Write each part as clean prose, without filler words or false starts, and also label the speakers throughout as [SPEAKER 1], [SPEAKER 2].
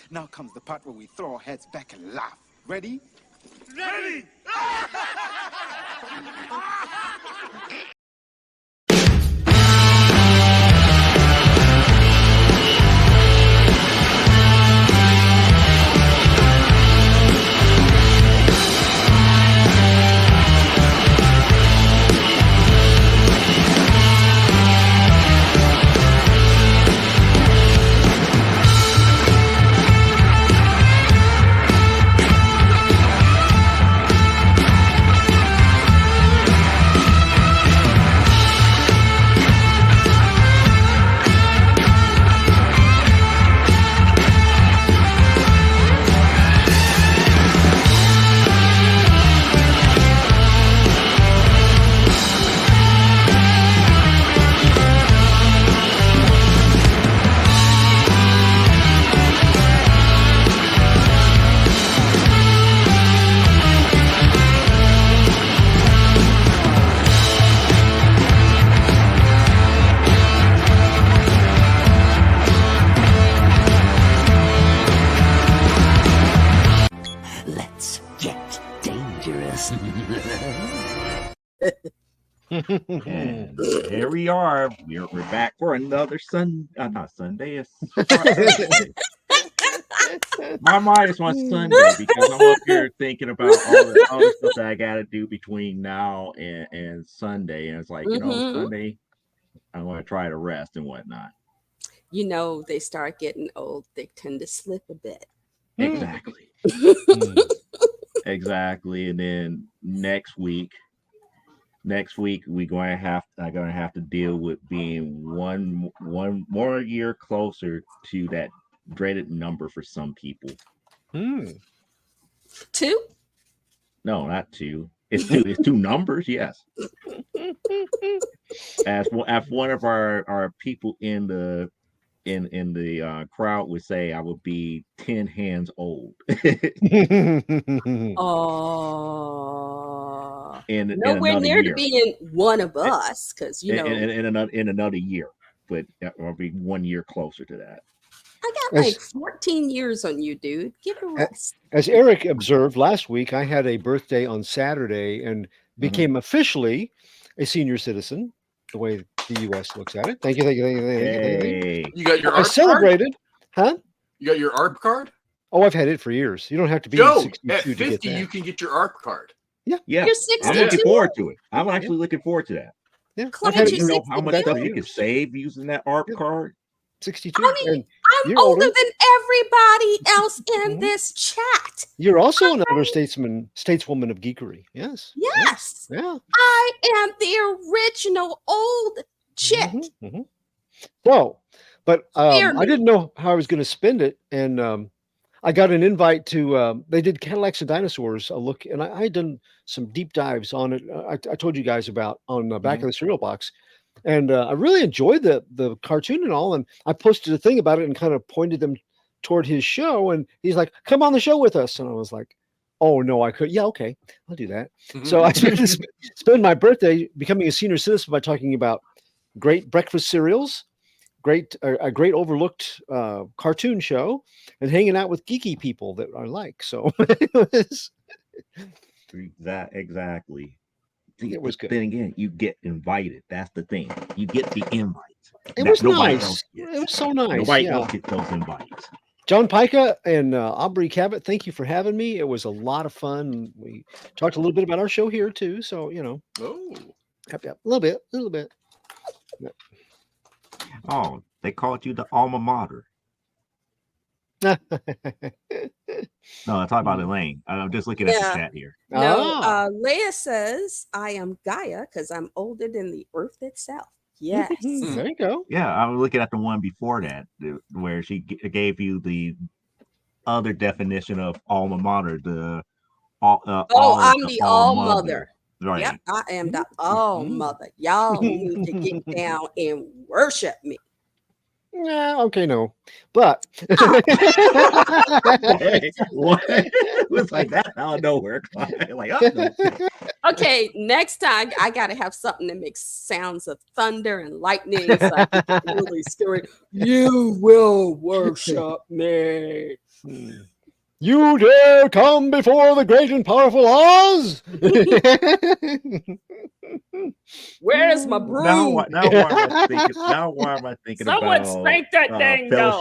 [SPEAKER 1] Now comes the part where we throw our heads back and laugh. Ready?
[SPEAKER 2] Ready!
[SPEAKER 3] Let's get dangerous.
[SPEAKER 4] And here we are. We're back for another not Sunday. It's Friday. My mind is on Sunday because I'm up here thinking about all the stuff that I got to do between now and Sunday, and it's like Sunday I'm going to try to rest and whatnot.
[SPEAKER 5] They start getting old. They tend to slip a bit.
[SPEAKER 4] Exactly. Exactly. And then next week I'm gonna have to deal with being one more year closer to that dreaded number for some people.
[SPEAKER 5] 2?
[SPEAKER 4] No, not 2. It's 2. It's 2 numbers. Yes. As one of our people in the crowd would say, I would be 10 hands old.
[SPEAKER 5] Oh, nowhere
[SPEAKER 4] in
[SPEAKER 5] near to
[SPEAKER 4] year.
[SPEAKER 5] being one of us, because
[SPEAKER 4] in another year, but I'll be 1 year closer to that.
[SPEAKER 5] I got like 14 years on you, dude. Give it a rest.
[SPEAKER 6] As Eric observed last week, I had a birthday on Saturday and became officially a senior citizen, the way the U.S. looks at it. Thank you.
[SPEAKER 2] You got your
[SPEAKER 6] I
[SPEAKER 2] ARP
[SPEAKER 6] celebrated.
[SPEAKER 2] card?
[SPEAKER 6] Huh?
[SPEAKER 2] You got your ARP card?
[SPEAKER 6] Oh, I've had it for years. You don't have to be
[SPEAKER 2] Joe,
[SPEAKER 6] 62
[SPEAKER 2] at
[SPEAKER 6] to
[SPEAKER 2] 50,
[SPEAKER 6] get that.
[SPEAKER 2] you can get your ARP card.
[SPEAKER 6] Yeah.
[SPEAKER 5] You're 62.
[SPEAKER 4] I'm looking forward to it. I'm actually looking forward to that.
[SPEAKER 6] Yeah.
[SPEAKER 5] Clint,
[SPEAKER 4] You know how much
[SPEAKER 5] 62?
[SPEAKER 4] stuff you can save using that ARP card?
[SPEAKER 6] 62.
[SPEAKER 5] I mean, I'm
[SPEAKER 6] you're
[SPEAKER 5] older
[SPEAKER 6] older.
[SPEAKER 5] than everybody else in this chat.
[SPEAKER 6] You're also an elder stateswoman of geekery. Yes.
[SPEAKER 5] Yes.
[SPEAKER 6] Yeah.
[SPEAKER 5] I am the original old chick.
[SPEAKER 6] So, but
[SPEAKER 5] Spare
[SPEAKER 6] I
[SPEAKER 5] me.
[SPEAKER 6] didn't know how I was going to spend it, and I got an invite to. They did Cadillacs and Dinosaurs a look, and I had done some deep dives on it. I told you guys about on the back of the cereal box, and I really enjoyed the cartoon and all. And I posted a thing about it and kind of pointed them toward his show, and he's like, "Come on the show with us," and I was like, "Oh no, I could. Yeah, okay, I'll do that." So I spend my birthday becoming a senior citizen by talking about great breakfast cereals, a great overlooked cartoon show, and hanging out with geeky people that I like. So it was
[SPEAKER 4] exactly.
[SPEAKER 6] It was good.
[SPEAKER 4] Then again, you get invited. That's the thing. You get the invite.
[SPEAKER 6] It was
[SPEAKER 4] nobody
[SPEAKER 6] nice.
[SPEAKER 4] else gets.
[SPEAKER 6] It was so nice.
[SPEAKER 4] Nobody else gets those invites.
[SPEAKER 6] John Pica and Aubrey Cabot, thank you for having me. It was a lot of fun. We talked a little bit about our show here too. So, yep, a little bit. Yep.
[SPEAKER 4] Oh, they called you the alma mater. No, I'm talking about Elaine. I'm just looking at the chat here.
[SPEAKER 5] No, Leia says, I am Gaia because I'm older than the earth itself. Yes.
[SPEAKER 6] There you go.
[SPEAKER 4] Yeah, I was looking at the one before that, where she gave you the other definition of alma mater.
[SPEAKER 5] I'm the all mother.
[SPEAKER 4] Right.
[SPEAKER 5] Yep, I am the all mother. Y'all need to get down and worship me.
[SPEAKER 6] Yeah, okay, no. But
[SPEAKER 4] Hey, what? It was like that out of nowhere. Like, oh, no.
[SPEAKER 5] Okay, next time I gotta have something that makes sounds of thunder and lightning so I can get really scary. You will worship me.
[SPEAKER 6] You dare come before the great and powerful Oz?
[SPEAKER 5] Where's my
[SPEAKER 4] Now,
[SPEAKER 5] broom?
[SPEAKER 4] why am I thinking
[SPEAKER 5] Someone
[SPEAKER 4] about
[SPEAKER 5] spank that dang dog.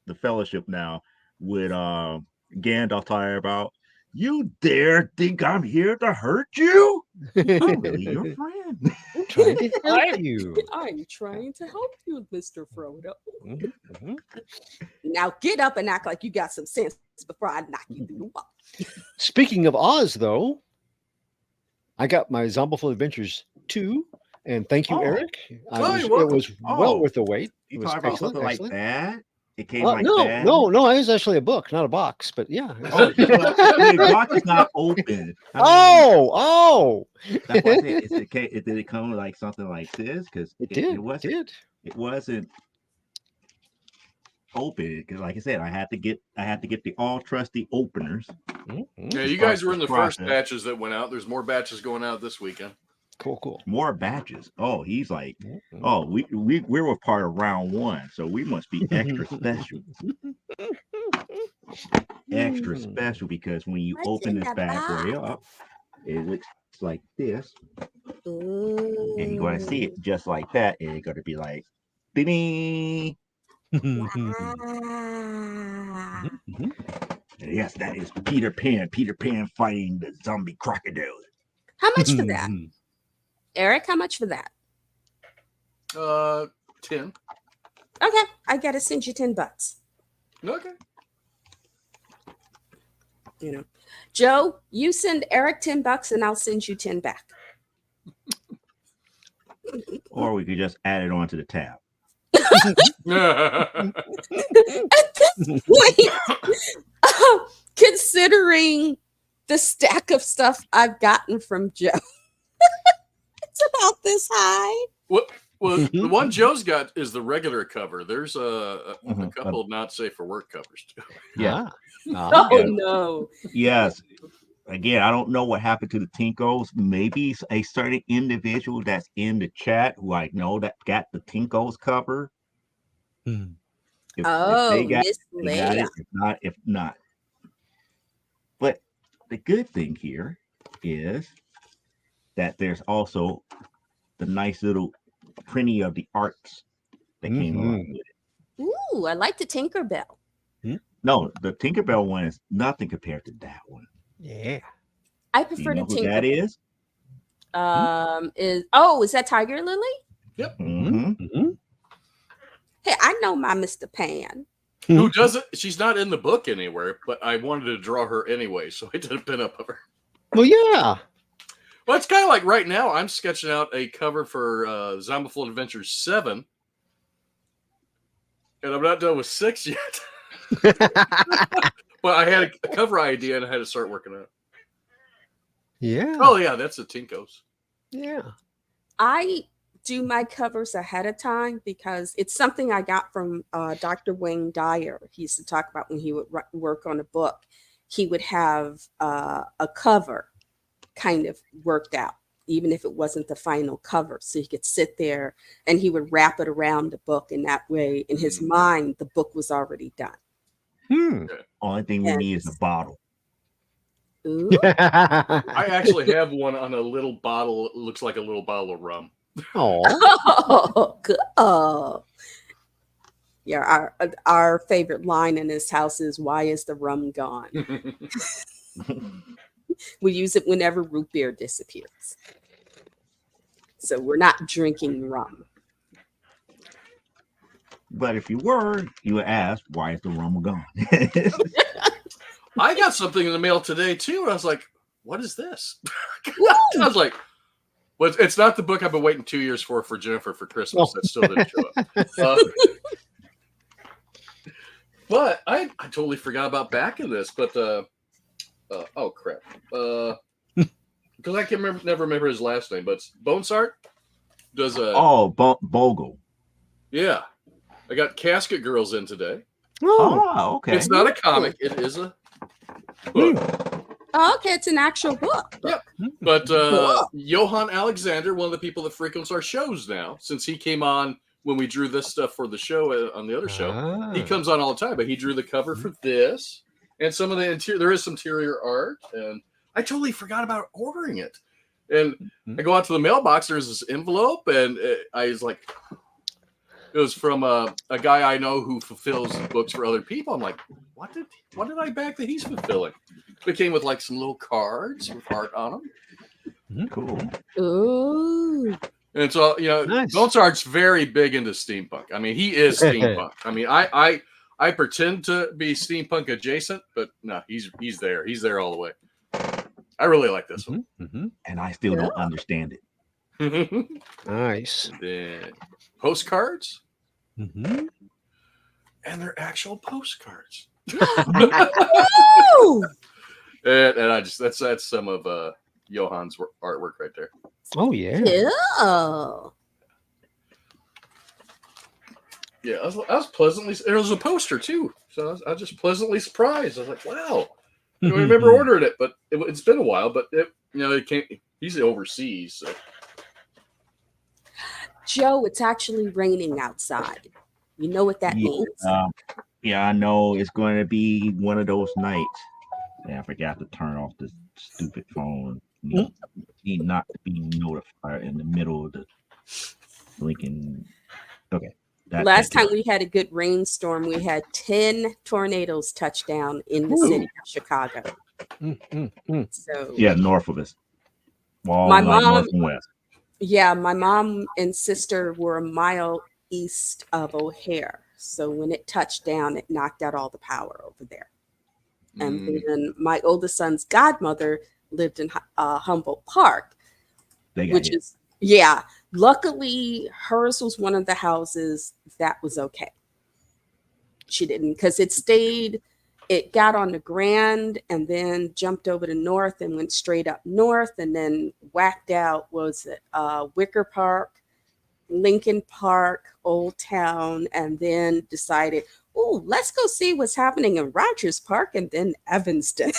[SPEAKER 4] the fellowship now with Gandalf talking about you dare think I'm here to hurt you? I'm really your friend.
[SPEAKER 6] I'm trying to help
[SPEAKER 5] I'm,
[SPEAKER 6] you.
[SPEAKER 5] I'm trying to help you, Mr. Frodo.
[SPEAKER 6] Mhm.
[SPEAKER 5] Now get up and act like you got some sense before I knock you through the wall.
[SPEAKER 6] Speaking of Oz, though, I got my Zombieful Adventures 2, and thank you,
[SPEAKER 4] Oh.
[SPEAKER 6] Eric.
[SPEAKER 2] Oh, you're
[SPEAKER 6] It
[SPEAKER 2] welcome.
[SPEAKER 6] was well worth the wait. It
[SPEAKER 4] You
[SPEAKER 6] was
[SPEAKER 4] talking about
[SPEAKER 6] excellent,
[SPEAKER 4] something like
[SPEAKER 6] excellent.
[SPEAKER 4] that? It came like
[SPEAKER 6] No,
[SPEAKER 4] that.
[SPEAKER 6] no, it was actually a book, not a box. But yeah.
[SPEAKER 4] Oh, well, the box is not open.
[SPEAKER 6] Oh,
[SPEAKER 4] That's why I said did it come like something like this? Because
[SPEAKER 6] it did.
[SPEAKER 4] it wasn't open. Because like I said, I had to get the all trusty openers.
[SPEAKER 6] Mhm.
[SPEAKER 2] Yeah, you
[SPEAKER 4] Start
[SPEAKER 2] guys were in the
[SPEAKER 4] this
[SPEAKER 2] first
[SPEAKER 4] process.
[SPEAKER 2] batches that went out. There's more batches going out this weekend.
[SPEAKER 6] Cool.
[SPEAKER 4] More batches. Oh, he's like,
[SPEAKER 6] Mhm.
[SPEAKER 4] oh, we were part of round one, so we must be extra special. Extra special because when you
[SPEAKER 5] What's
[SPEAKER 4] open
[SPEAKER 5] in
[SPEAKER 4] this
[SPEAKER 5] the
[SPEAKER 4] bad boy
[SPEAKER 5] box?
[SPEAKER 4] up, it looks like this,
[SPEAKER 5] Ooh.
[SPEAKER 4] and you're gonna see it just like that, and it's gonna be like, ding.
[SPEAKER 5] Ah.
[SPEAKER 4] Yes, that is Peter Pan. Peter Pan fighting the zombie crocodile.
[SPEAKER 5] How much for that? Eric, how much for that?
[SPEAKER 2] 10.
[SPEAKER 5] Okay, I gotta send you $10.
[SPEAKER 2] Okay.
[SPEAKER 5] You know, Joe, you send Eric $10 and I'll send you 10 back.
[SPEAKER 4] Or we could just add it onto the tab.
[SPEAKER 5] At this point, considering the stack of stuff I've gotten from Joe, it's about this high.
[SPEAKER 2] Well, the one Joe's got is the regular cover. There's a
[SPEAKER 4] Mhm.
[SPEAKER 2] couple of not safe for work covers too.
[SPEAKER 4] Yeah.
[SPEAKER 5] Oh
[SPEAKER 4] Yeah.
[SPEAKER 5] no.
[SPEAKER 4] Yes. Again, I don't know what happened to the Tinkos. Maybe a certain individual that's in the chat who I know that got the Tinkos cover. If they got
[SPEAKER 5] Miss
[SPEAKER 4] it, they got
[SPEAKER 5] Leia.
[SPEAKER 4] it. If not. But the good thing here is that there's also the nice little printing of the arts that came along with it.
[SPEAKER 5] Ooh, I like the Tinkerbell.
[SPEAKER 4] No, the Tinkerbell one is nothing compared to that one.
[SPEAKER 6] Yeah.
[SPEAKER 5] I
[SPEAKER 4] Do you
[SPEAKER 5] prefer
[SPEAKER 4] know
[SPEAKER 5] the
[SPEAKER 4] who that
[SPEAKER 5] Tinkerbell.
[SPEAKER 4] is?
[SPEAKER 5] Is that Tiger Lily?
[SPEAKER 2] Yep.
[SPEAKER 5] Hey, I know my Mr. Pan.
[SPEAKER 2] Who doesn't? She's not in the book anywhere, but I wanted to draw her anyway, so I did a pin up of her.
[SPEAKER 6] Well, yeah.
[SPEAKER 2] Well, it's kind of like right now I'm sketching out a cover for Zombieful Adventures 7, and I'm not done with 6 yet. But I had a cover idea and I had to start working on it.
[SPEAKER 6] Yeah.
[SPEAKER 2] Oh yeah, that's the Tinkos.
[SPEAKER 6] Yeah.
[SPEAKER 5] I do my covers ahead of time because it's something I got from Dr. Wayne Dyer. He used to talk about when he would work on a book, he would have a cover kind of worked out, even if it wasn't the final cover. So he could sit there and he would wrap it around the book, and that way, in his mind, the book was already done.
[SPEAKER 4] Only thing we need is a bottle.
[SPEAKER 5] Ooh.
[SPEAKER 2] I actually have one on a little bottle. It looks like a little bottle of rum.
[SPEAKER 5] Oh, good. Yeah, our favorite line in this house is, "Why is the rum gone?" We use it whenever root beer disappears. So we're not drinking rum.
[SPEAKER 4] But if you were, you would ask, why is the rum gone?
[SPEAKER 2] I got something in the mail today too, and I was like, "What is this?" I was like, "Well, it's not the book I've been waiting 2 years for Jennifer for Christmas. That still didn't show up." But I totally forgot about backing this. But oh crap, because I can never remember his last name. But it's Bonesart. does a
[SPEAKER 4] Bogle.
[SPEAKER 2] yeah. I got Casket Girls in today.
[SPEAKER 4] Oh, okay.
[SPEAKER 2] It's not a comic; it is a book.
[SPEAKER 5] Oh, okay, it's an actual book.
[SPEAKER 2] Yeah, but Johan Alexander, one of the people that frequents our shows now, since he came on when we drew this stuff for the show on the other show, he comes on all the time. But he drew the cover for this and some of the interior. There is some interior art, and I totally forgot about ordering it. And I go out to the mailbox. There's this envelope, and I was like, it was from a guy I know who fulfills books for other people. I'm like, what did I bag that he's fulfilling? It came with like some little cards with art on them.
[SPEAKER 4] Cool.
[SPEAKER 5] Ooh.
[SPEAKER 2] And so,
[SPEAKER 6] Nice.
[SPEAKER 2] Mozart's very big into steampunk. I mean, he is steampunk. I mean, I pretend to be steampunk adjacent, but no, he's there. He's there all the way. I really like this one.
[SPEAKER 4] And I still don't understand it.
[SPEAKER 6] Nice.
[SPEAKER 2] Then postcards,
[SPEAKER 6] Mm-hmm.
[SPEAKER 2] and they're actual postcards.
[SPEAKER 5] Ooh.
[SPEAKER 2] And I just that's some of Johan's artwork right there.
[SPEAKER 6] Oh yeah.
[SPEAKER 5] Yeah.
[SPEAKER 2] Yeah, I was pleasantly. There was a poster too, so I was just pleasantly surprised. I was like, "Wow!" I don't remember ordering it, but it's been a while. But it came. He's overseas, so.
[SPEAKER 5] Joe, it's actually raining outside. You know what that means.
[SPEAKER 4] Yeah, I know it's going to be one of those nights. Yeah, I forgot to turn off this stupid phone. Need not to be notified in the middle of the blinking. Okay.
[SPEAKER 5] Last time we had a good rainstorm, we had 10 tornadoes touch down in the city of Chicago. So
[SPEAKER 4] yeah, north of us. Well,
[SPEAKER 5] my
[SPEAKER 4] like
[SPEAKER 5] mom,
[SPEAKER 4] north and west.
[SPEAKER 5] Yeah, my mom and sister were a mile east of O'Hare. So when it touched down, it knocked out all the power over there. And then my oldest son's godmother lived in Humboldt Park, which is, luckily hers was one of the houses that was okay. She didn't, because it got on the Grand and then jumped over to north and went straight up north and then whacked out, Wicker Park, Lincoln Park, Old Town, and then decided, oh, let's go see what's happening in Rogers Park and then Evanston.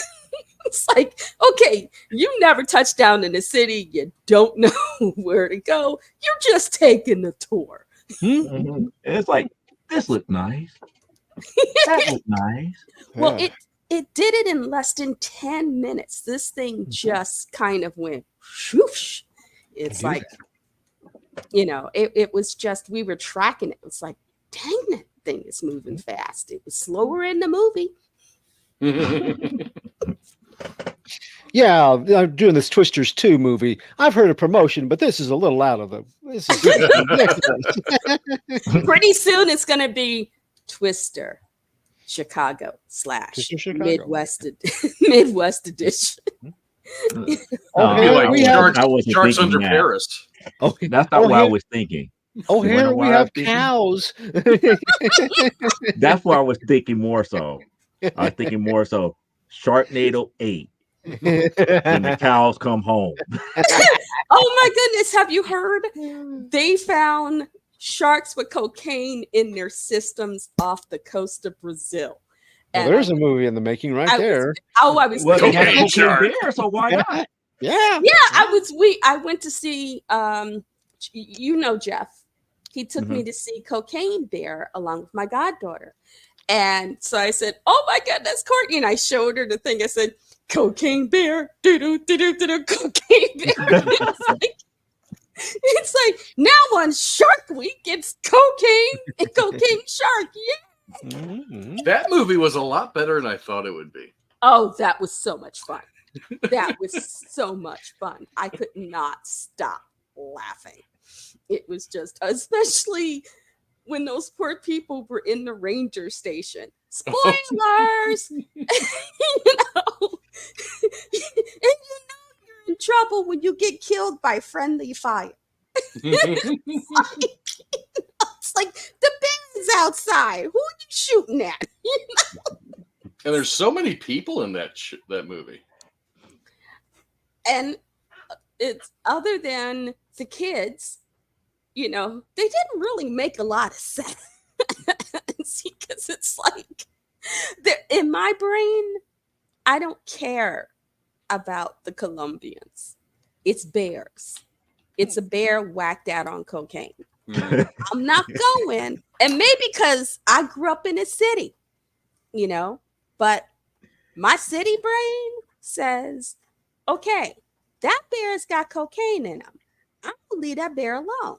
[SPEAKER 5] It's like, okay, you never touched down in the city. You don't know where to go. You're just taking the tour.
[SPEAKER 4] It's like, this looked nice. That looked nice.
[SPEAKER 5] Well, it did it in less than 10 minutes. This thing just kind of went whoosh. It's like, it was just, we were tracking it. It was like, dang, that thing is moving fast. It was slower in the movie.
[SPEAKER 6] Yeah, I'm doing this Twisters 2 movie. I've heard a promotion, but this is a little out of the. This is ridiculous.
[SPEAKER 5] Pretty soon it's going to be Twister Chicago / Midwest Midwest edition.
[SPEAKER 2] We have Sharks Under
[SPEAKER 4] that.
[SPEAKER 2] Paris.
[SPEAKER 4] Okay, that's not what I was thinking.
[SPEAKER 6] Oh, here we have cows.
[SPEAKER 4] That's what I was thinking more so. I was thinking more so Sharknado 8. When the cows come home.
[SPEAKER 5] Oh my goodness, have you heard? They found sharks with cocaine in their systems off the coast of Brazil.
[SPEAKER 6] Well, there's a movie in the making right there.
[SPEAKER 5] I was
[SPEAKER 4] well, they had
[SPEAKER 2] cocaine shark
[SPEAKER 4] there, so why not?
[SPEAKER 6] Yeah.
[SPEAKER 5] I went to see Jeff. He took me to see Cocaine Bear along with my goddaughter. And so I said, oh my goodness, Courtney. And I showed her the thing. I said, Cocaine Bear, Cocaine Bear. It's like now on Shark Week, it's cocaine and Cocaine Shark. Yeah.
[SPEAKER 6] Mm-hmm.
[SPEAKER 2] That movie was a lot better than I thought it would be.
[SPEAKER 5] Oh, that was so much fun. That was so much fun. I could not stop laughing. It was just, especially when those poor people were in the ranger station. Spoilers! And you know you're in trouble when you get killed by friendly fire. It's like the band's outside. Who are you shooting at?
[SPEAKER 2] And there's so many people in that movie.
[SPEAKER 5] And it's other than the kids, they didn't really make a lot of sense. Because it's like, in my brain, I don't care about the Colombians. It's bears. It's a bear whacked out on cocaine. I'm not going. And maybe because I grew up in a city, but my city brain says, okay, that bear's got cocaine in him. I'm going to leave that bear alone.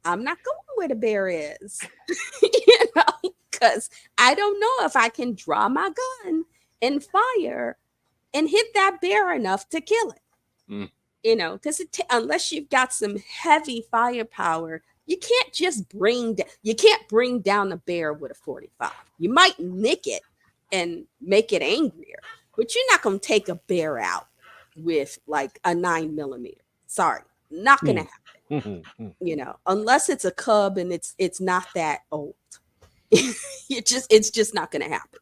[SPEAKER 5] I'm not going where the bear is, because I don't know if I can draw my gun and fire and hit that bear enough to kill it. Because unless you've got some heavy firepower, you can't just bring down a bear with a 45. You might nick it and make it angrier, but you're not going to take a bear out with like a 9mm. Sorry, not going to happen. Unless it's a cub and it's not that old. It's just not going to happen.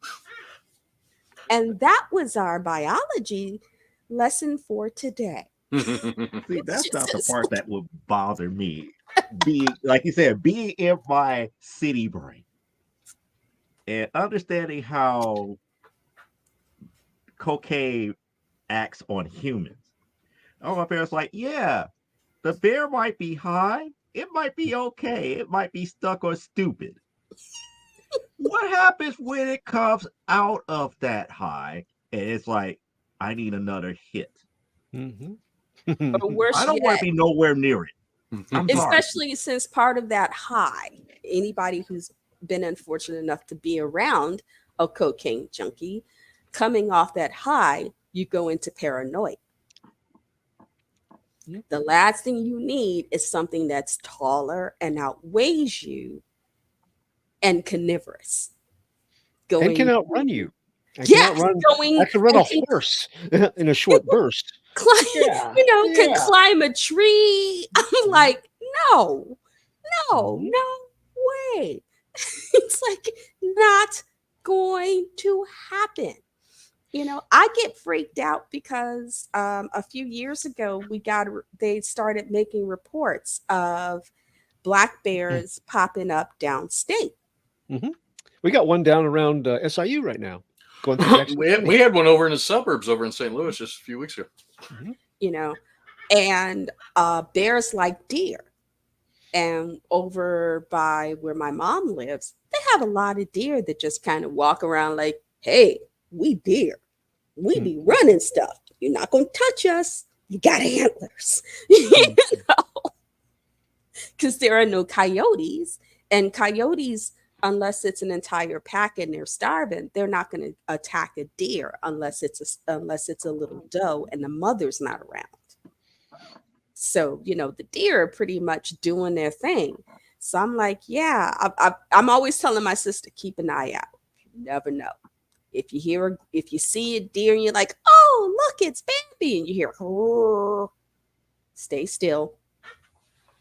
[SPEAKER 5] And that was our biology lesson for today.
[SPEAKER 4] See, that's not the part that would bother me. Like you said, being in my city brain and understanding how cocaine acts on humans. Oh, my parents like, yeah, the bear might be high. It might be okay. It might be stuck or stupid. What happens when it comes out of that high and it's like, I need another hit?
[SPEAKER 5] Or worse
[SPEAKER 4] I don't want to be nowhere near it.
[SPEAKER 5] Especially since part of that high, anybody who's been unfortunate enough to be around a cocaine junkie, coming off that high, you go into paranoia. The last thing you need is something that's taller and outweighs you and carnivorous.
[SPEAKER 6] And can outrun you.
[SPEAKER 5] I
[SPEAKER 6] can run a horse in a short burst.
[SPEAKER 5] Can climb a tree. I'm like, no way. It's like not going to happen. I get freaked out because a few years ago they started making reports of black bears popping up downstate.
[SPEAKER 6] We got one down around SIU right now. Going through
[SPEAKER 2] we had one over in the suburbs over in St. Louis just a few weeks ago.
[SPEAKER 5] And bears like deer. And over by where my mom lives, they have a lot of deer that just kind of walk around like, hey, we deer. We be running stuff. You're not going to touch us. You got antlers. Because there are no coyotes. And coyotes, unless it's an entire pack and they're starving, they're not going to attack a deer unless it's a little doe and the mother's not around. So, the deer are pretty much doing their thing. So I'm like, yeah, I'm always telling my sister, keep an eye out. You never know. If you see a deer and you're like, oh, look, it's Bambi. And you hear, oh, stay still.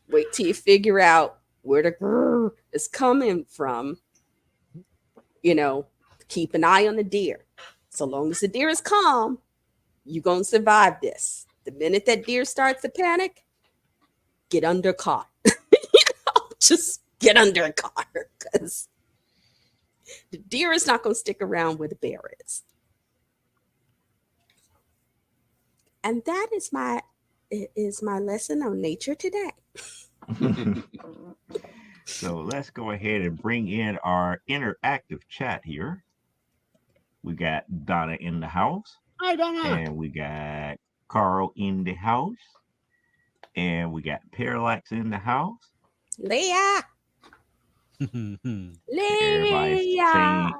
[SPEAKER 5] Wait till you figure out where the grrr is coming from. Keep an eye on the deer. So long as the deer is calm, you're going to survive this. The minute that deer starts to panic, get under a car. Just get under a car because the deer is not going to stick around where the bear is. And that is my lesson on nature today.
[SPEAKER 4] So let's go ahead and bring in our interactive chat here. We got Donna in the house.
[SPEAKER 6] Hi, Donna.
[SPEAKER 4] And we got Carl in the house. And we got Parallax in the house.
[SPEAKER 5] Leah.
[SPEAKER 4] Everybody's
[SPEAKER 5] Leah.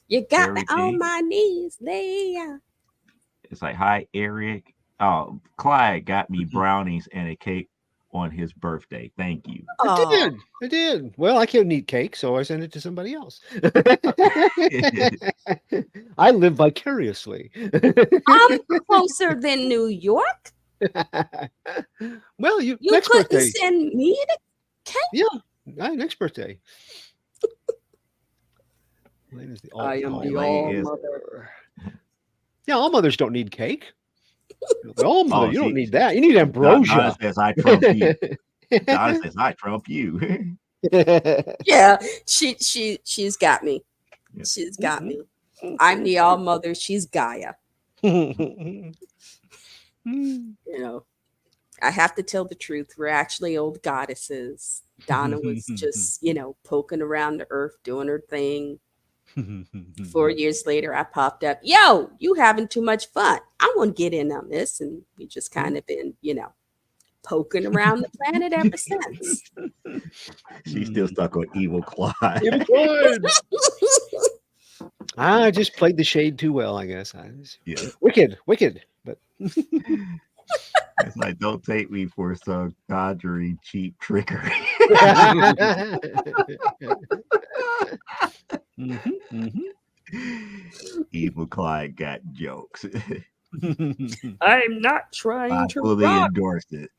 [SPEAKER 5] You got me
[SPEAKER 4] everything.
[SPEAKER 5] on my knees, Leah.
[SPEAKER 4] It's like, hi, Eric. Oh, Clyde got me brownies and a cake on his birthday. Thank you.
[SPEAKER 6] I did. Well, I can't eat cake, so I sent it to somebody else. I live vicariously.
[SPEAKER 5] I'm closer than New York.
[SPEAKER 6] Well, you
[SPEAKER 5] couldn't
[SPEAKER 6] birthday.
[SPEAKER 5] send me the cake.
[SPEAKER 6] Yeah, next birthday.
[SPEAKER 5] I am the all-mother.
[SPEAKER 6] Yeah, all mothers don't need cake. All mother, you don't need that. You need ambrosia.
[SPEAKER 4] As I trump you. Donna says, "I trump you."
[SPEAKER 5] Yeah, she's got me.
[SPEAKER 4] Yeah.
[SPEAKER 5] She's got me. I'm the all mother. She's Gaia.
[SPEAKER 6] Mm.
[SPEAKER 5] You know, I have to tell the truth. We're actually old goddesses. Donna was just, poking around the earth, doing her thing. 4 years later, I popped up. Yo, you having too much fun. I want to get in on this. And we just kind of been, poking around the planet ever since.
[SPEAKER 4] She's still stuck on evil Clyde.
[SPEAKER 6] Evil Clyde. I just played the shade too well, I guess.
[SPEAKER 4] Yeah.
[SPEAKER 6] Wicked, but
[SPEAKER 4] It's like, don't take me for some conjuring cheap trickery. Evil Clyde got jokes.
[SPEAKER 5] I'm not trying
[SPEAKER 4] I
[SPEAKER 5] to
[SPEAKER 4] fully
[SPEAKER 5] rock.
[SPEAKER 4] endorse it.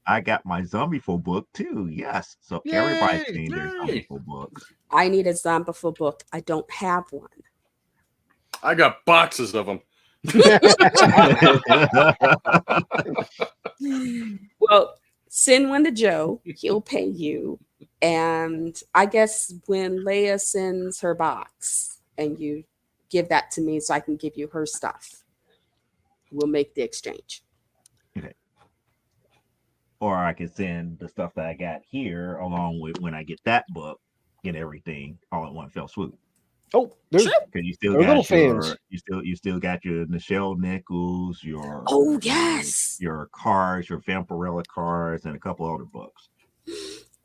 [SPEAKER 4] I got my Zombieful book too. Yes. So everybody's
[SPEAKER 6] Yay!
[SPEAKER 4] seen their Zombieful books.
[SPEAKER 5] I need a Zombieful book. I don't have one.
[SPEAKER 2] I got boxes of them.
[SPEAKER 5] Well, send one to Joe. He'll pay you. And I guess when Leia sends her box and you give that to me so I can give you her stuff, we'll make the exchange.
[SPEAKER 4] Okay. Or I can send the stuff that I got here along with when I get that book, get everything all in one fell swoop.
[SPEAKER 6] Oh, there's
[SPEAKER 4] Because you still
[SPEAKER 6] they're little
[SPEAKER 4] got your
[SPEAKER 6] fans.
[SPEAKER 4] you still got your Nichelle Nichols, your
[SPEAKER 5] Oh, yes.
[SPEAKER 4] your cards, your Vampirella cards, and a couple other books.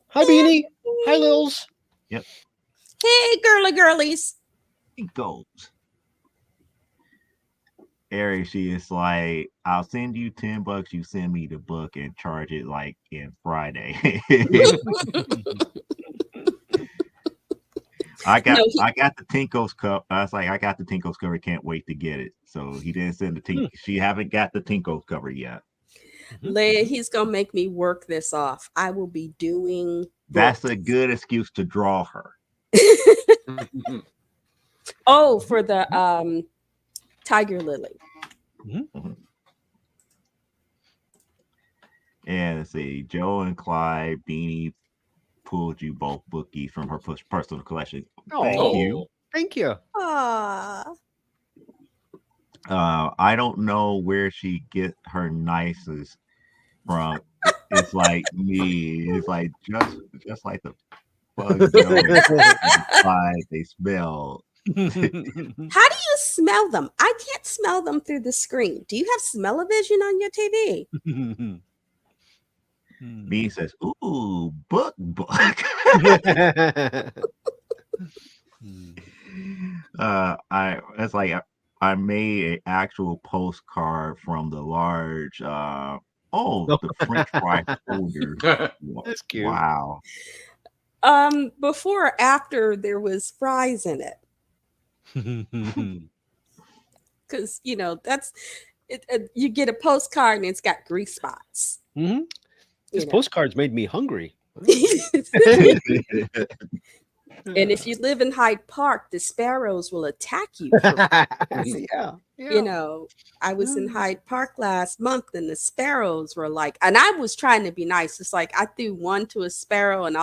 [SPEAKER 6] Hi, Beanie. Hi, Lils.
[SPEAKER 4] Yep.
[SPEAKER 5] Hey, girlies.
[SPEAKER 4] It goes. Ari, she is like, I'll send you $10. You send me the book and charge it like in Friday. I got the Tinko's cup. I was like, I got the Tinko's cover. Can't wait to get it. So he didn't send the Tinko. She haven't got the Tinko's cover yet.
[SPEAKER 5] Leia, he's gonna make me work this off. I will be doing.
[SPEAKER 4] That's a good excuse to draw her.
[SPEAKER 5] Oh, for the Tiger Lily.
[SPEAKER 4] Mm-hmm. And let's see, Joe and Clyde, Beanie pulled you both bookies from her personal collection. Thank you.
[SPEAKER 6] Thank you.
[SPEAKER 5] Aww.
[SPEAKER 4] I don't know where she get her nices from. It's like me. It's like just like the bug Clyde, they smell.
[SPEAKER 5] How do you smell them? I can't smell them through the screen. Do you have smell-o-vision on your TV?
[SPEAKER 4] Me says, "Ooh, book." I made an actual postcard from the large. The French fry folder.
[SPEAKER 6] That's cute.
[SPEAKER 4] Wow.
[SPEAKER 5] Before or after there was fries in it, because that's it. You get a postcard and it's got grease spots.
[SPEAKER 6] Mm-hmm. This postcards made me hungry.
[SPEAKER 5] And if you live in Hyde Park, the sparrows will attack you.
[SPEAKER 6] Yeah.
[SPEAKER 5] I was in Hyde Park last month and the sparrows were like, and I was trying to be nice. It's like I threw one to a sparrow and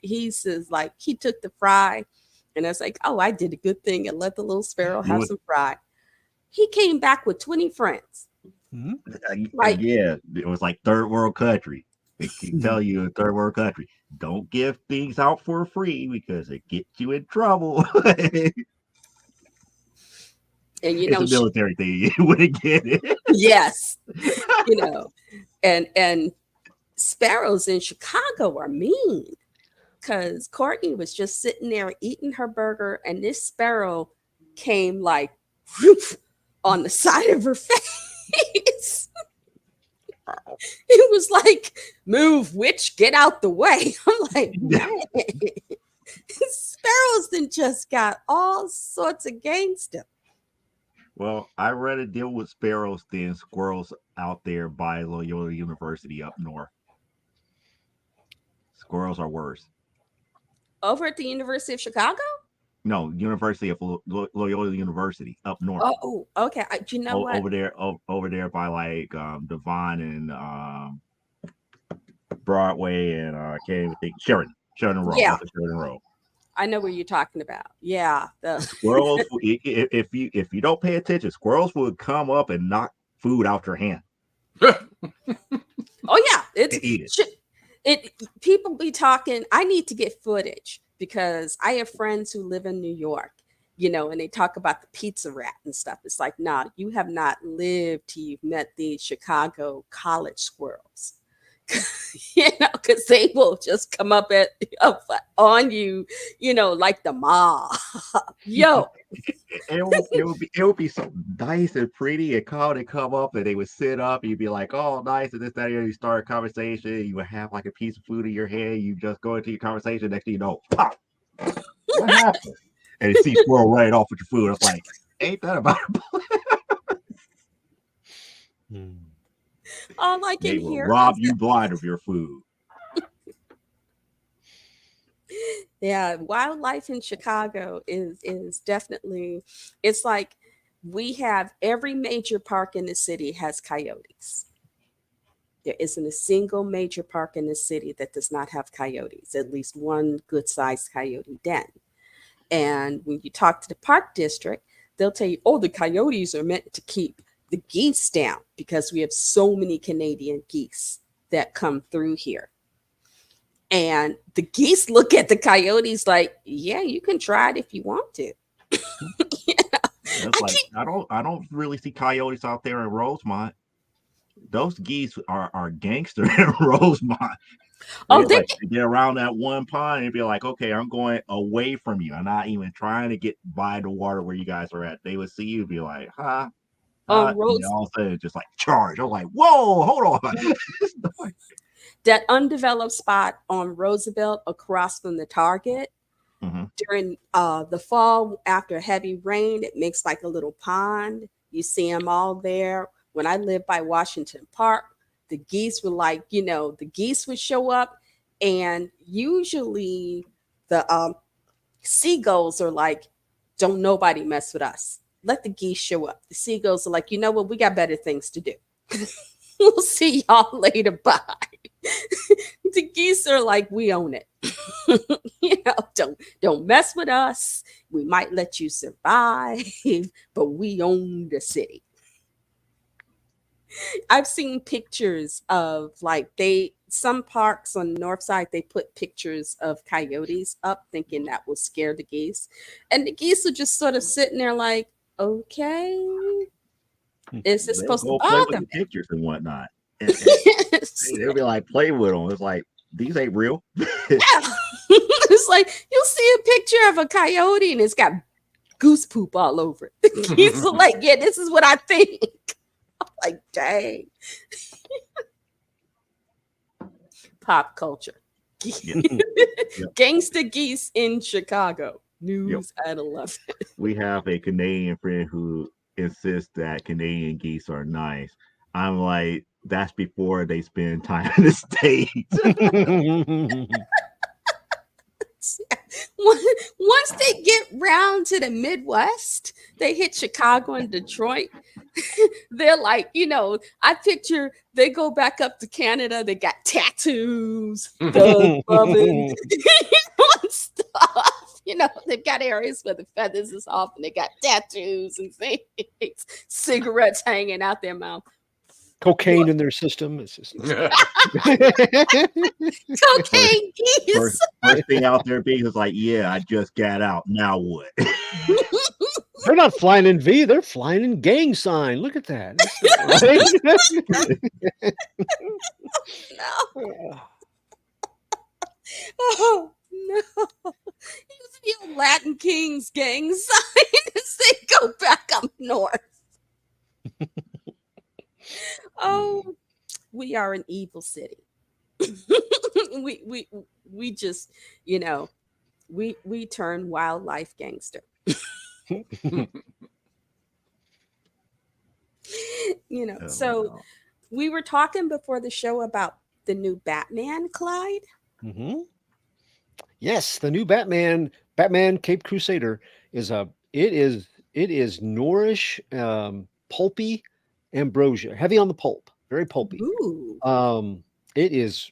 [SPEAKER 5] he says like he took the fry. And I was like, oh, I did a good thing and let the little sparrow have some fry. He came back with 20 friends.
[SPEAKER 4] Mm-hmm. Yeah, it was like third world country. They can tell you in third world country, don't give things out for free because it gets you in trouble. And it's a military thing. You wouldn't get it.
[SPEAKER 5] Yes. And sparrows in Chicago are mean because Courtney was just sitting there eating her burger and this sparrow came like on the side of her face. It was like, move, witch, get out the way. I'm like, sparrows then just got all sorts of gangster.
[SPEAKER 4] Well, I'd rather deal with sparrows than squirrels out there by Loyola University up north. Squirrels are worse.
[SPEAKER 5] Over at the University of Chicago?
[SPEAKER 4] No, University of Loyola University up north.
[SPEAKER 5] Oh, okay. Do you know what?
[SPEAKER 4] Over there by like Devon and Broadway and I can't even think Sheridan Road,
[SPEAKER 5] Yeah,
[SPEAKER 4] off of Sheridan Road.
[SPEAKER 5] I know what you're talking about. Yeah,
[SPEAKER 4] Squirrels, if you don't pay attention, squirrels would come up and knock food out your hand
[SPEAKER 5] oh yeah, it's
[SPEAKER 4] and eat it.
[SPEAKER 5] people be talking. I need to get footage because I have friends who live in New York, and they talk about the pizza rat and stuff. It's like, nah, you have not lived till you've met the Chicago college squirrels. Because they will just come up on you, like the mob. Yo,
[SPEAKER 4] It would be so nice and pretty and calm. They come up and they would sit up. And you'd be like, "Oh, nice," and this, that, and you start a conversation. You would have like a piece of food in your hand. You just go into your conversation. Next thing you know, pop. What happened? And you see squirrel right off with your food. It's like, ain't that about it?
[SPEAKER 5] all I
[SPEAKER 4] They
[SPEAKER 5] can
[SPEAKER 4] will
[SPEAKER 5] hear
[SPEAKER 4] rob
[SPEAKER 5] is
[SPEAKER 4] you blind of your food.
[SPEAKER 5] yeah, wildlife in Chicago is definitely, it's like we have every major park in the city has coyotes. There isn't a single major park in the city that does not have coyotes, at least one good sized coyote den. And when you talk to the park district, they'll tell you, oh, the coyotes are meant to keep the geese down because we have so many Canadian geese that come through here. And the geese look at the coyotes like, yeah, you can try it if you want to.
[SPEAKER 4] It's like I don't really see coyotes out there in Rosemont. Those geese are gangster in Rosemont.
[SPEAKER 5] Oh,
[SPEAKER 4] They're like they get around that one pond and be like, okay, I'm going away from you. I'm not even trying to get by the water where you guys are at. They would see you be like, huh? And then
[SPEAKER 5] Rose,
[SPEAKER 4] all of a sudden just like charge. I'm like, whoa, hold on.
[SPEAKER 5] that undeveloped spot on Roosevelt across from the Target during the fall after heavy rain, it makes like a little pond. You see them all there. When I lived by Washington Park, the geese were like, the geese would show up, and usually the seagulls are like, don't nobody mess with us. Let the geese show up. The seagulls are like, you know what? We got better things to do. We'll see y'all later. Bye. The geese are like, we own it. Don't mess with us. We might let you survive, but we own the city. I've seen pictures of like some parks on the north side, they put pictures of coyotes up thinking that will scare the geese. And the geese are just sort of sitting there like, okay, is this
[SPEAKER 4] They'll
[SPEAKER 5] supposed to
[SPEAKER 4] go play with
[SPEAKER 5] bother
[SPEAKER 4] the
[SPEAKER 5] me?
[SPEAKER 4] pictures and whatnot. And they'll be like, play with them. It's like, these ain't real.
[SPEAKER 5] Yeah. It's like you'll see a picture of a coyote and it's got goose poop all over it. The geese are like, yeah, this is what I think. I'm like, dang. Pop culture.
[SPEAKER 4] Yep.
[SPEAKER 5] Gangster geese in Chicago. News at 11.
[SPEAKER 4] We have a Canadian friend who insists that Canadian geese are nice. I'm like, that's before they spend time in the States.
[SPEAKER 5] Once they get round to the Midwest, they hit Chicago and Detroit. They're like, I picture they go back up to Canada. They got tattoos, thug loving, stuff. They've got areas where the feathers is off and they got tattoos and things, cigarettes hanging out their mouth.
[SPEAKER 6] Cocaine in their system. It's just
[SPEAKER 5] cocaine geese.
[SPEAKER 4] First thing out there being is like, yeah, I just got out. Now what?
[SPEAKER 6] They're not flying in V, they're flying in gang sign. Look at that.
[SPEAKER 5] No. Oh no. Use the Latin Kings gang sign as they go back up north. Oh, we are an evil city. we just, we turn wildlife gangster. So we were talking before the show about the new Batman, Clyde.
[SPEAKER 6] Yes, the new Batman Batman Cape Crusader is it is Nourish, pulpy ambrosia, heavy on the pulp, very pulpy.
[SPEAKER 5] Ooh.
[SPEAKER 6] It is.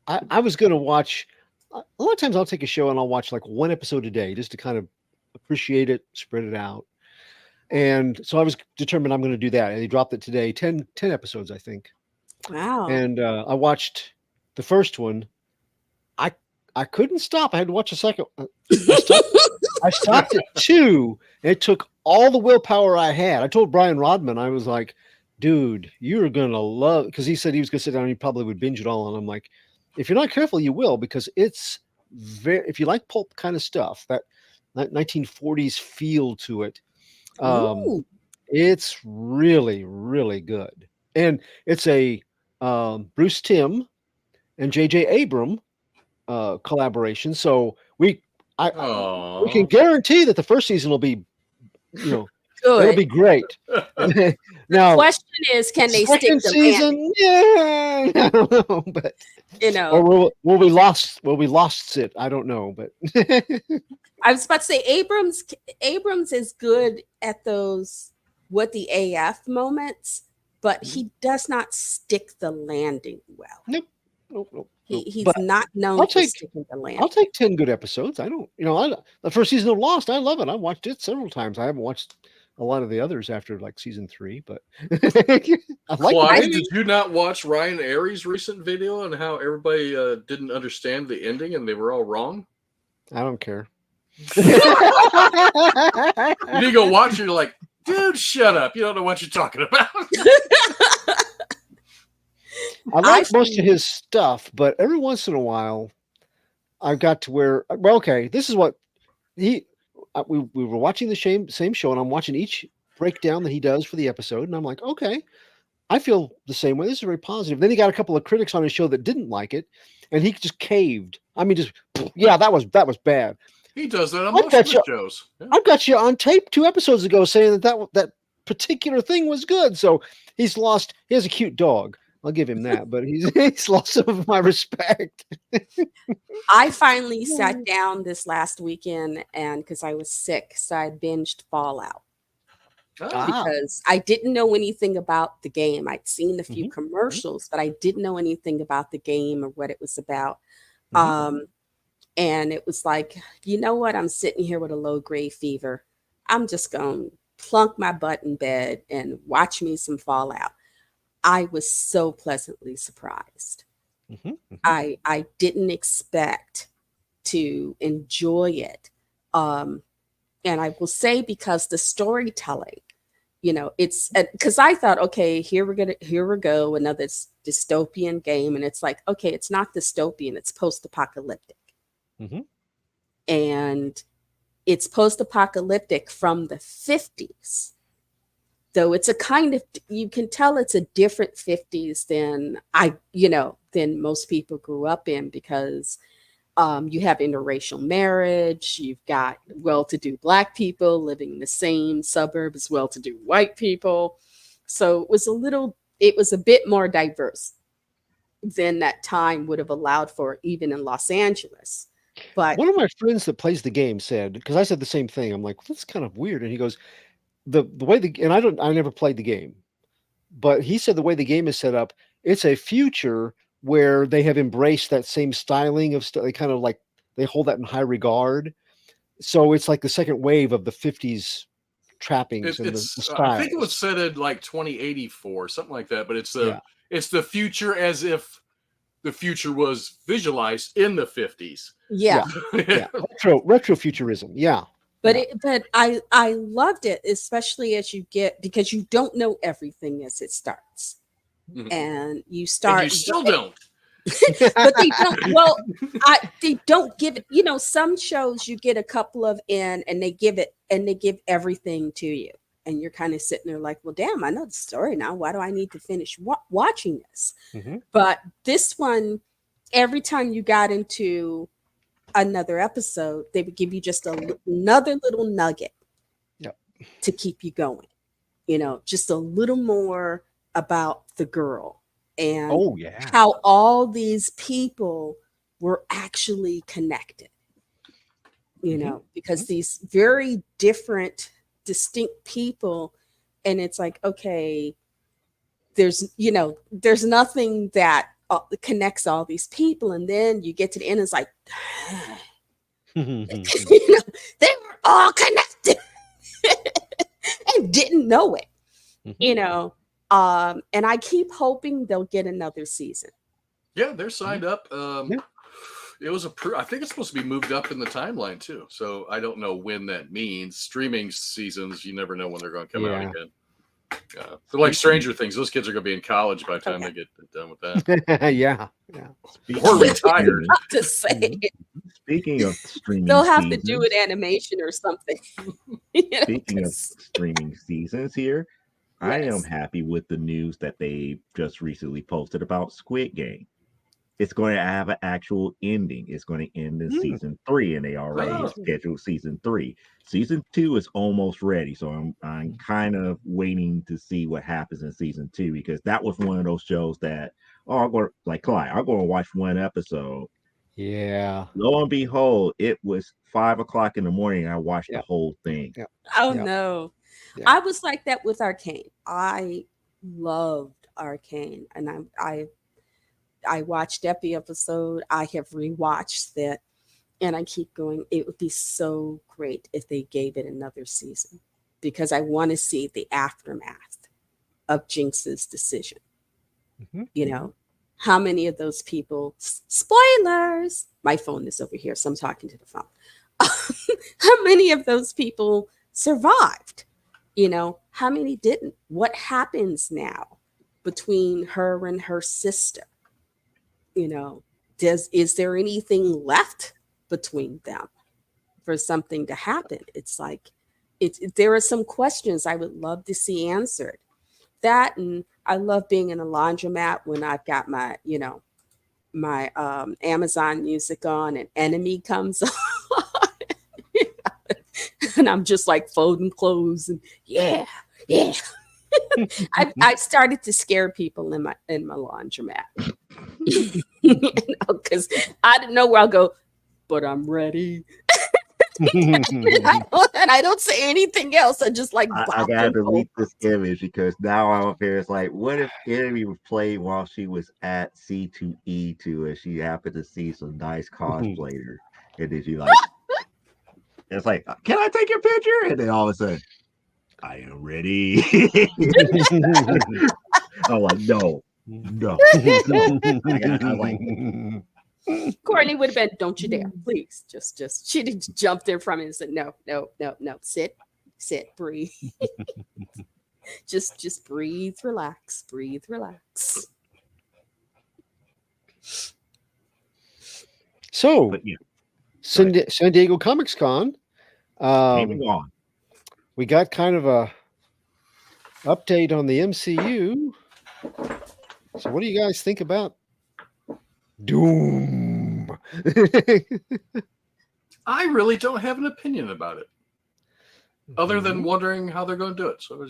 [SPEAKER 6] I was going to watch. A lot of times I'll take a show and I'll watch like one episode a day just to kind of appreciate it, spread it out. And so I was determined I'm going to do that. And they dropped it today, 10 episodes, I think.
[SPEAKER 5] Wow.
[SPEAKER 6] And I watched the first one. I couldn't stop. I had to watch a second. I stopped at 2. And it took all the willpower I had. I told Brian Rodman, I was like, dude, you're going to love, because he said he was going to sit down and he probably would binge it all. And I'm like, if you're not careful, you will, because it's very, if you like pulp kind of stuff, that 1940s feel to it,
[SPEAKER 5] Ooh.
[SPEAKER 6] it's really, really good. And it's a Bruce Timm and J.J. Abram collaboration. So we can guarantee that the first season will be, it'll
[SPEAKER 5] Good.
[SPEAKER 6] be great. Now,
[SPEAKER 5] Question is, can they stick
[SPEAKER 6] second
[SPEAKER 5] the
[SPEAKER 6] season?
[SPEAKER 5] landing?
[SPEAKER 6] Yeah, I don't know, but or will we lost? Will we lost it? I don't know, but
[SPEAKER 5] I was about to say Abrams is good at those what the AF moments, but he does not stick the landing well.
[SPEAKER 6] Nope.
[SPEAKER 5] He's
[SPEAKER 6] But
[SPEAKER 5] not known
[SPEAKER 6] I'll
[SPEAKER 5] for
[SPEAKER 6] take-
[SPEAKER 5] sticking the landing.
[SPEAKER 6] I'll take 10 good episodes. I don't, the first season of Lost, I love it. I watched it several times. I haven't watched a lot of the others after like season 3, but I like
[SPEAKER 2] Clyde,
[SPEAKER 6] it.
[SPEAKER 2] did you not watch Ryan Airy's recent video on how everybody didn't understand the ending and they were all wrong?
[SPEAKER 6] I don't care.
[SPEAKER 2] You need to go watch it. You're like, dude, shut up. You don't know what you're talking about.
[SPEAKER 6] I like most of his stuff, but every once in a while, I got to where, well, okay, this is what we were watching the same show, and I'm watching each breakdown that he does for the episode, and I'm like, okay, I feel the same way. This is very positive. Then he got a couple of critics on his show that didn't like it, and he just caved. I mean, yeah, that was bad.
[SPEAKER 2] He does that on most of his shows. Yeah.
[SPEAKER 6] I've got you on tape 2 episodes ago saying that particular thing was good. So he has a cute dog. I'll give him that, but he's lost some of my respect.
[SPEAKER 5] I finally sat down this last weekend, and because I was sick, so I binged Fallout. Because I didn't know anything about the game. I'd seen a few commercials, but I didn't know anything about the game or what it was about. And it was like, you know what? I'm sitting here with a low-grade fever. I'm just going to plunk my butt in bed and watch me some Fallout. I was so pleasantly surprised. I didn't expect to enjoy it. And I will say, because the storytelling, it's because I thought, okay, here we go, another dystopian game. And it's like, okay, it's not dystopian, it's post-apocalyptic. And it's post-apocalyptic from the 50s. Though it's a kind of, you can tell it's a different 50s than than most people grew up in, because you have interracial marriage, you've got well-to-do Black people living in the same suburb as well-to-do white people. So it was a bit more diverse than that time would have allowed for, even in Los Angeles. But
[SPEAKER 6] one of my friends that plays the game said, because I said the same thing, I'm like, well, that's kind of weird. And he goes, the way I never played the game, but he said the way the game is set up, it's a future where they have embraced that same styling of stuff. They kind of like, they hold that in high regard. So it's like the second wave of the 50s trappings and the styles.
[SPEAKER 2] I think it was set in like 2084, something like that. But it's the future as if the future was visualized in the 50s.
[SPEAKER 5] Yeah.
[SPEAKER 6] Retro futurism. Yeah.
[SPEAKER 5] But I loved it, especially as you get, because you don't know everything as it starts. And you start.
[SPEAKER 2] And you still don't.
[SPEAKER 5] But they don't. Well, they don't give it. Some shows you get a couple of in, and they give everything to you, and you're kind of sitting there like, well, damn, I know the story now. Why do I need to finish watching this? But this one, every time you got into another episode, they would give you just another little nugget to keep you going. Just a little more about the girl and how all these people were actually connected. you know, because these very different, distinct people, and it's like, okay, there's nothing that connects all these people, and then you get to the end, it's like, they were all connected and didn't know it, and I keep hoping they'll get another season.
[SPEAKER 2] Yeah, they're signed up.
[SPEAKER 6] Yeah.
[SPEAKER 2] It was I think it's supposed to be moved up in the timeline too. So I don't know when that means. Streaming seasons, you never know when they're going to come out again. So like Stranger Things, those kids are going to be in college by the time they get done with that.
[SPEAKER 6] Yeah.
[SPEAKER 2] Or retired.
[SPEAKER 5] Not to say
[SPEAKER 4] Speaking of streaming,
[SPEAKER 5] they'll have to do an animation or something.
[SPEAKER 4] Speaking of streaming seasons here, I am happy with the news that they just recently posted about Squid Game. It's going to have an actual ending. It's going to end in season 3, and they already scheduled season 3. Season 2 is almost ready, so I'm kind of waiting to see what happens in season 2, because that was one of those shows that I'm going to watch one episode.
[SPEAKER 6] Yeah.
[SPEAKER 4] Lo and behold, it was 5 o'clock in the morning, and I watched the whole thing.
[SPEAKER 5] Oh no. Yeah. I was like that with Arcane. I loved Arcane, and I watched every episode. I have rewatched that, and I keep going. It would be so great if they gave it another season, because I want to see the aftermath of Jinx's decision. You know, how many of those people, spoilers, my phone is over here, so I'm talking to the phone. How many of those people survived? You know, how many didn't? What happens now between her and her sister? You know, is there anything left between them for something to happen? It's like, there are some questions I would love to see answered. That, and I love being in a laundromat when I've got my, my Amazon music on and Enemy comes on. And I'm just like folding clothes and yeah. I started to scare people in my laundromat. Because I didn't know where I'll go, but I'm ready. and I don't say anything else. I just like
[SPEAKER 4] I gotta delete this image, because now I'm up here. It's like, what if Enemy was playing while she was at C2E2 and she happened to see some nice cosplayers, and then she like, it's like, can I take your picture? And then all of a sudden, I am ready. I'm like, no. I like,
[SPEAKER 5] Courtney would have been, don't you dare, please. Just she jumped in front of me and said, no. Sit, breathe. just breathe, relax.
[SPEAKER 6] So,
[SPEAKER 4] but yeah,
[SPEAKER 6] San Diego Comics Con. We got kind of a update on the MCU. So what do you guys think about Doom?
[SPEAKER 2] I really don't have an opinion about it, other than wondering how they're going to do it. So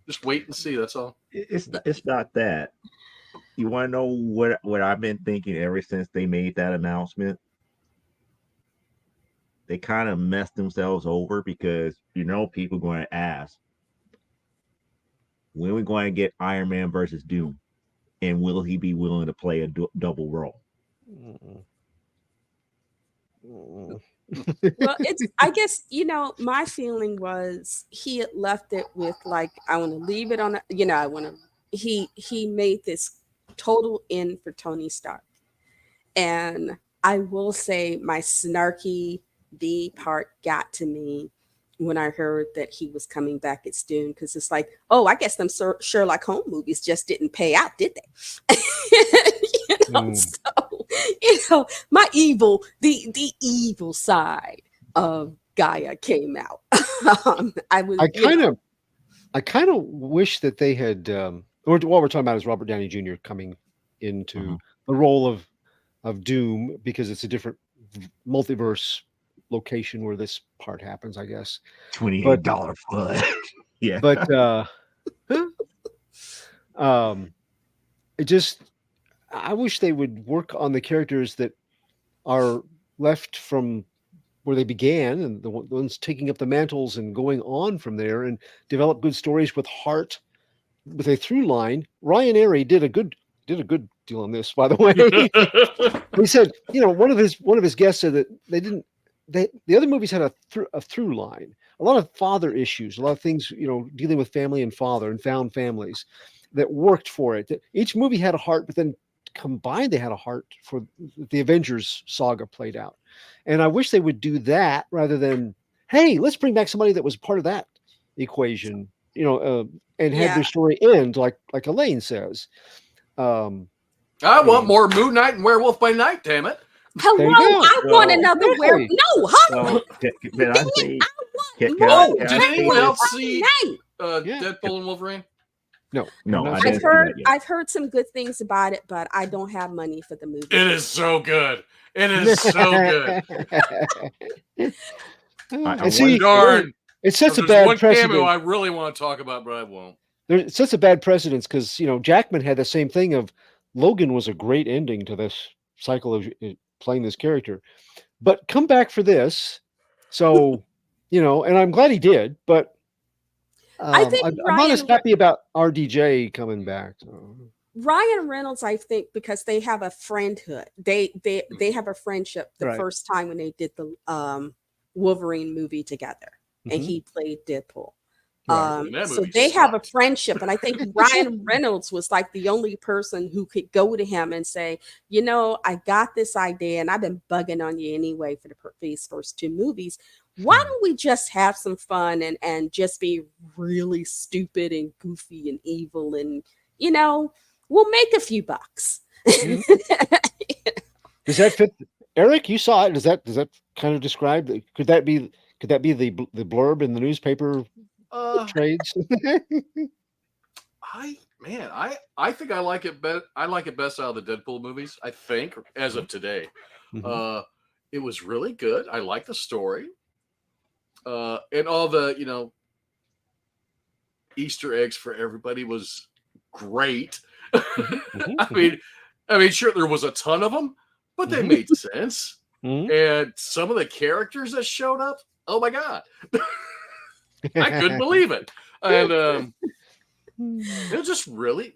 [SPEAKER 2] just wait and see. That's all.
[SPEAKER 4] It's not that. You want to know what I've been thinking ever since they made that announcement? They kind of messed themselves over, because people are going to ask, when are we going to get Iron Man versus Doom, and will he be willing to play a double role?
[SPEAKER 5] Well, I guess, my feeling was he had left it with like, I want to leave it on, he made this total end for Tony Stark. And I will say my snarky B part got to me when I heard that he was coming back at Doom, because it's like, oh, I guess them Sherlock Holmes movies just didn't pay out, did they? So, my evil, the evil side of Gaia came out. I
[SPEAKER 6] kind of wish that they had. What we're talking about is Robert Downey Jr. coming into the role of Doom, because it's a different multiverse location where this part happens, I guess.
[SPEAKER 4] $28 flood. Yeah.
[SPEAKER 6] But I wish they would work on the characters that are left from where they began, and the ones taking up the mantles and going on from there, and develop good stories with heart, with a through line. Ryan Airy did a good deal on this, by the way. He said, one of his guests said that the other movies had a through line, a lot of father issues, a lot of things, dealing with family and father and found families that worked for it. That each movie had a heart, but then combined, they had a heart for the Avengers saga played out. And I wish they would do that rather than, hey, let's bring back somebody that was part of that equation, and have their story end like Elaine says.
[SPEAKER 2] I want more Moon Knight and Werewolf by Night, damn it.
[SPEAKER 5] Hello, I want another
[SPEAKER 6] exactly.
[SPEAKER 4] Did I say?
[SPEAKER 2] Did anyone else see Deadpool and Wolverine?
[SPEAKER 4] No,
[SPEAKER 5] I've heard some good things about it, but I don't have money for the movie.
[SPEAKER 2] It is so good. It is so good.
[SPEAKER 6] And see,
[SPEAKER 2] darn,
[SPEAKER 6] it's such a bad precedent.
[SPEAKER 2] Cameo I really want to talk about, but I won't.
[SPEAKER 6] There's such a bad precedence because Jackman had the same thing of Logan was a great ending to this cycle of playing this character, but come back for this. So, and I'm glad he did, but
[SPEAKER 5] I think
[SPEAKER 6] I'm not as happy about RDJ coming back. So.
[SPEAKER 5] Ryan Reynolds, I think, because they have a friendhood. They have a friendship the first time when they did the Wolverine movie together, and he played Deadpool. So they have a friendship, and I think Ryan Reynolds was like the only person who could go to him and say, I got this idea, and I've been bugging on you anyway for these first two movies. Why don't we just have some fun and just be really stupid and goofy and evil, and we'll make a few bucks.
[SPEAKER 6] Does that fit, Eric? You saw it. Does that kind of describe? Could that be the blurb in the newspaper? Trades.
[SPEAKER 2] I think I like it best. I like it best out of the Deadpool movies. I think as of today, it was really good. I like the story, and all the Easter eggs for everybody was great. I mean, sure there was a ton of them, but they made sense. And some of the characters that showed up, oh my god. I couldn't believe it, and it was really,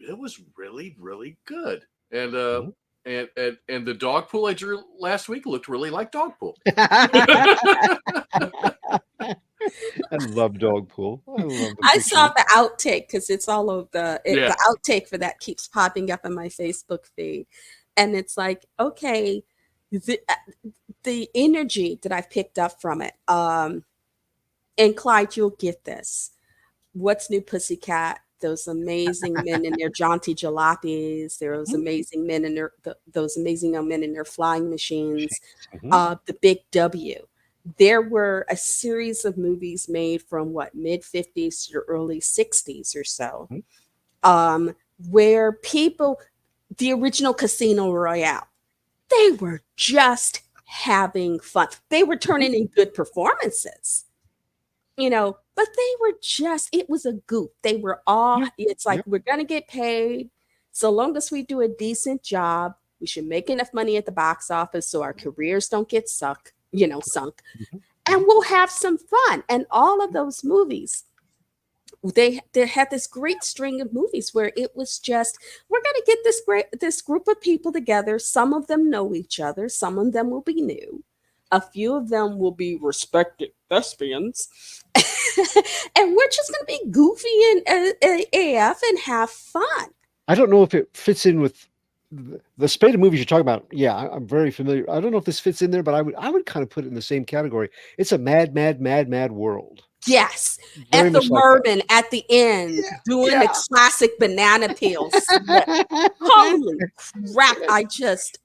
[SPEAKER 2] really good. And and the dog pool I drew last week looked really like dog pool.
[SPEAKER 6] I love dog pool.
[SPEAKER 5] I saw the outtake because it's all of the outtake for that keeps popping up in my Facebook feed, and it's like, okay, the energy that I've picked up from it. And Clyde, you'll get this. What's New Pussycat? Those amazing men in their jaunty jalopies. Those amazing men in those amazing young men in their flying machines. The Big W. There were a series of movies made from mid 50s to early 60s or so, where people, the original Casino Royale, they were just having fun. They were turning in good performances. But they were it was a goof. They were all, it's like, we're going to get paid. So long as we do a decent job, we should make enough money at the box office so our careers don't get sunk. And we'll have some fun. And all of those movies, they had this great string of movies where it was just, we're going to get this group of people together. Some of them know each other. Some of them will be new. A few of them will be respected thespians. And we're just going to be goofy and AF and have fun.
[SPEAKER 6] I don't know if it fits in with the spate of movies you're talking about. Yeah, I'm very familiar. I don't know if this fits in there, but I would kind of put it in the same category. It's a mad, mad, mad, mad world.
[SPEAKER 5] Yes.
[SPEAKER 6] Very
[SPEAKER 5] at the
[SPEAKER 6] much like
[SPEAKER 5] Merman at the end, doing the classic banana peel. Holy crap.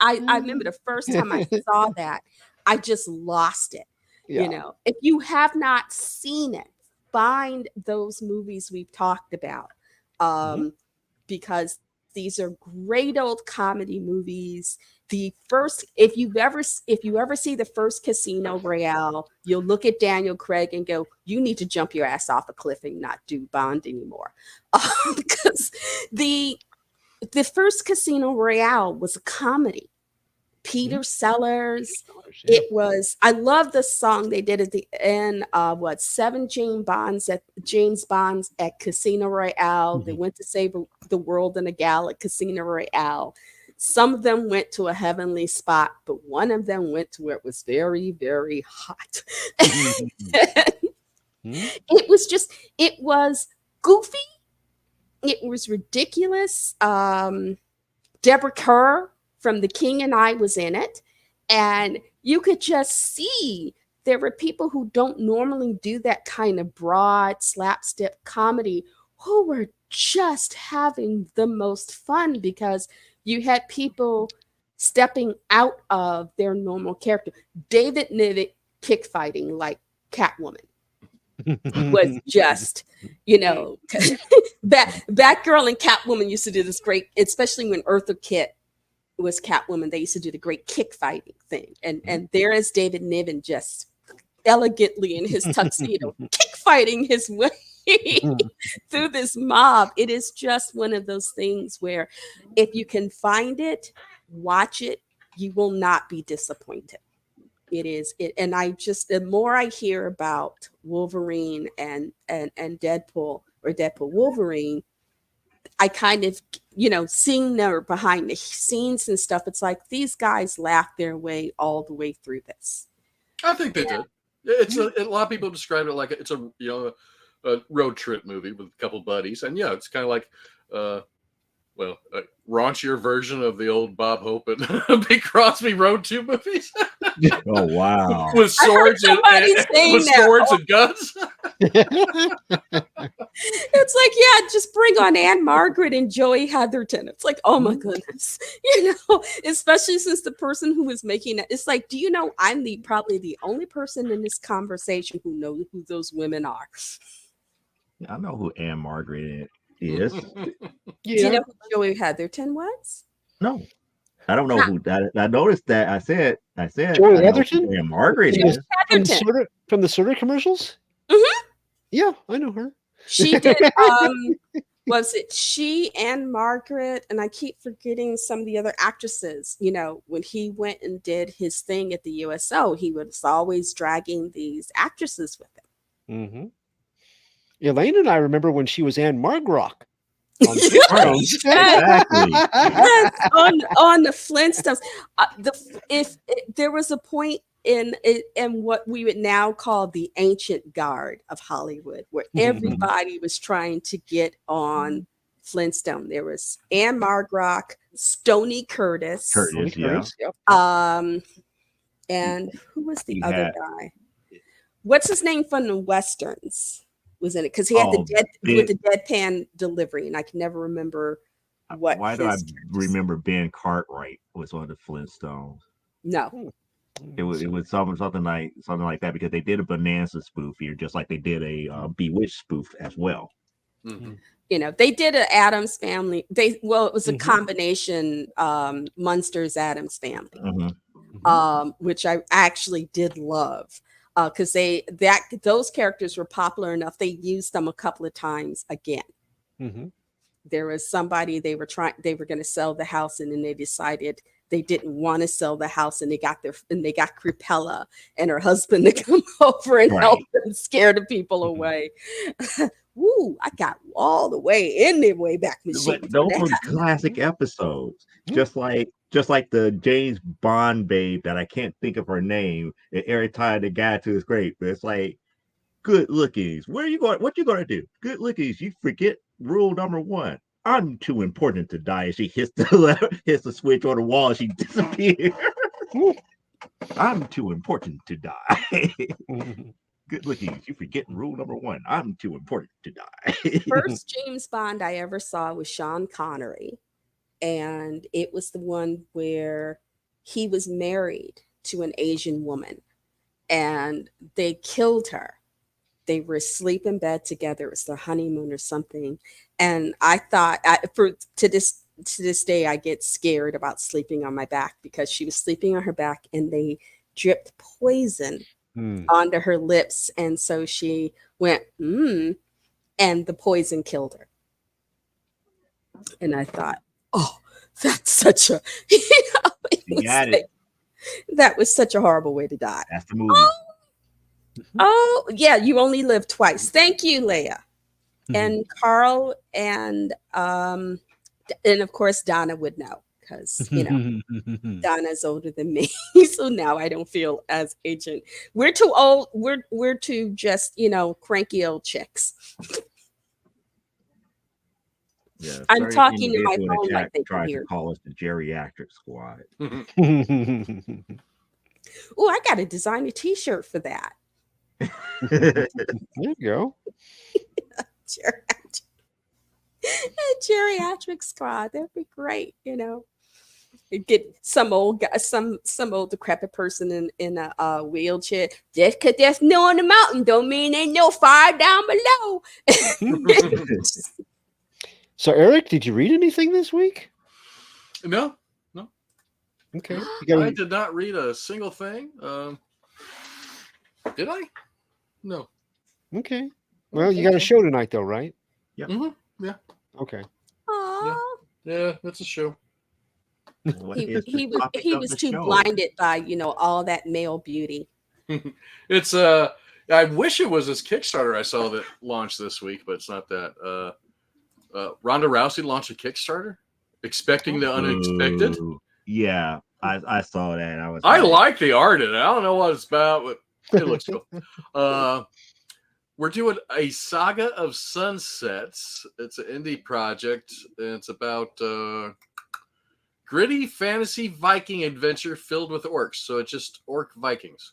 [SPEAKER 5] I remember the first time I saw that, I just lost it. If you have not seen it, find those movies we've talked about, because these are great old comedy movies. The first, if you ever see the first Casino Royale, you'll look at Daniel Craig and go, you need to jump your ass off a cliff and not do Bond anymore. Because the first Casino Royale was a comedy. Peter Sellers.
[SPEAKER 6] Yeah.
[SPEAKER 5] It was, I love the song they did at the end. Seven James Bonds at Casino Royale. They went to save the world in a gal at Casino Royale. Some of them went to a heavenly spot, but one of them went to where it was very, very hot. It was goofy. It was ridiculous. Deborah Kerr from The King and I was in it. And you could just see there were people who don't normally do that kind of broad slapstick comedy who were just having the most fun because you had people stepping out of their normal character. David Niven kick fighting like Catwoman was just, Batgirl and Catwoman used to do this great, especially when Eartha Kitt was Catwoman. They used to do the great kick fighting thing, and there is David Niven just elegantly in his tuxedo kick fighting his way through this mob. It is just one of those things where if you can find it, watch it, you will not be disappointed. It is it, and the more I hear about Wolverine and Deadpool or Deadpool Wolverine, I kind of, seeing their behind the scenes and stuff, it's like these guys laughed their way all the way through this.
[SPEAKER 2] I think they did. It's a lot of people describe it like it's a road trip movie with a couple buddies, and it's kind of like a raunchier version of the old Bob Hope and Big Crosby Road 2 movies.
[SPEAKER 4] Oh wow!
[SPEAKER 2] With swords and guns.
[SPEAKER 5] It's like, just bring on Anne Margaret and Joey Heatherton. It's like, oh my goodness, especially since the person who was making it, it's like, do you know I'm probably the only person in this conversation who knows who those women are.
[SPEAKER 4] I know who Anne Margaret is.
[SPEAKER 5] Do you know who Joey Heatherton was?
[SPEAKER 4] No. I don't know who that. I noticed that. I said.
[SPEAKER 6] Joey Heatherton?
[SPEAKER 4] And Margaret is
[SPEAKER 6] from the Soda commercials.
[SPEAKER 5] Mm-hmm.
[SPEAKER 6] Yeah, I know her.
[SPEAKER 5] She did. Was it she and Margaret? And I keep forgetting some of the other actresses. When he went and did his thing at the USO, he was always dragging these actresses with him.
[SPEAKER 6] Mm-hmm. Elaine and I remember when she was Anne Margrock. On
[SPEAKER 4] exactly.
[SPEAKER 5] on the Flintstones. If there was a point in what we would now call the ancient guard of Hollywood, where everybody was trying to get on Flintstone. There was Anne Margrock, Stoney Curtis, and who was the other guy? What's his name from the Westerns? Was in it because he had the deadpan delivery, and I can never remember what.
[SPEAKER 4] Why do I remember Ben Cartwright was on the Flintstones?
[SPEAKER 5] No,
[SPEAKER 4] it was something like that because they did a Bonanza spoof here, just like they did a Bewitched spoof as well.
[SPEAKER 2] Mm-hmm.
[SPEAKER 5] They did an Addams Family. It was a combination Munsters Addams Family, which I actually did love. Because those characters were popular enough, they used them a couple of times again.
[SPEAKER 6] Mm-hmm.
[SPEAKER 5] There was somebody they were going to sell the house, and then they decided they didn't want to sell the house, and they got Crepella and her husband to come over and help them scare the people away. Woo! I got all the way in the way back machine.
[SPEAKER 4] But those were classic episodes, just like the James Bond babe that I can't think of her name. And every time the guy to his grave, but it's like, good lookies. Where are you going? What you gonna do? Good lookies. You forget rule number 1. I'm too important to die. And she hits the switch on the wall. And she disappears. I'm too important to die. Good lookies. You forgetting rule number 1. I'm too important to die.
[SPEAKER 5] First James Bond I ever saw was Sean Connery. And it was the one where he was married to an Asian woman and they killed her. They were asleep in bed together. It was their honeymoon or something. And I thought to this day, I get scared about sleeping on my back because she was sleeping on her back and they dripped poison onto her lips. And so she went, and the poison killed her. And I thought, oh, that's such a,
[SPEAKER 4] You got it.
[SPEAKER 5] That was such a horrible way to die.
[SPEAKER 4] That's the movie.
[SPEAKER 5] Oh, yeah, you only live twice. Thank you, Leia. And Carl and of course Donna would know because Donna's older than me. So now I don't feel as ancient. We're too old. We're too just, cranky old chicks.
[SPEAKER 4] Yeah,
[SPEAKER 5] I'm
[SPEAKER 4] certain
[SPEAKER 5] talking to my
[SPEAKER 4] individual in
[SPEAKER 5] phone
[SPEAKER 4] the
[SPEAKER 5] like
[SPEAKER 4] chat
[SPEAKER 5] they can
[SPEAKER 4] tried to
[SPEAKER 5] hear.
[SPEAKER 4] call us the geriatric squad.
[SPEAKER 5] Oh, I got to design a T-shirt for that.
[SPEAKER 6] There you go.
[SPEAKER 5] Geriatric squad. That'd be great. Get some old guy, some old decrepit person in a wheelchair. Just because there's snow on the mountain, don't mean ain't no fire down below.
[SPEAKER 6] So, Eric, did you read anything this week?
[SPEAKER 2] No.
[SPEAKER 6] Okay.
[SPEAKER 2] I did not read a single thing. Did I? No.
[SPEAKER 6] Okay. Well, you got a show tonight, though, right?
[SPEAKER 4] Yep.
[SPEAKER 2] Mm-hmm. Yeah.
[SPEAKER 6] Okay.
[SPEAKER 5] Aww.
[SPEAKER 2] Yeah, that's a show.
[SPEAKER 5] He was too blinded by all that male beauty.
[SPEAKER 2] It's I wish it was this Kickstarter I saw that launched this week, but it's not that. Ronda Rousey launched a Kickstarter, expecting the unexpected.
[SPEAKER 4] Yeah, I saw that.
[SPEAKER 2] I like the art in it. I don't know what it's about, but it looks cool. We're doing a Saga of Sunsets. It's an indie project, and it's about gritty fantasy Viking adventure filled with orcs. So it's just orc Vikings.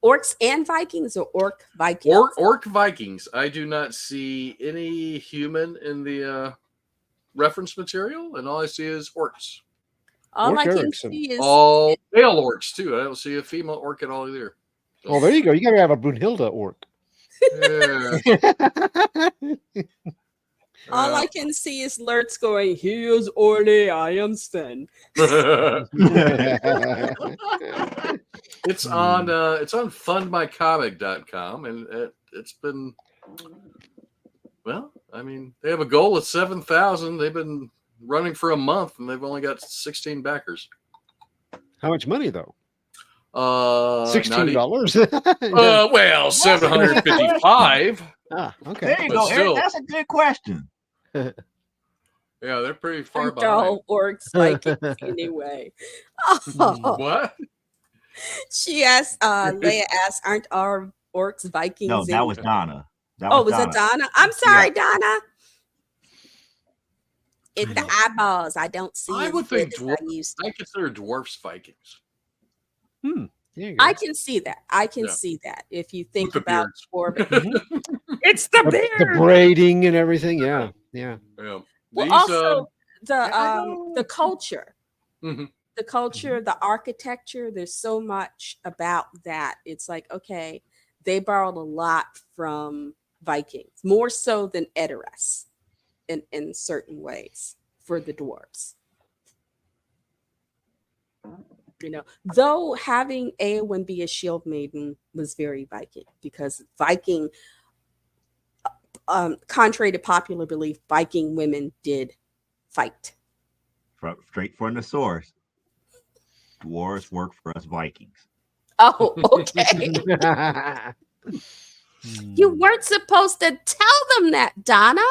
[SPEAKER 5] Orcs and Vikings, or orc Vikings?
[SPEAKER 2] Orc Vikings. I do not see any human in the reference material, and all I see is orcs.
[SPEAKER 5] All I can see is
[SPEAKER 2] all male orcs too. I don't see a female orc at all either. So.
[SPEAKER 6] Oh, there you go. You got to have a Brunhilde orc.
[SPEAKER 2] Yeah.
[SPEAKER 5] All I can see is Lurtz going, "He is Orly, I am Sven."
[SPEAKER 2] It's on fundmycomic.com, and it's been, well, I mean, they have a goal of 7,000. They've been running for a month, and they've only got 16 backers.
[SPEAKER 6] How much money though?
[SPEAKER 2] $16.
[SPEAKER 6] Well,
[SPEAKER 2] 755.
[SPEAKER 6] Okay.
[SPEAKER 4] There you go, Eric. That's a good question.
[SPEAKER 2] Yeah, they're pretty far
[SPEAKER 5] Aren't all
[SPEAKER 2] behind.
[SPEAKER 5] orcs Vikings anyway?
[SPEAKER 2] What?
[SPEAKER 5] She asked, Leia asked, "Aren't our orcs Vikings?"
[SPEAKER 4] No, that was Donna.
[SPEAKER 5] Was it Donna? I'm sorry, Donna. It's the eyeballs. I don't see.
[SPEAKER 2] I would think I consider dwarfs Vikings.
[SPEAKER 5] I can see that. I can see that if you think about orbit.
[SPEAKER 6] It's the beard, the braiding and everything. Yeah.
[SPEAKER 5] Well, also the culture, the culture, the architecture. There's so much about that. It's like, okay, they borrowed a lot from Vikings, more so than Edoras, in certain ways for the dwarves. Though having Eowyn be a shield maiden was very Viking, because Viking, contrary to popular belief, Viking women did fight.
[SPEAKER 4] Straight from the source. Dwarves work for us Vikings.
[SPEAKER 5] Oh, okay. You weren't supposed to tell them that, Donna.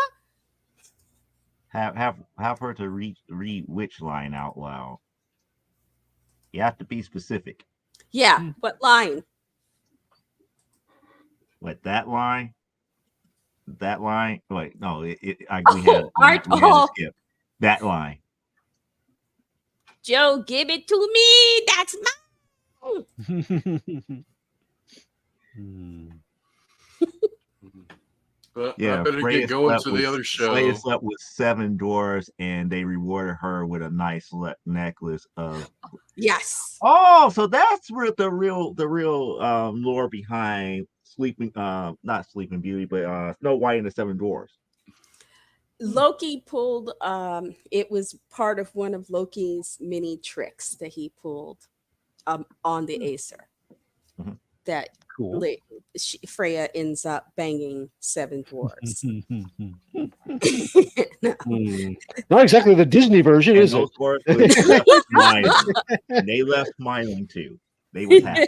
[SPEAKER 4] Have her to read which line out loud. You have to be specific.
[SPEAKER 5] Yeah, what line?
[SPEAKER 4] What, that line? That line? Wait, no. We had to skip that line.
[SPEAKER 5] Joe, give it to me. That's mine.
[SPEAKER 2] I better get going to the other show.
[SPEAKER 4] Freya slept with 7 dwarves, and they rewarded her with a nice necklace of.
[SPEAKER 5] Yes.
[SPEAKER 4] Oh, so that's the real lore behind not Sleeping Beauty, but Snow White and the 7 Dwarfs.
[SPEAKER 5] Loki pulled. It was part of one of Loki's many tricks that he pulled on the Acer. that
[SPEAKER 6] Cool.
[SPEAKER 5] Freya ends up banging 7 dwarves.
[SPEAKER 6] Not exactly the Disney version,
[SPEAKER 4] And
[SPEAKER 6] is it?
[SPEAKER 4] those dwarfs was left smiling. And they left smiling too. They was happy.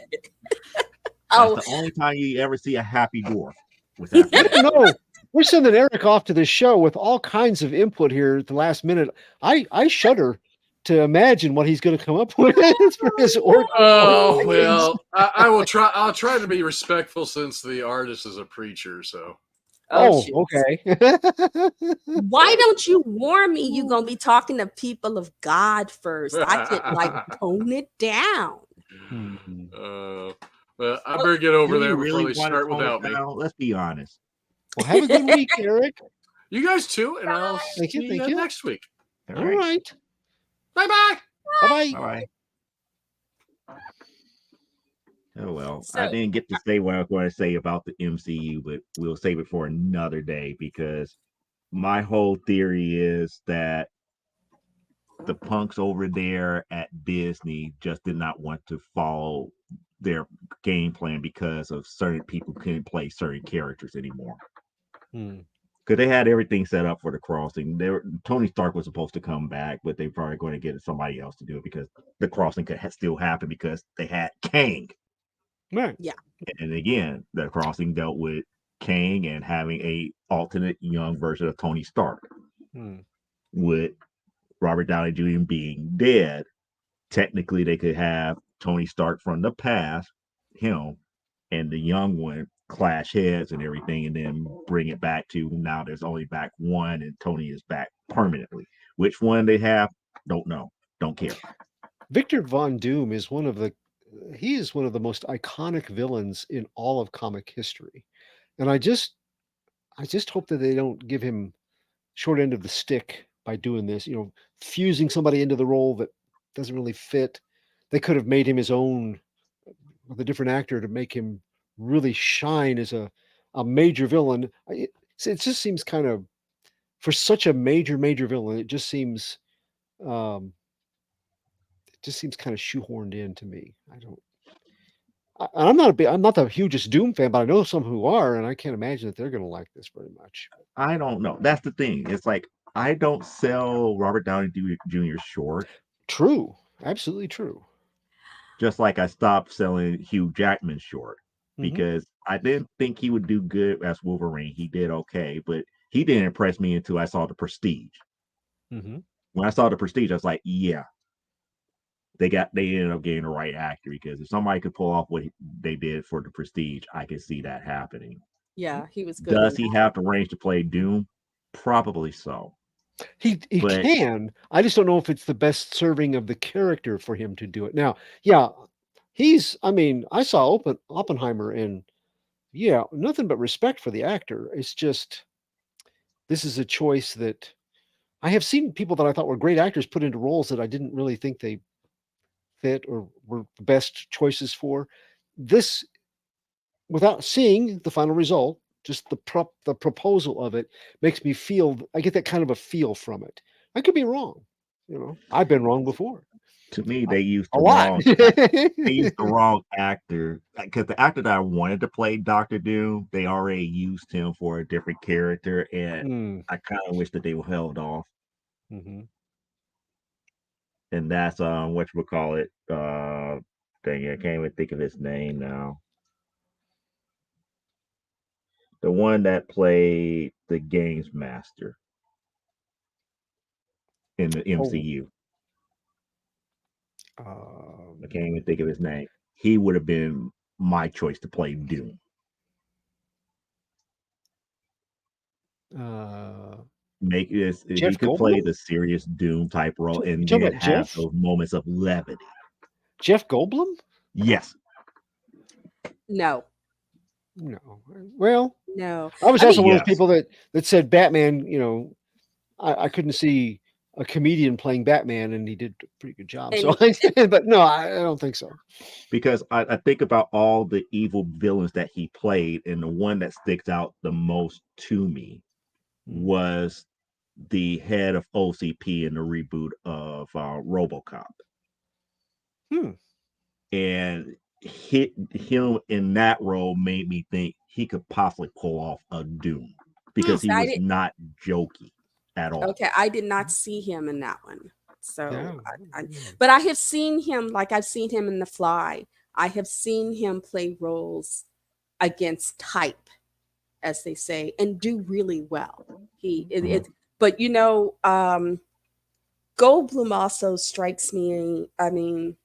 [SPEAKER 4] That's the only time you ever see a happy dwarf. Was that
[SPEAKER 6] I don't know. We're sending Eric off to this show with all kinds of input here at the last minute. I shudder to imagine what he's going to come up with for his orc.
[SPEAKER 2] Oh well, I will try. I'll try to be respectful since the artist is a preacher. So.
[SPEAKER 6] Okay.
[SPEAKER 5] Why don't you warn me you're going to be talking to people of God first? I could tone it down.
[SPEAKER 2] Well, I better get over
[SPEAKER 4] Do
[SPEAKER 2] there
[SPEAKER 4] you
[SPEAKER 2] before
[SPEAKER 4] really
[SPEAKER 2] they
[SPEAKER 4] want to
[SPEAKER 2] start
[SPEAKER 4] tone
[SPEAKER 2] without
[SPEAKER 4] it
[SPEAKER 2] me.
[SPEAKER 4] down? Let's be honest.
[SPEAKER 6] Well, have a good week, Eric.
[SPEAKER 2] You guys too, and I'll
[SPEAKER 6] Thank
[SPEAKER 2] see
[SPEAKER 6] you.
[SPEAKER 2] you next week.
[SPEAKER 6] All right.
[SPEAKER 2] Bye-bye.
[SPEAKER 6] Bye-bye.
[SPEAKER 4] Bye-bye. Oh, well,
[SPEAKER 5] So-
[SPEAKER 4] I didn't get to say what I was going to say about the MCU, but we'll save it for another day because my whole theory is that the punks over there at Disney just did not want to follow their game plan because of certain people couldn't play certain characters anymore. Because they had everything set up for the crossing. Tony Stark was supposed to come back, but they're probably going to get somebody else to do it because the crossing could still happen because they had Kang.
[SPEAKER 6] Right.
[SPEAKER 5] Yeah.
[SPEAKER 4] And again, the crossing dealt with Kang and having a alternate young version of Tony Stark. With Robert Downey Jr. being dead, technically they could have Tony Stark from the past, him, and the young one clash heads and everything, and then bring it back to now there's only back one and Tony is back permanently. Which one they have, don't know. Don't care.
[SPEAKER 6] Victor Von Doom is one of the most iconic villains in all of comic history. And I just hope that they don't give him short end of the stick by doing this, fusing somebody into the role that doesn't really fit. They could have made him his own with a different actor to make him really shine as a major villain. It just seems kind of, for such a major villain, it just seems kind of shoehorned in to me. I'm not the hugest Doom fan, but I know some who are, and I can't imagine that they're going to like this very much.
[SPEAKER 4] I don't know. That's the thing. It's like I don't sell Robert Downey Jr. short.
[SPEAKER 6] True, absolutely true.
[SPEAKER 4] Just like I stopped selling Hugh Jackman short because I didn't think he would do good as Wolverine. He did okay, but he didn't impress me until I saw The Prestige. When I saw The Prestige, I was like, yeah, they ended up getting the right actor because if somebody could pull off what they did for The Prestige, I could see that happening.
[SPEAKER 5] Yeah, he was good.
[SPEAKER 4] Does he have the range to play Doom? Probably so.
[SPEAKER 6] He can. I just don't know if it's the best serving of the character for him to do it. Now, yeah, I saw Oppenheimer, and yeah, nothing but respect for the actor. It's just, this is a choice that I have seen people that I thought were great actors put into roles that I didn't really think they fit or were the best choices for. This, without seeing the final result, just the proposal of it makes me feel, I get that kind of a feel from it. I could be wrong. I've been wrong before.
[SPEAKER 4] To me, they used
[SPEAKER 6] a lot.
[SPEAKER 4] They used the wrong actor because the actor that I wanted to play Dr. Doom, they already used him for a different character, and I kind of wish that they were held off. And that's whatchamacallit. Dang it, I can't even think of his name now. The one that played the Games Master in the MCU. I can't even think of his name. He would have been my choice to play Doom. Make this he could play the serious Doom type role and then have those moments of levity.
[SPEAKER 6] Jeff Goldblum?
[SPEAKER 4] Yes.
[SPEAKER 5] No.
[SPEAKER 6] Well,
[SPEAKER 5] no.
[SPEAKER 6] I was also one of those people that said Batman, I couldn't see a comedian playing Batman, and he did a pretty good job. But no, I don't think so.
[SPEAKER 4] Because I think about all the evil villains that he played, and the one that sticks out the most to me was the head of OCP in the reboot of RoboCop. And hit him in that role made me think he could possibly pull off a Doom because
[SPEAKER 5] So
[SPEAKER 4] he
[SPEAKER 5] I
[SPEAKER 4] was
[SPEAKER 5] did.
[SPEAKER 4] not jokey at all.
[SPEAKER 5] Okay, I did not see him in that one.
[SPEAKER 6] Yeah.
[SPEAKER 5] So, but I have seen him. Like I've seen him in The Fly. I have seen him play roles against type, as they say, and do really well. But Goldblum also strikes me. I mean,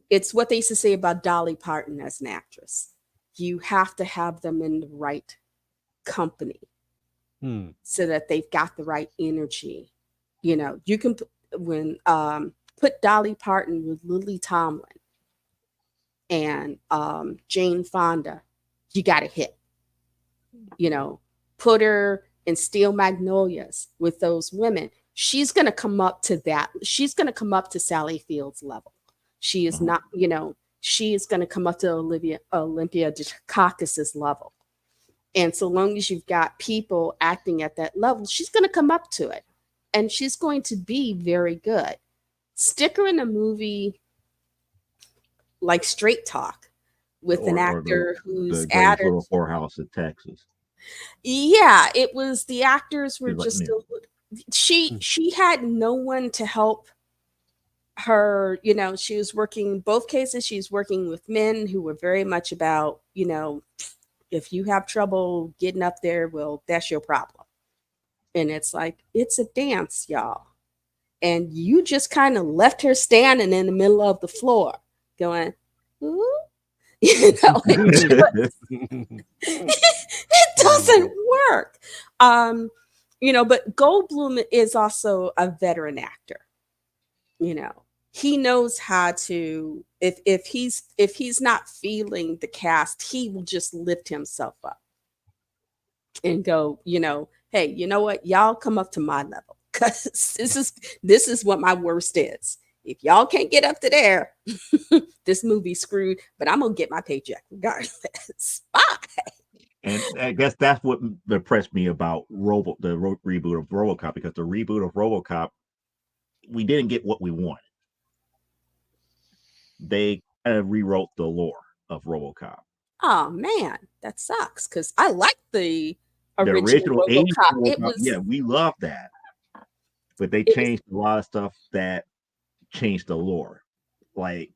[SPEAKER 5] it's what they used to say about Dolly Parton as an actress. You have to have them in the right company
[SPEAKER 6] Hmm.
[SPEAKER 5] so that they've got the right energy. You can put Dolly Parton with Lily Tomlin and Jane Fonda, you got a hit. Put her in Steel Magnolias with those women. She's going to come up to that. She's going to come up to Sally Field's level. She is not, she is going to come up to Olympia Dukakis's level. And so long as you've got people acting at that level, she's going to come up to it. And she's going to be very good. Stick her in a movie like Straight Talk with an
[SPEAKER 4] Or
[SPEAKER 5] actor who's
[SPEAKER 4] the greatest
[SPEAKER 5] added.
[SPEAKER 4] little whorehouse in Texas.
[SPEAKER 5] Yeah, it was the actors were
[SPEAKER 4] She's like,
[SPEAKER 5] just
[SPEAKER 4] "Yeah."
[SPEAKER 5] she had no one to help her. She was working both cases. She's working with men who were very much about, if you have trouble getting up there, well, that's your problem. And it's like, it's a dance, y'all. And you just kind of left her standing in the middle of the floor going, ooh. It doesn't work. But Goldblum is also a veteran actor. He knows how to, if he's not feeling the cast, he will just lift himself up and go, hey, you know what? Y'all come up to my level. Because this is what my worst is. If y'all can't get up to there, this movie's screwed, but I'm gonna get my paycheck regardless. Bye.
[SPEAKER 4] And I guess that's what impressed me about reboot of RoboCop, because the reboot of RoboCop, we didn't get what we wanted. They kind of rewrote the lore of RoboCop.
[SPEAKER 5] Oh man, that sucks because I like the
[SPEAKER 4] The
[SPEAKER 5] original
[SPEAKER 4] original 80s
[SPEAKER 5] RoboCop.
[SPEAKER 4] RoboCop, yeah, we love that. But they
[SPEAKER 5] It was
[SPEAKER 4] changed a lot of stuff that changed the lore. Like,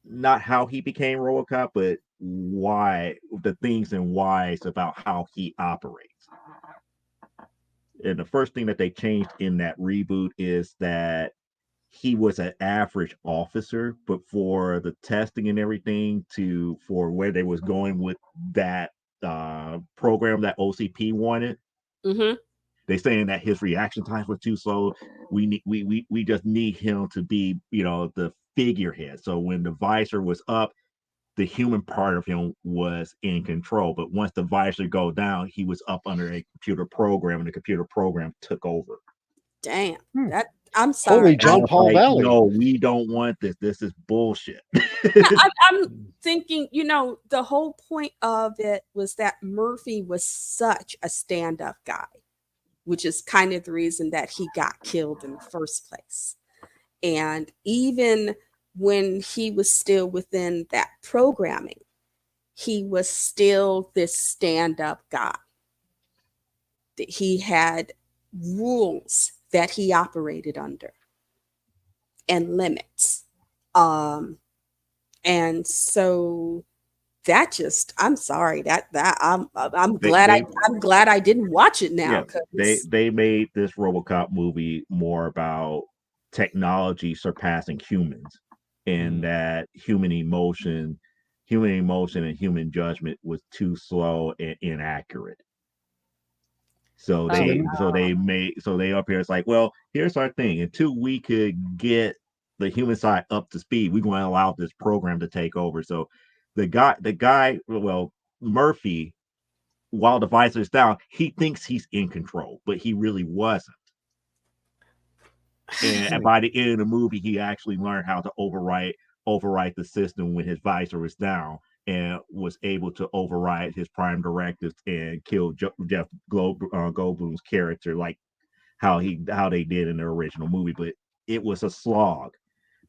[SPEAKER 4] not how he became RoboCop, but why, the things and whys about how he operates. And the first thing that they changed in that reboot is that he was an average officer, but for the testing and everything for where they was going with that program that OCP wanted,
[SPEAKER 5] mm-hmm.
[SPEAKER 4] they saying that his reaction times were too slow. We just need him to be, the figurehead. So when the visor was up, the human part of him was in control. But once the visor go down, he was up under a computer program, and the computer program took over.
[SPEAKER 5] Damn.
[SPEAKER 6] Hmm.
[SPEAKER 5] That I'm
[SPEAKER 6] Holy
[SPEAKER 5] sorry.
[SPEAKER 6] John Paul Valley.
[SPEAKER 4] No, we don't want this. This is bullshit.
[SPEAKER 5] I'm thinking, the whole point of it was that Murphy was such a stand-up guy, which is kind of the reason that he got killed in the first place. And even when he was still within that programming, he was still this stand-up guy. That he had rules that he operated under and limits. And so that just, I'm sorry, that I'm glad I'm glad I didn't watch it now.
[SPEAKER 4] Yeah, they made this RoboCop movie more about technology surpassing humans, and that human emotion and human judgment was too slow and inaccurate. So they up here, it's like, well, here's our thing. Until we could get the human side up to speed, we're going to allow this program to take over. So well, Murphy, while the visor's down, he thinks he's in control, but he really wasn't. And by the end of the movie, he actually learned how to overwrite the system when his visor was down, and was able to override his prime directives and kill Jeff Goldblum's character, like how they did in the original movie. But it was a slog.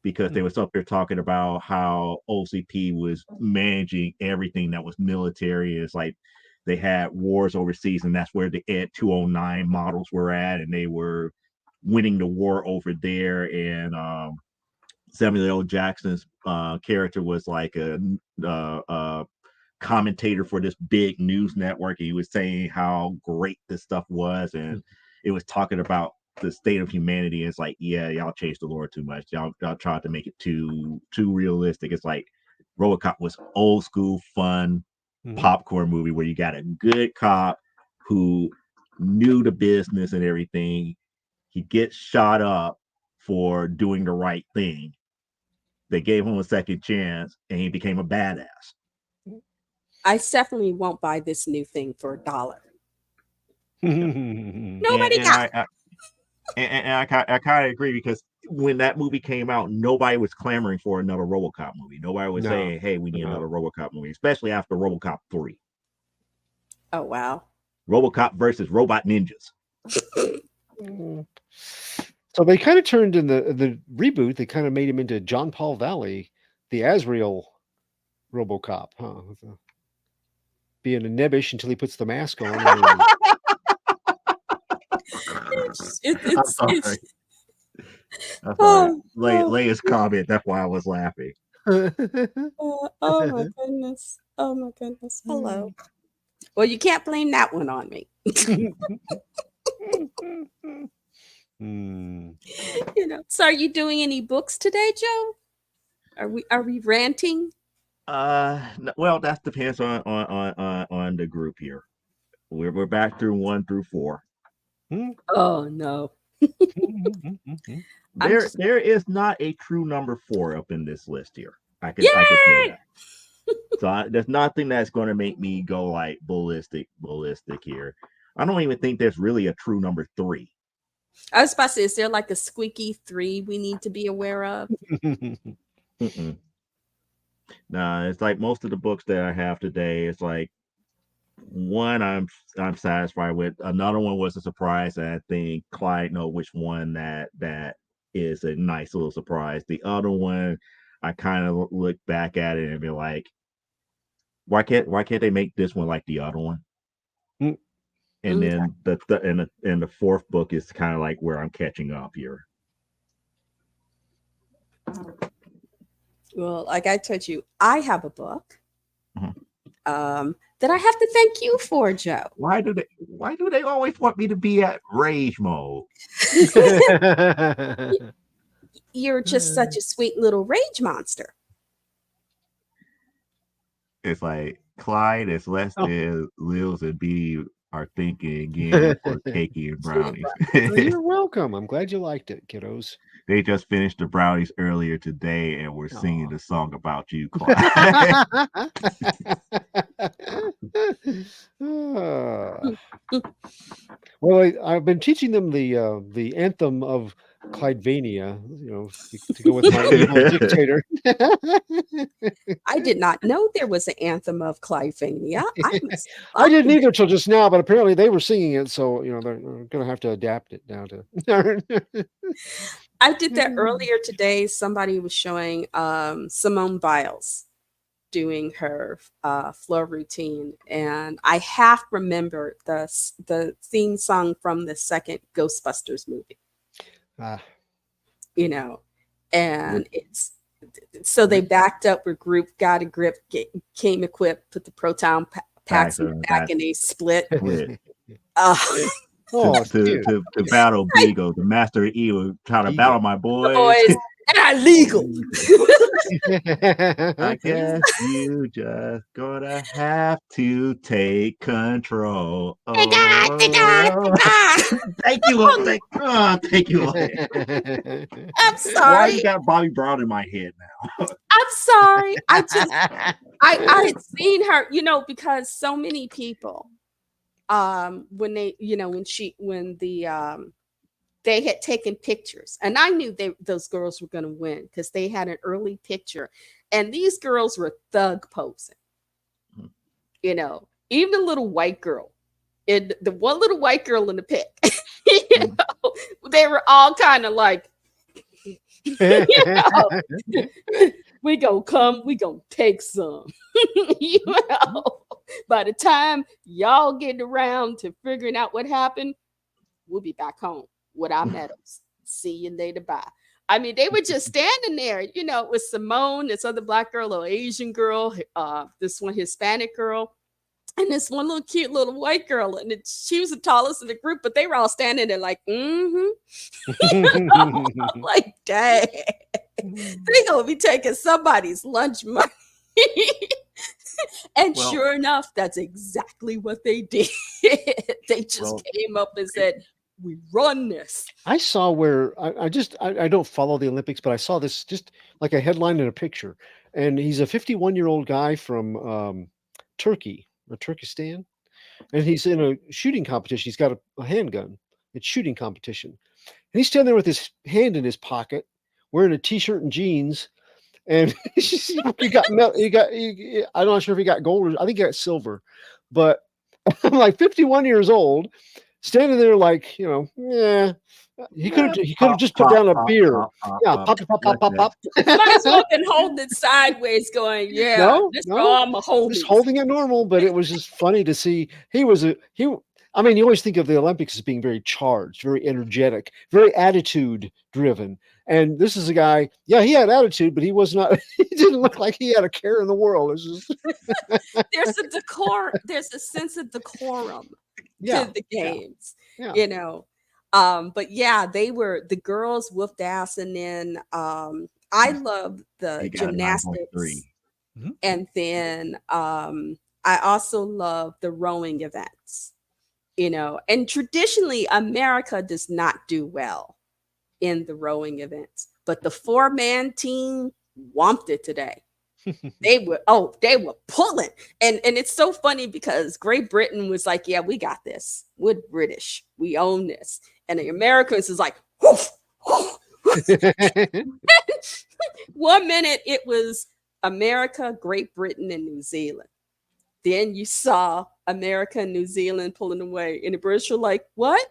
[SPEAKER 4] because they was up there talking about how OCP was managing everything that was military. It's like they had wars overseas, and that's where the Ed 209 models were at, and they were winning the war over there. And Samuel L. Jackson's character was like a commentator for this big news network. He was saying how great this stuff was, and it was talking about the state of humanity. It's like, yeah, y'all changed the lore too much. Y'all tried to make it too realistic. It's like RoboCop was old school, fun popcorn movie where you got a good cop who knew the business and everything. He gets shot up for doing the right thing. They gave him a second chance, and he became a badass.
[SPEAKER 5] I definitely won't buy this new thing for $1. Nobody got it.
[SPEAKER 4] And I kind of agree, because when that movie came out, nobody was clamoring for another RoboCop movie. Nobody was saying, "Hey, we need another RoboCop movie," especially after RoboCop 3.
[SPEAKER 5] Oh wow!
[SPEAKER 4] RoboCop versus Robot Ninjas.
[SPEAKER 6] So they kind of turned in the reboot. They kind of made him into John Paul Valley, the Azrael RoboCop, huh? Being a nebbish until he puts the mask on.
[SPEAKER 4] I'm sorry. Leia's comment. That's why I was laughing.
[SPEAKER 5] Oh my goodness! Oh my goodness! Hello. Well, you can't blame that one on me. You know. So, are you doing any books today, Joe? Are we ranting?
[SPEAKER 4] Well, that depends on the group here. We're back through 1 through 4.
[SPEAKER 5] Oh no.
[SPEAKER 4] There is not a true number 4 up in this list here. I can say that. So there's nothing that's going to make me go like ballistic here. I don't even think there's really a true number 3.
[SPEAKER 5] I was about to say, is there like a squeaky 3 we need to be aware of?
[SPEAKER 4] Nah, it's like most of the books that I have today. It's like one I'm satisfied with. Another one was a surprise, and I think Clyde know which one that is a nice little surprise. The other one, I kind of look back at it and be like, why can't they make this one like the other one? And then the fourth book is kind of like where I'm catching up here.
[SPEAKER 5] Well, like I told you, I have a book that I have to thank you for, Joe.
[SPEAKER 4] Why do they always want me to be at rage mode?
[SPEAKER 5] You're just such a sweet little rage monster.
[SPEAKER 4] It's like Clyde is less than Lils and B are thinking again for cakey and brownies.
[SPEAKER 6] You're welcome. I'm glad you liked it, kiddos.
[SPEAKER 4] They just finished the brownies earlier today, and we're singing the song about you, Clyde.
[SPEAKER 6] Well, I've been teaching them the anthem of Clydevania, to go with my evil dictator.
[SPEAKER 5] I did not know there was an anthem of Clydevania.
[SPEAKER 6] I didn't either till just now, but apparently they were singing it, so they're going to have to adapt it now to.
[SPEAKER 5] I did that earlier today. Somebody was showing Simone Biles doing her floor routine, and I half remembered the theme song from the second Ghostbusters movie. And it's so they backed up with group, got a grip, came equipped, put the proton packs in the back, and they split.
[SPEAKER 4] To battle Beagle, the master of evil, trying to battle my boys.
[SPEAKER 5] Illegal.
[SPEAKER 4] I guess you just gonna have to take control. Thank you. Thank you.
[SPEAKER 5] I'm sorry.
[SPEAKER 4] Why you got Bobby Brown in my head now?
[SPEAKER 5] I'm sorry. I had seen her, because so many people, when they, they had taken pictures, and I knew those girls were going to win because they had an early picture, and these girls were thug posing. Even the little white girl, the one little white girl in the pic, they were all kind of like, You know, we gonna come, we gonna take some. You know, by the time y'all get around to figuring out what happened, we'll be back home with our medals. See you later. Bye. I mean, they were just standing there, you know, with Simone, this other black girl, little Asian girl, this one Hispanic girl, and this one little cute little white girl. And she was the tallest in the group, but they were all standing there like, you know, like, dang, they gonna be taking somebody's lunch money. And
[SPEAKER 2] Well-
[SPEAKER 5] sure enough, that's exactly what they did. They just came up and said, we run this.
[SPEAKER 6] I saw where I don't follow the Olympics, but I saw this just like a headline and a picture. And he's a 51-year-old guy from Turkey or Turkestan. And he's in a shooting competition. He's got a handgun. It's shooting competition. And he's standing there with his hand in his pocket, wearing a t-shirt and jeans. And I'm not sure if he got gold or I think he got silver. But I'm like 51 years old, standing there like, you know, yeah. He could have just put down a beer. Yeah, pop.
[SPEAKER 5] Might as well been holding it sideways, going, yeah,
[SPEAKER 6] No,
[SPEAKER 5] this
[SPEAKER 6] no,
[SPEAKER 5] all I'm holding.
[SPEAKER 6] Just holding it normal, but it was just funny to see. I mean, you always think of the Olympics as being very charged, very energetic, very attitude driven. And this is a guy, yeah, he had attitude, but he was not, he didn't look like he had a care in the world. It's just
[SPEAKER 5] there's a sense of decorum
[SPEAKER 6] Yeah,
[SPEAKER 5] to the games,
[SPEAKER 6] yeah.
[SPEAKER 5] you know. But yeah, the girls whooped ass, and then I love the
[SPEAKER 4] He got a 9.3.
[SPEAKER 5] gymnastics, and then I also love the rowing events, you know. And traditionally, America does not do well in the rowing events, but the 4-man team whomped it today. They were pulling, and it's so funny because Great Britain was like, yeah, we got this, we're British, we own this, and the Americans is like, whoof, whoof. 1 minute it was America, Great Britain, and New Zealand. Then you saw America and New Zealand pulling away, and the British were like, what?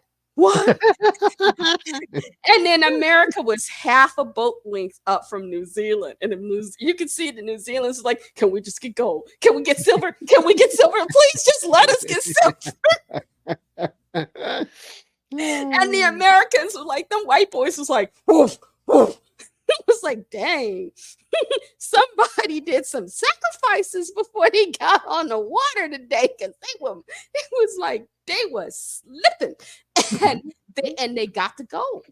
[SPEAKER 5] And then America was half a boat length up from New Zealand, and you could see the New Zealanders like, can we just get gold? Can we get silver? Can we get silver? Please just let us get silver. And the Americans were like, them white boys was like, woof, woof. It was like, dang, somebody did some sacrifices before they got on the water today, because they were slipping, and they got to go.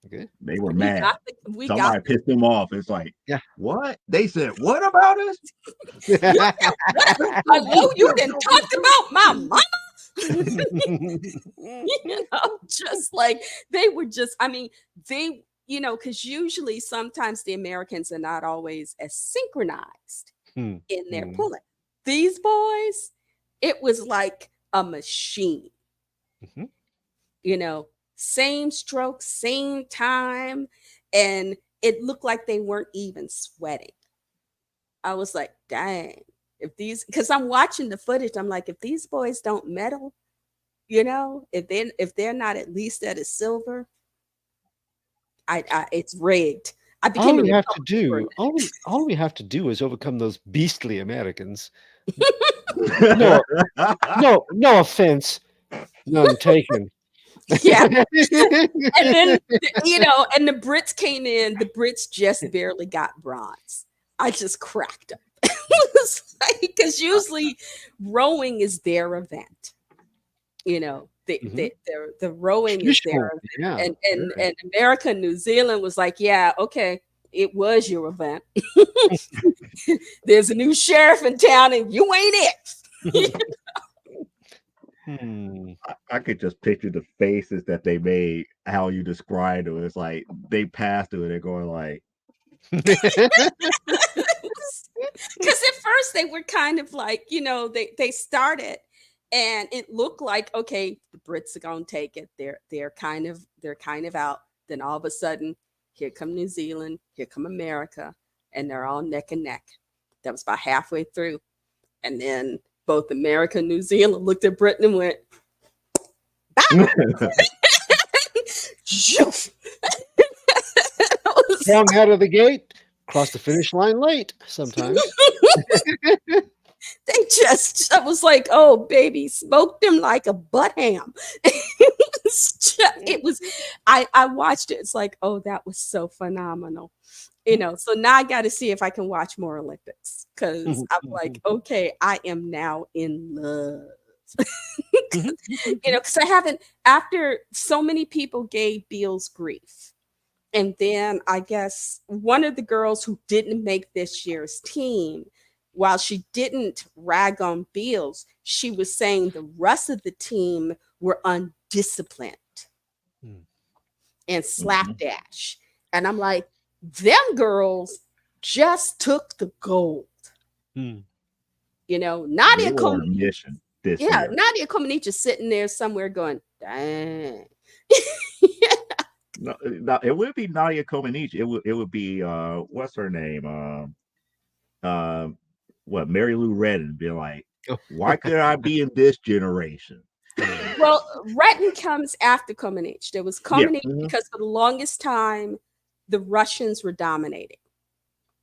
[SPEAKER 6] Okay.
[SPEAKER 4] They were mad.
[SPEAKER 5] We
[SPEAKER 4] Somebody pissed them off. It's like,
[SPEAKER 6] yeah,
[SPEAKER 4] what? They said, what about us?
[SPEAKER 5] Hello, you didn't talk about my mama. You know, just like they were just, I mean, they, you know, because usually sometimes the Americans are not always as synchronized in their pulling. These boys, it was like a machine. You know, same stroke, same time, and it looked like they weren't even sweating. I was like, dang, because I'm watching the footage, I'm like, if these boys don't medal, you know, if they're not at least at a silver, it's rigged. I became
[SPEAKER 6] all we have to do is overcome those beastly Americans. no offense, none taken.
[SPEAKER 5] Yeah. And then, you know, and the Brits came in, the Brits just barely got bronze. I just cracked up. Because usually rowing is their event. You know, the rowing is their event. And America and New Zealand was like, yeah, okay, it was your event. There's a new sheriff in town and you ain't it.
[SPEAKER 4] I could just picture the faces that they made, how you described it. It's like they passed it and they're going like,
[SPEAKER 5] because at first they were kind of like, you know, they started and it looked like, okay, the Brits are gonna take it. They're kind of out. Then all of a sudden, here come New Zealand, here come America, and they're all neck and neck. That was about halfway through, and then both America and New Zealand looked at Britain and went, bye. I was
[SPEAKER 6] Sprung out of the gate, crossed the finish line late sometimes.
[SPEAKER 5] They just, I was like, oh baby, smoked them like a butt ham. It was, I watched it. It's like, oh, that was so phenomenal. So now I got to see if I can watch more Olympics, because I'm like, okay, I am now in love. Because I haven't, after so many people gave Beals grief. And then I guess one of the girls who didn't make this year's team, while she didn't rag on Beals, she was saying the rest of the team were undisciplined and slapdash. And I'm like, them girls just took the gold. Nadia
[SPEAKER 4] Comaneci.
[SPEAKER 5] Nadia Comaneci sitting there somewhere going, dang.
[SPEAKER 4] No, it would be Nadia Comaneci. It would be what's her name? Mary Lou Retton be like, why could I be in this generation?
[SPEAKER 5] Well, Retton comes after Comaneci. There was Comaneci because for the longest time the Russians were dominating,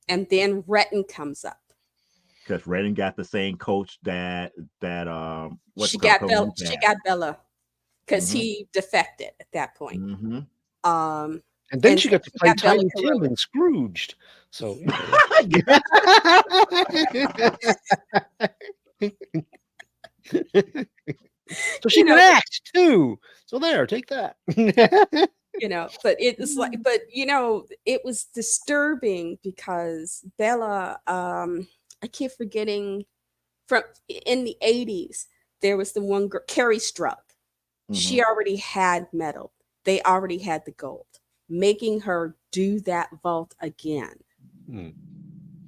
[SPEAKER 5] and then Retton comes up
[SPEAKER 4] because Retton got the same coach that
[SPEAKER 5] she got Bella because he defected at that point.
[SPEAKER 6] And then she got to play Tiny Tim and Scrooged. So, so she can act too. So there, take that.
[SPEAKER 5] But it's like, it was disturbing because Bella, I keep forgetting, from in the 80s, there was the one girl, Carrie Strug. She already had medal. They already had the gold. Making her do that vault again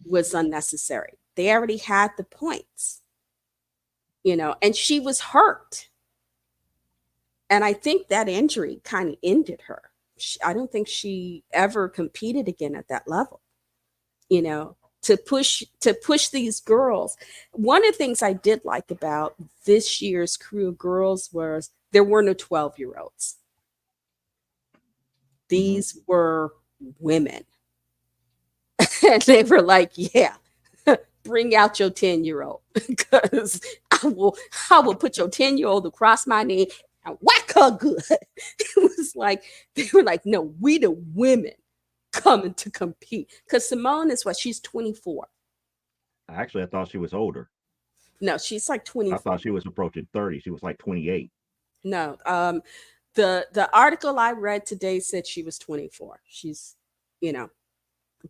[SPEAKER 5] was unnecessary. They already had the points, and she was hurt. And I think that injury kind of ended her. I don't think she ever competed again at that level, to push these girls. One of the things I did like about this year's crew of girls was there were no 12-year-olds. These were women. And they were like, yeah, bring out your 10-year-old, because I will put your 10-year-old across my knee and whack her good. It was like, they were like, no, we the women coming to compete. Because Simone is she's 24.
[SPEAKER 4] Actually, I thought she was older.
[SPEAKER 5] No, she's like 24.
[SPEAKER 4] I thought she was approaching 30. She was like 28.
[SPEAKER 5] No, the article I read today said she was 24. She's,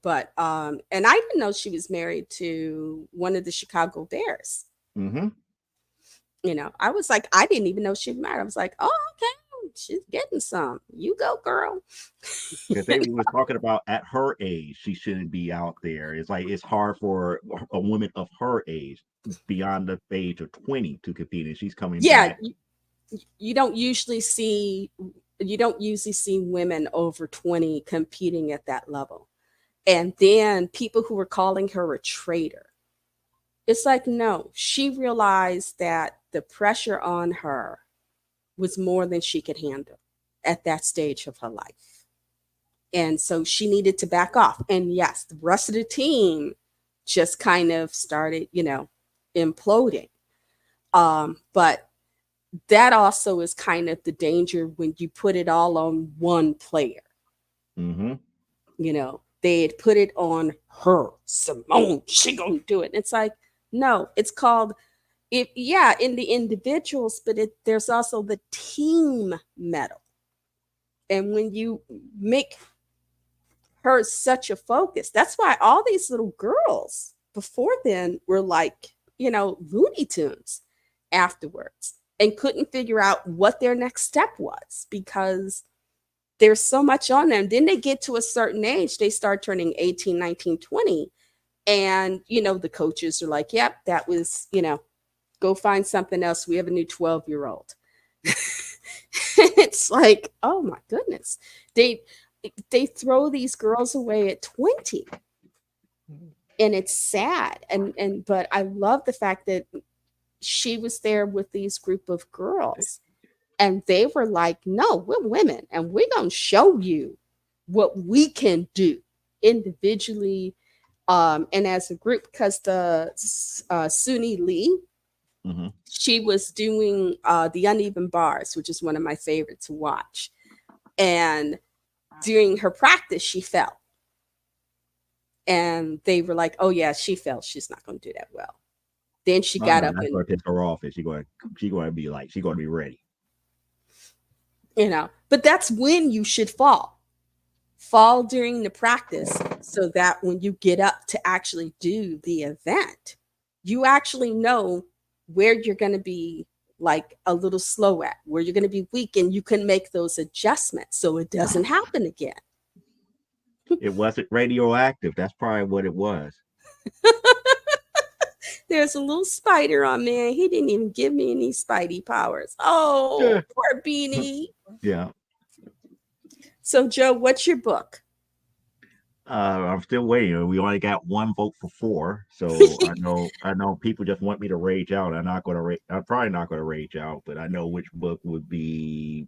[SPEAKER 5] but and I didn't know she was married to one of the Chicago Bears. I was like, I didn't even know she was married. I was like, oh, okay, she's getting some. You go, girl.
[SPEAKER 4] Because they were talking about at her age, she shouldn't be out there. It's like it's hard for a woman of her age, beyond the age of 20, to compete, and she's coming back.
[SPEAKER 5] You don't usually see women over 20 competing at that level. And then people who were calling her a traitor. It's like, no, she realized that the pressure on her was more than she could handle at that stage of her life. And so she needed to back off. And yes, the rest of the team just kind of started, imploding. But that also is kind of the danger when you put it all on one player. They had put it on her, Simone, she gonna do it. It's like, no, it's called, in the individuals, but there's also the team medal. And when you make her such a focus, that's why all these little girls before then were like, Looney Tunes afterwards, and couldn't figure out what their next step was, because there's so much on them. Then they get to a certain age, they start turning 18, 19, 20. And, the coaches are like, yep, that was, go find something else. We have a new 12-year-old. It's like, oh my goodness. They throw these girls away at 20. And it's sad. But I love the fact that she was there with these group of girls. And they were like, no, we're women, and we're going to show you what we can do. individually and as a group, because the Suni Lee,
[SPEAKER 4] Hmm.
[SPEAKER 5] she was doing the Uneven Bars, which is one of my favorite to watch. And during her practice, she fell. And they were like, oh, yeah, she fell. She's not going to do that well. Then she got up
[SPEAKER 4] That's
[SPEAKER 5] and,
[SPEAKER 4] gonna piss her off, and she going to be like, she going to be ready.
[SPEAKER 5] but that's when you should fall. Fall during the practice so that when you get up to actually do the event, you actually know where you're going to be like a little slow at, where you're going to be weak, and you can make those adjustments so it doesn't happen again.
[SPEAKER 4] It wasn't radioactive. That's probably what it was.
[SPEAKER 5] There's a little spider on there. He didn't even give me any Spidey powers. Oh,
[SPEAKER 6] Yeah.
[SPEAKER 5] poor Beanie.
[SPEAKER 4] Yeah.
[SPEAKER 5] So, Joe, what's your book?
[SPEAKER 4] I'm still waiting. We only got one vote for 4, so I know people just want me to rage out. I'm probably not gonna rage out, but I know which book would be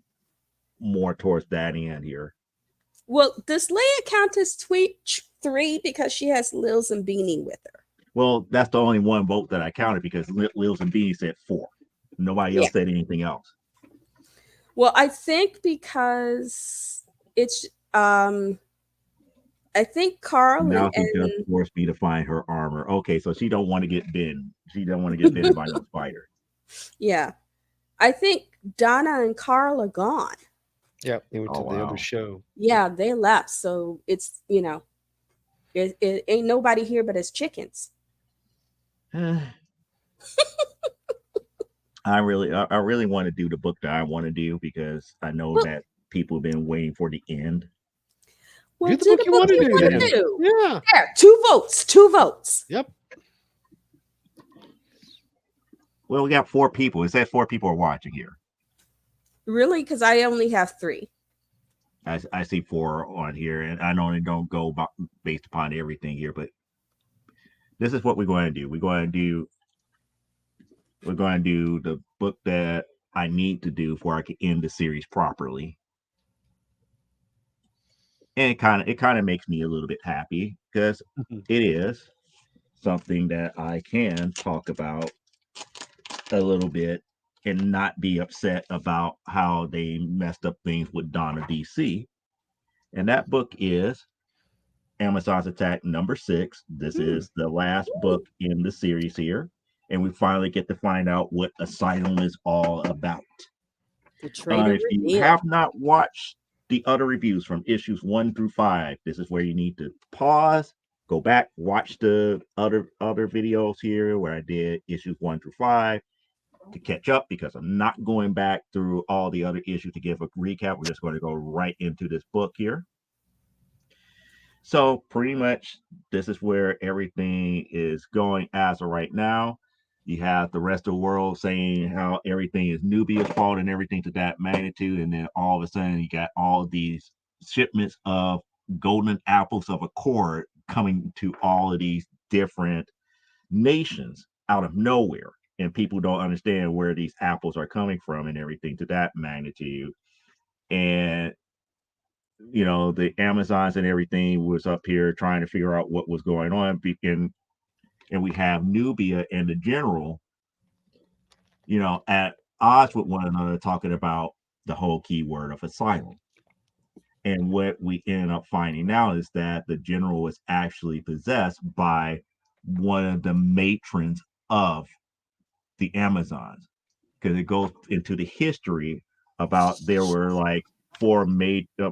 [SPEAKER 4] more towards that end here.
[SPEAKER 5] Well, does Leia count as tweet 3 because she has Lils and Beanie with her?
[SPEAKER 4] Well, that's the only one vote that I counted because Lils and Beanie said 4. Nobody
[SPEAKER 5] Yeah.
[SPEAKER 4] else said anything else.
[SPEAKER 5] Well, I think because it's I think Carl
[SPEAKER 4] Now she just
[SPEAKER 5] and
[SPEAKER 4] forced me to find her armor. Okay, so she don't want to get bitten. She don't want to get bitten by no spider.
[SPEAKER 5] yeah, I think Donna and Carl are gone.
[SPEAKER 6] Yeah, they went
[SPEAKER 4] Oh,
[SPEAKER 6] to the other
[SPEAKER 4] wow.
[SPEAKER 6] show.
[SPEAKER 5] Yeah, they left. So it's it ain't nobody here but as chickens.
[SPEAKER 4] I really want to do the book that I want to do because I know
[SPEAKER 5] Well,
[SPEAKER 4] that people have been waiting for the end.
[SPEAKER 5] well,
[SPEAKER 6] Do the
[SPEAKER 5] do
[SPEAKER 6] book
[SPEAKER 5] the
[SPEAKER 6] you
[SPEAKER 5] book
[SPEAKER 6] want to
[SPEAKER 5] you
[SPEAKER 6] do
[SPEAKER 5] want to
[SPEAKER 6] then.
[SPEAKER 5] do.
[SPEAKER 6] Yeah.
[SPEAKER 5] There, 2 votes. 2 votes.
[SPEAKER 6] Yep.
[SPEAKER 4] Well, we got 4 people. It says 4 people are watching here.
[SPEAKER 5] Really? Because I only have 3.
[SPEAKER 4] I see 4 on here, and I normally don't go based upon everything here, but this is what we're going to do. We're going to do the book that I need to do before I can end the series properly. And it kind of makes me a little bit happy because
[SPEAKER 6] Mhm.
[SPEAKER 4] it is something that I can talk about a little bit and not be upset about how they messed up things with Donna DC. And that book is Amazon's Attack number 6. This is the last book in the series here. And we finally get to find out what Asylum is all about.
[SPEAKER 5] The traitor
[SPEAKER 4] If you
[SPEAKER 5] revealed.
[SPEAKER 4] have not watched the other reviews from issues 1 through 5, this is where you need to pause, go back, watch the other videos here where I did issues 1 through 5 to catch up because I'm not going back through all the other issues to give a recap. We're just going to go right into this book here. So pretty much this is where everything is going as of right now. You have the rest of the world saying how everything is Nubia's fault and everything to that magnitude. And then all of a sudden you got all of these shipments of golden apples of accord coming to all of these different nations out of nowhere. And people don't understand where these apples are coming from and everything to that magnitude. And the Amazons and everything was up here trying to figure out what was going on. And we have Nubia and the general, at odds with one another, talking about the whole keyword of asylum. And what we ended up finding out is that the general was actually possessed by one of the matrons of the Amazons, because it goes into the history about there were like 4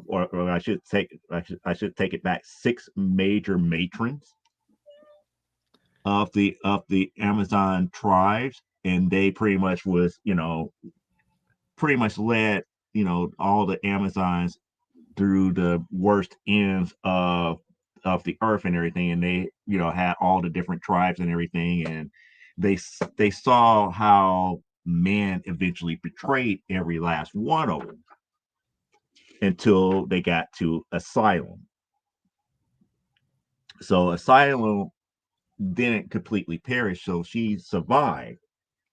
[SPEAKER 4] or I should take it back, 6 major matrons of the Amazon tribes, and they pretty much was pretty much led all the Amazons through the worst ends of the earth and everything, and they had all the different tribes and everything, and they saw how man eventually betrayed every last one of them until they got to Asylum. So Asylum didn't completely perish, so she survived,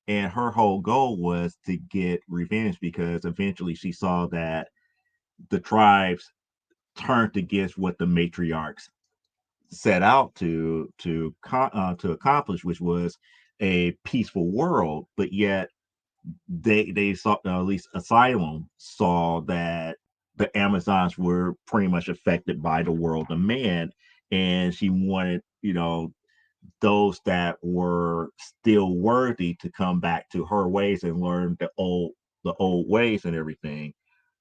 [SPEAKER 4] and her whole goal was to get revenge because eventually she saw that the tribes turned against what the matriarchs set out to accomplish, which was a peaceful world. But yet they saw, at least Asylum saw, that the Amazons were pretty much affected by the world of man, and she wanted, those that were still worthy to come back to her ways and learn the old ways and everything.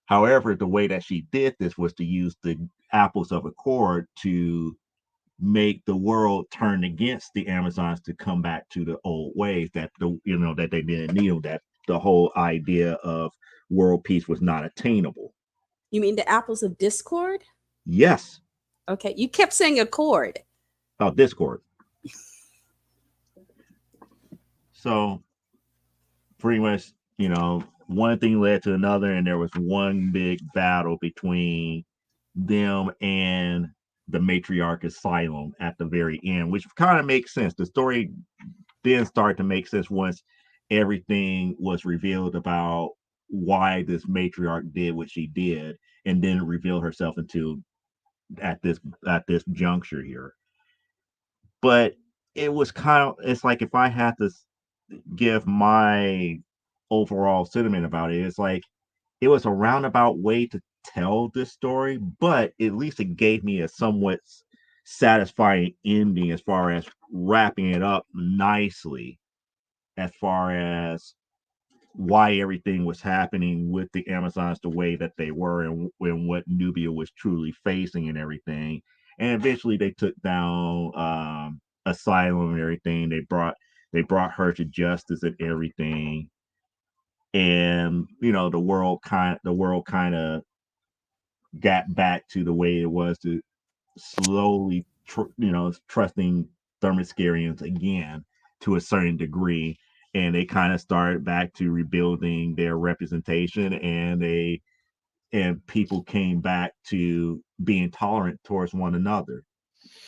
[SPEAKER 4] However, the way that she did this was to use the apples of accord to make the world turn against the Amazons to come back to the old ways, that they didn't need them, that the whole idea of world peace was not attainable.
[SPEAKER 5] You mean the apples of discord?
[SPEAKER 4] Yes.
[SPEAKER 5] Okay, you kept saying accord.
[SPEAKER 4] Oh, discord. So pretty much, one thing led to another, and there was one big battle between them and the matriarch Asylum at the very end, which kind of makes sense. The story then started to make sense once everything was revealed about why this matriarch did what she did, and then revealed herself into at this juncture here. But it's like, if I had to give my overall sentiment about it, it's like it was a roundabout way to tell this story, but at least it gave me a somewhat satisfying ending as far as wrapping it up nicely, as far as why everything was happening with the Amazons the way that they were, and what Nubia was truly facing and everything. And eventually they took down Asylum and everything. They brought her to justice and everything. And the world kind of got back to the way it was, to slowly trusting Thermoscarians again to a certain degree, and they kind of started back to rebuilding their representation, and people came back to being tolerant towards one another.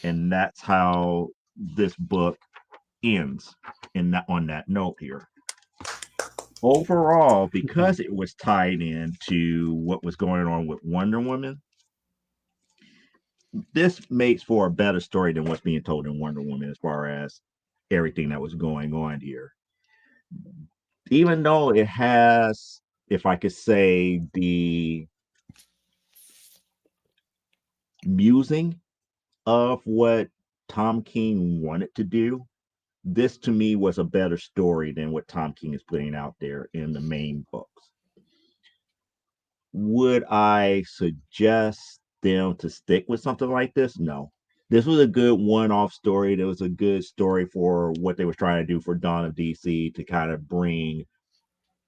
[SPEAKER 4] And that's how this book ends, on that note here. Overall, because it was tied into what was going on with Wonder Woman, this makes for a better story than what's being told in Wonder Woman, as far as everything that was going on here. Even though it has, if I could say, the musing of what Tom King wanted to do, this to me was a better story than what Tom King is putting out there in the main books. Would I suggest them to stick with something like this? No. This was a good one-off story. There was a good story for what they were trying to do for Dawn of DC, to kind of bring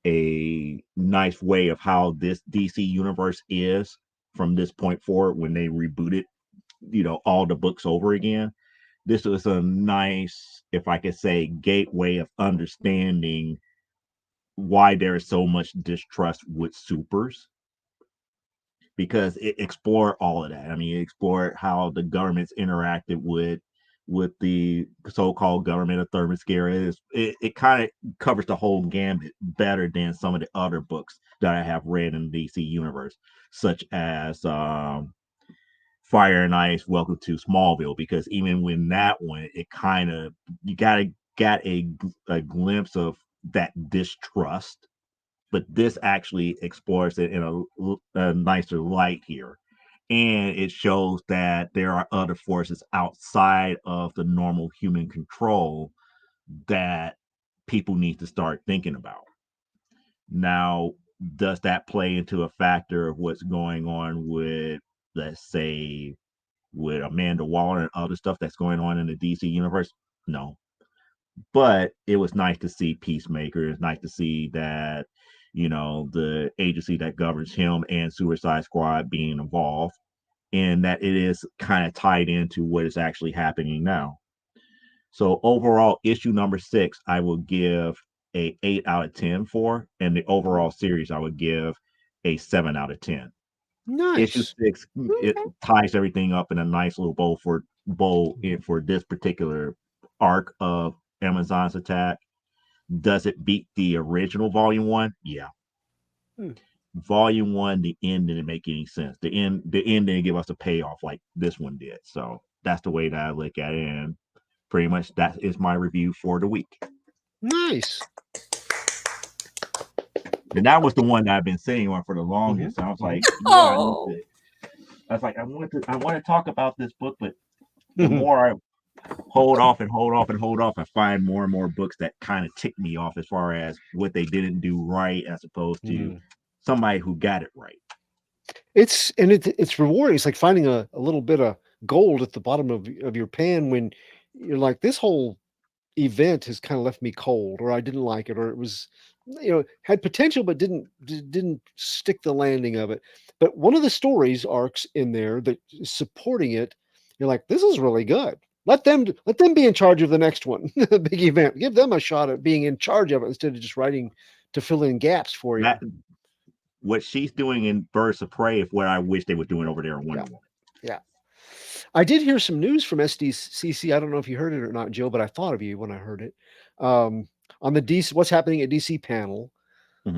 [SPEAKER 4] a nice way of how this DC universe is from this point forward, when they rebooted, all the books over again. This was a nice, if I could say, gateway of understanding why there is so much distrust with supers, because it explored all of that. I mean, it explored how the governments interacted with the so-called government of Themyscira. It kind of covers the whole gambit better than some of the other books that I have read in the DC universe, such as Fire and Ice, Welcome to Smallville, because even when that one, it kind of, you got a glimpse of that distrust, but this actually explores it in a nicer light here. And it shows that there are other forces outside of the normal human control that people need to start thinking about. Now, does that play into a factor of what's going on with, let's say, with Amanda Waller and other stuff that's going on in the DC universe? No. But it was nice to see Peacemaker. It's nice to see that, the agency that governs him and Suicide Squad being involved, and that it is kind of tied into what is actually happening now. So overall, issue number 6, I will give a 8 out of 10 for, and the overall series I would give a 7 out of 10. Issue
[SPEAKER 6] Nice.
[SPEAKER 4] 6, it ties everything up in a nice little bow for this particular arc of Amazon's attack. Does it beat the original Volume 1? Yeah. Volume 1, the end didn't make any sense. The end didn't give us a payoff like this one did. So that's the way that I look at it, and pretty much that is my review for the week.
[SPEAKER 6] Nice.
[SPEAKER 4] And that was the one that I've been sitting on for the longest. I was like, I need
[SPEAKER 5] Oh,
[SPEAKER 4] to. I was like, I want to talk about this book, but the more I hold off and hold off and hold off, I find more and more books that kind of tick me off as far as what they didn't do right, as opposed to somebody who got it right.
[SPEAKER 6] It's rewarding. It's like finding a little bit of gold at the bottom of your pan when you're like, this whole event has kind of left me cold, or I didn't like it, or it was, had potential but didn't stick the landing of it. But one of the stories arcs in there that is supporting it, you're like, this is really good. Let them be in charge of the next one, the big event. Give them a shot at being in charge of it instead of just writing to fill in gaps for you.
[SPEAKER 4] That what she's doing in Birds of Prey is what I wish they were doing over there in Wonder Woman.
[SPEAKER 6] Yeah. I did hear some news from SDCC. I don't know if you heard it or not, Joe, but I thought of you when I heard it. On the DC, what's happening at DC panel. It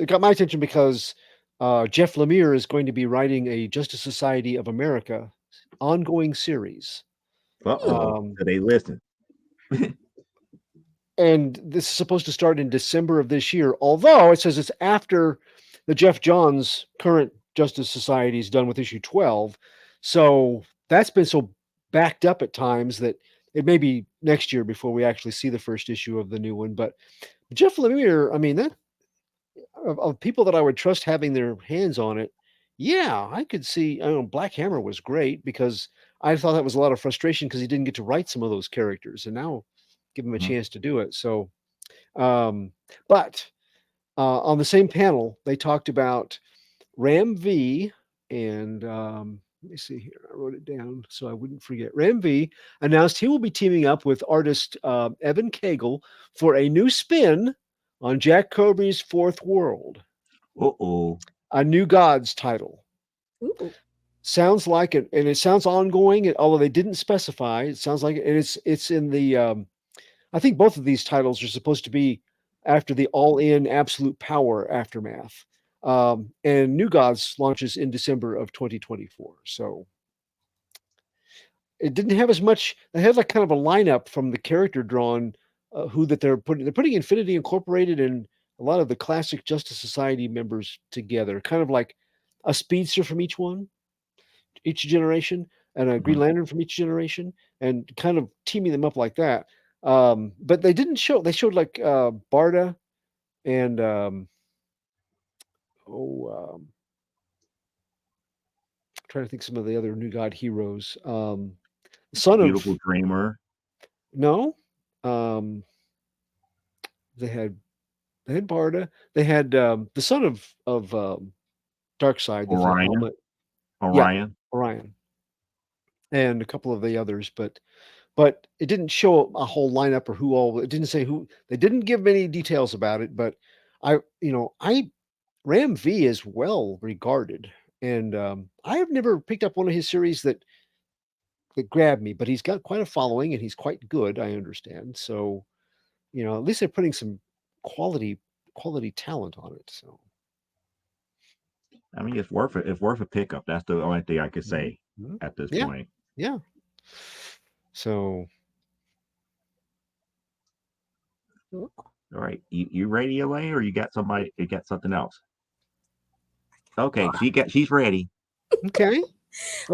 [SPEAKER 6] got my attention because Jeff Lemire is going to be writing a Justice Society of America ongoing series.
[SPEAKER 4] So they listen.
[SPEAKER 6] And this is supposed to start in December of this year, although it says it's after the Jeff Johns current Justice Society is done with issue 12. So that's been so backed up at times that it may be next year before we actually see the first issue of the new one. But Jeff Lemire, I mean, that of people that I would trust having their hands on it, yeah, I could see. I know Black Hammer was great because I thought that was a lot of frustration because he didn't get to write some of those characters, and now give him a chance to do it. So, but on the same panel, they talked about Ram V and let me see here. I wrote it down so I wouldn't forget. Ram V announced he will be teaming up with artist Evan Cagle for a new spin on Jack Kirby's Fourth World. A New Gods title.
[SPEAKER 5] Ooh.
[SPEAKER 6] Sounds like it, and it sounds ongoing. Although they didn't specify, it sounds like it, and it's in the. I think both of these titles are supposed to be after the All-In Absolute Power Aftermath. And New Gods launches in December of 2024. So it didn't have as much. They had like kind of a lineup from the character drawn who that they're putting. They're putting Infinity Incorporated and a lot of the classic Justice Society members together, kind of like a speedster from each generation, and a Green Lantern from each generation, and kind of teaming them up like that. But they didn't show. They showed like Barda and trying to think some of the other New God heroes. Son
[SPEAKER 4] Beautiful
[SPEAKER 6] of
[SPEAKER 4] Dreamer.
[SPEAKER 6] No, they had Barda. They had the son of Darkseid, the
[SPEAKER 4] Orion.
[SPEAKER 6] helmet.
[SPEAKER 4] Orion.
[SPEAKER 6] Yeah, Orion, and a couple of the others, but it didn't show a whole lineup or who all. It didn't say who. They didn't give many details about it, but Ram V is well regarded, and I have never picked up one of his series that grabbed me, but he's got quite a following and he's quite good, I understand. So, at least they're putting some quality talent on it. So,
[SPEAKER 4] I mean, it's worth it. It's worth a pickup. That's the only thing I could say at this point.
[SPEAKER 6] Yeah. So,
[SPEAKER 4] all right, you ready, Elaine, or you got somebody? You got something else? Okay, she's ready.
[SPEAKER 6] Okay.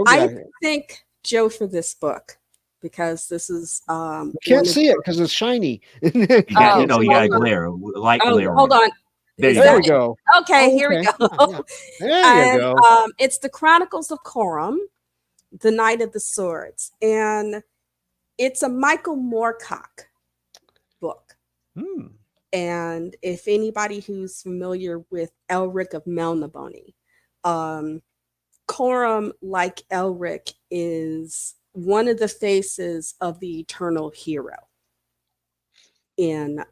[SPEAKER 5] I think Joe for this book because this is
[SPEAKER 6] you can't see it because it's shiny.
[SPEAKER 4] You got to glare, light glare.
[SPEAKER 5] Hold on.
[SPEAKER 6] There we go.
[SPEAKER 5] Okay, here we go.
[SPEAKER 6] There you go.
[SPEAKER 5] It's the Chronicles of Corum, the Knight of the Swords, and it's a Michael Moorcock book. And if anybody who's familiar with Elric of Melniboné, Corum, like Elric, is one of the faces of the eternal hero in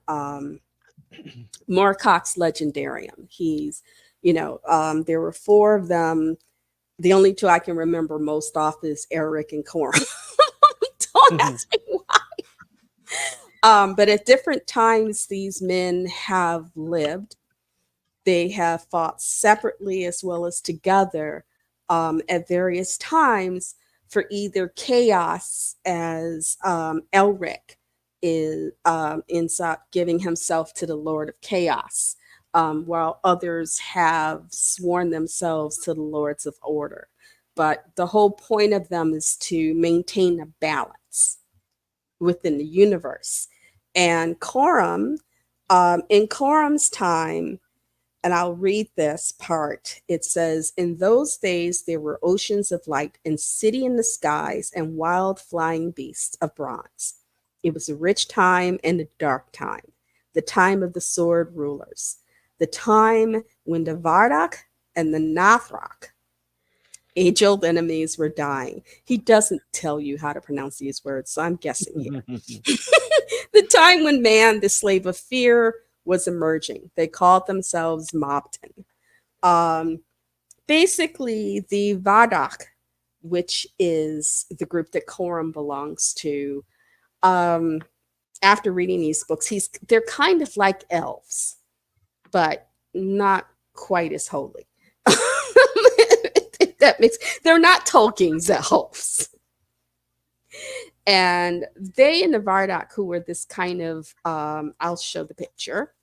[SPEAKER 5] Moorcock's Legendarium. He's, there were 4 of them. The only 2 I can remember most off is Elric and Corum. Don't ask me why. But at different times, these men have lived. They have fought separately as well as together at various times for either chaos, as Elric ends up giving himself to the Lord of Chaos, while others have sworn themselves to the Lords of Order. But the whole point of them is to maintain a balance within the universe. And Corum, in Corum's time, and I'll read this part. It says, "In those days there were oceans of light and city in the skies and wild flying beasts of bronze. It was a rich time and a dark time, the time of the sword rulers, the time when the Vardak and the Nathrak, age-old enemies, were dying." He doesn't tell you how to pronounce these words, so I'm guessing here. "The time when man, the slave of fear, was emerging. They called themselves Mobton." Basically, the Vardak, which is the group that Corum belongs to, after reading these books, they're kind of like elves, but not quite as holy. They're not Tolkien's elves. And they and the Vardak, who were this kind of, I'll show the picture.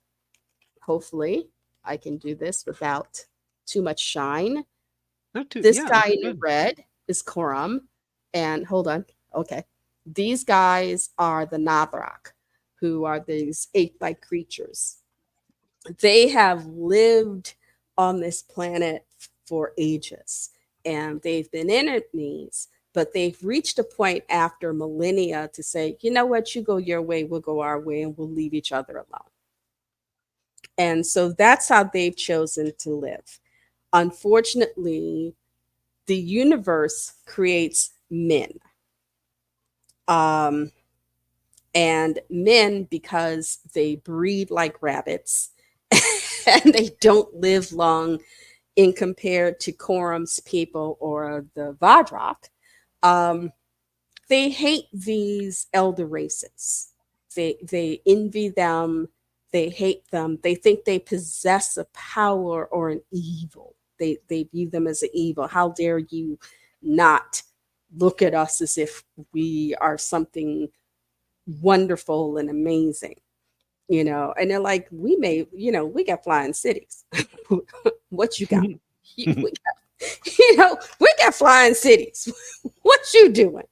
[SPEAKER 5] Hopefully, I can do this without too much shine. This guy in the red is Corum. And hold on. Okay. These guys are the Nathrak, who are these ape-like creatures. They have lived on this planet for ages, and they've been enemies, but they've reached a point after millennia to say, you know what, you go your way, we'll go our way, and we'll leave each other alone. And so that's how they've chosen to live. Unfortunately, the universe creates men. And men, because they breed like rabbits and they don't live long in compared to Corum's people or the Vadrak, they hate these elder races. They envy them. They hate them. They think they possess a power or an evil. They view them as an evil. How dare you not look at us as if we are something wonderful and amazing, And they're like, we got flying cities. What you got? we got flying cities. What you doing?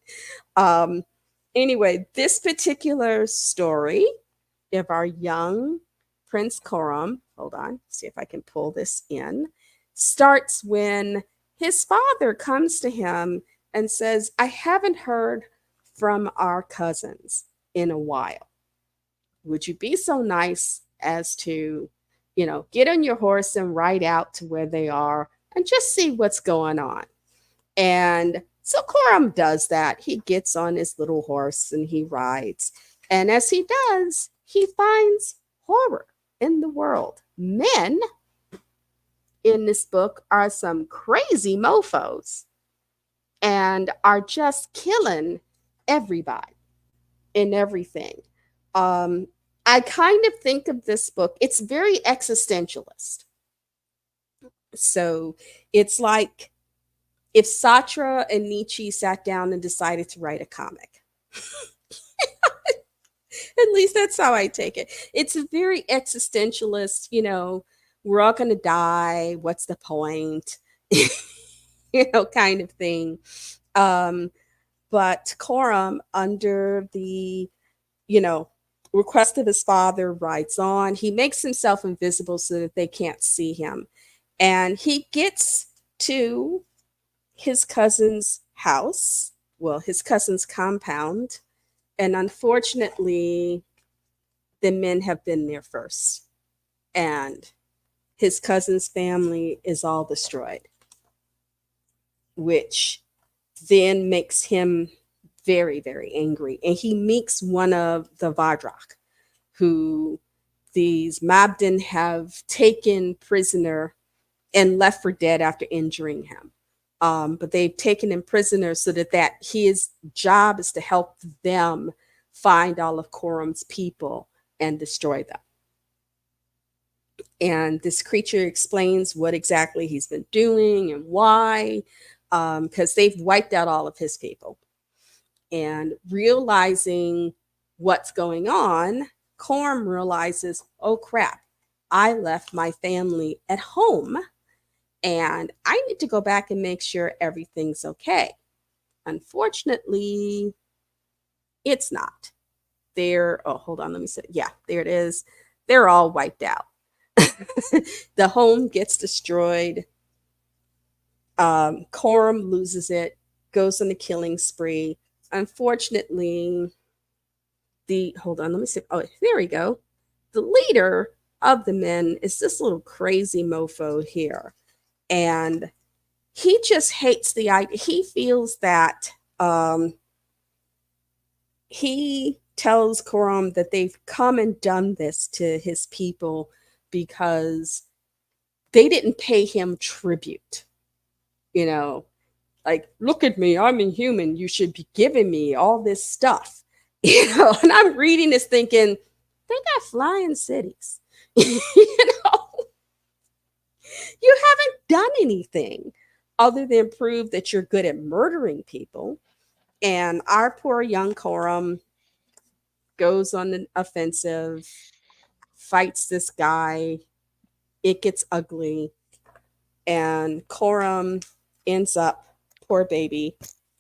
[SPEAKER 5] Anyway, this particular story of our young Prince Corum, hold on, see if I can pull this in, starts when his father comes to him and says, I haven't heard from our cousins in a while. Would you be so nice as to, get on your horse and ride out to where they are and just see what's going on? And so Corum does that. He gets on his little horse and he rides. And as he does, he finds horror in the world. Men in this book are some crazy mofos and are just killing everybody and everything. I kind of think of this book, it's very existentialist. So it's like if Sartre and Nietzsche sat down and decided to write a comic. At least that's how I take it. It's a very existentialist, we're all going to die. What's the point? Kind of thing. But Corum, under the, request of his father, rides on. He makes himself invisible so that they can't see him. And he gets to his cousin's house, his cousin's compound. And unfortunately, the men have been there first. And his cousin's family is all destroyed, which then makes him very, very angry. And he meets one of the Vardrak, who these Mabden have taken prisoner and left for dead after injuring him. But they've taken him prisoner so that his job is to help them find all of Corum's people and destroy them. And this creature explains what exactly he's been doing and why. because they've wiped out all of his people. And realizing what's going on, Corm realizes, oh crap, I left my family at home and I need to go back and make sure everything's okay. Unfortunately, it's not. Oh, hold on, let me see. Yeah, there it is. They're all wiped out. The home gets destroyed. Coram loses it, goes on a killing spree. Unfortunately, hold on, let me see. Oh, there we go. The leader of the men is this little crazy mofo here. And he just hates the idea. He feels that he tells Coram that they've come and done this to his people because they didn't pay him tribute. You know, like, look at me, I'm inhuman. You should be giving me all this stuff. You know, and I'm reading this thinking, they got flying cities. You know, you haven't done anything other than prove that you're good at murdering people. And our poor young Coram goes on an offensive, fights this guy. It gets ugly. And Coram ends up, poor baby,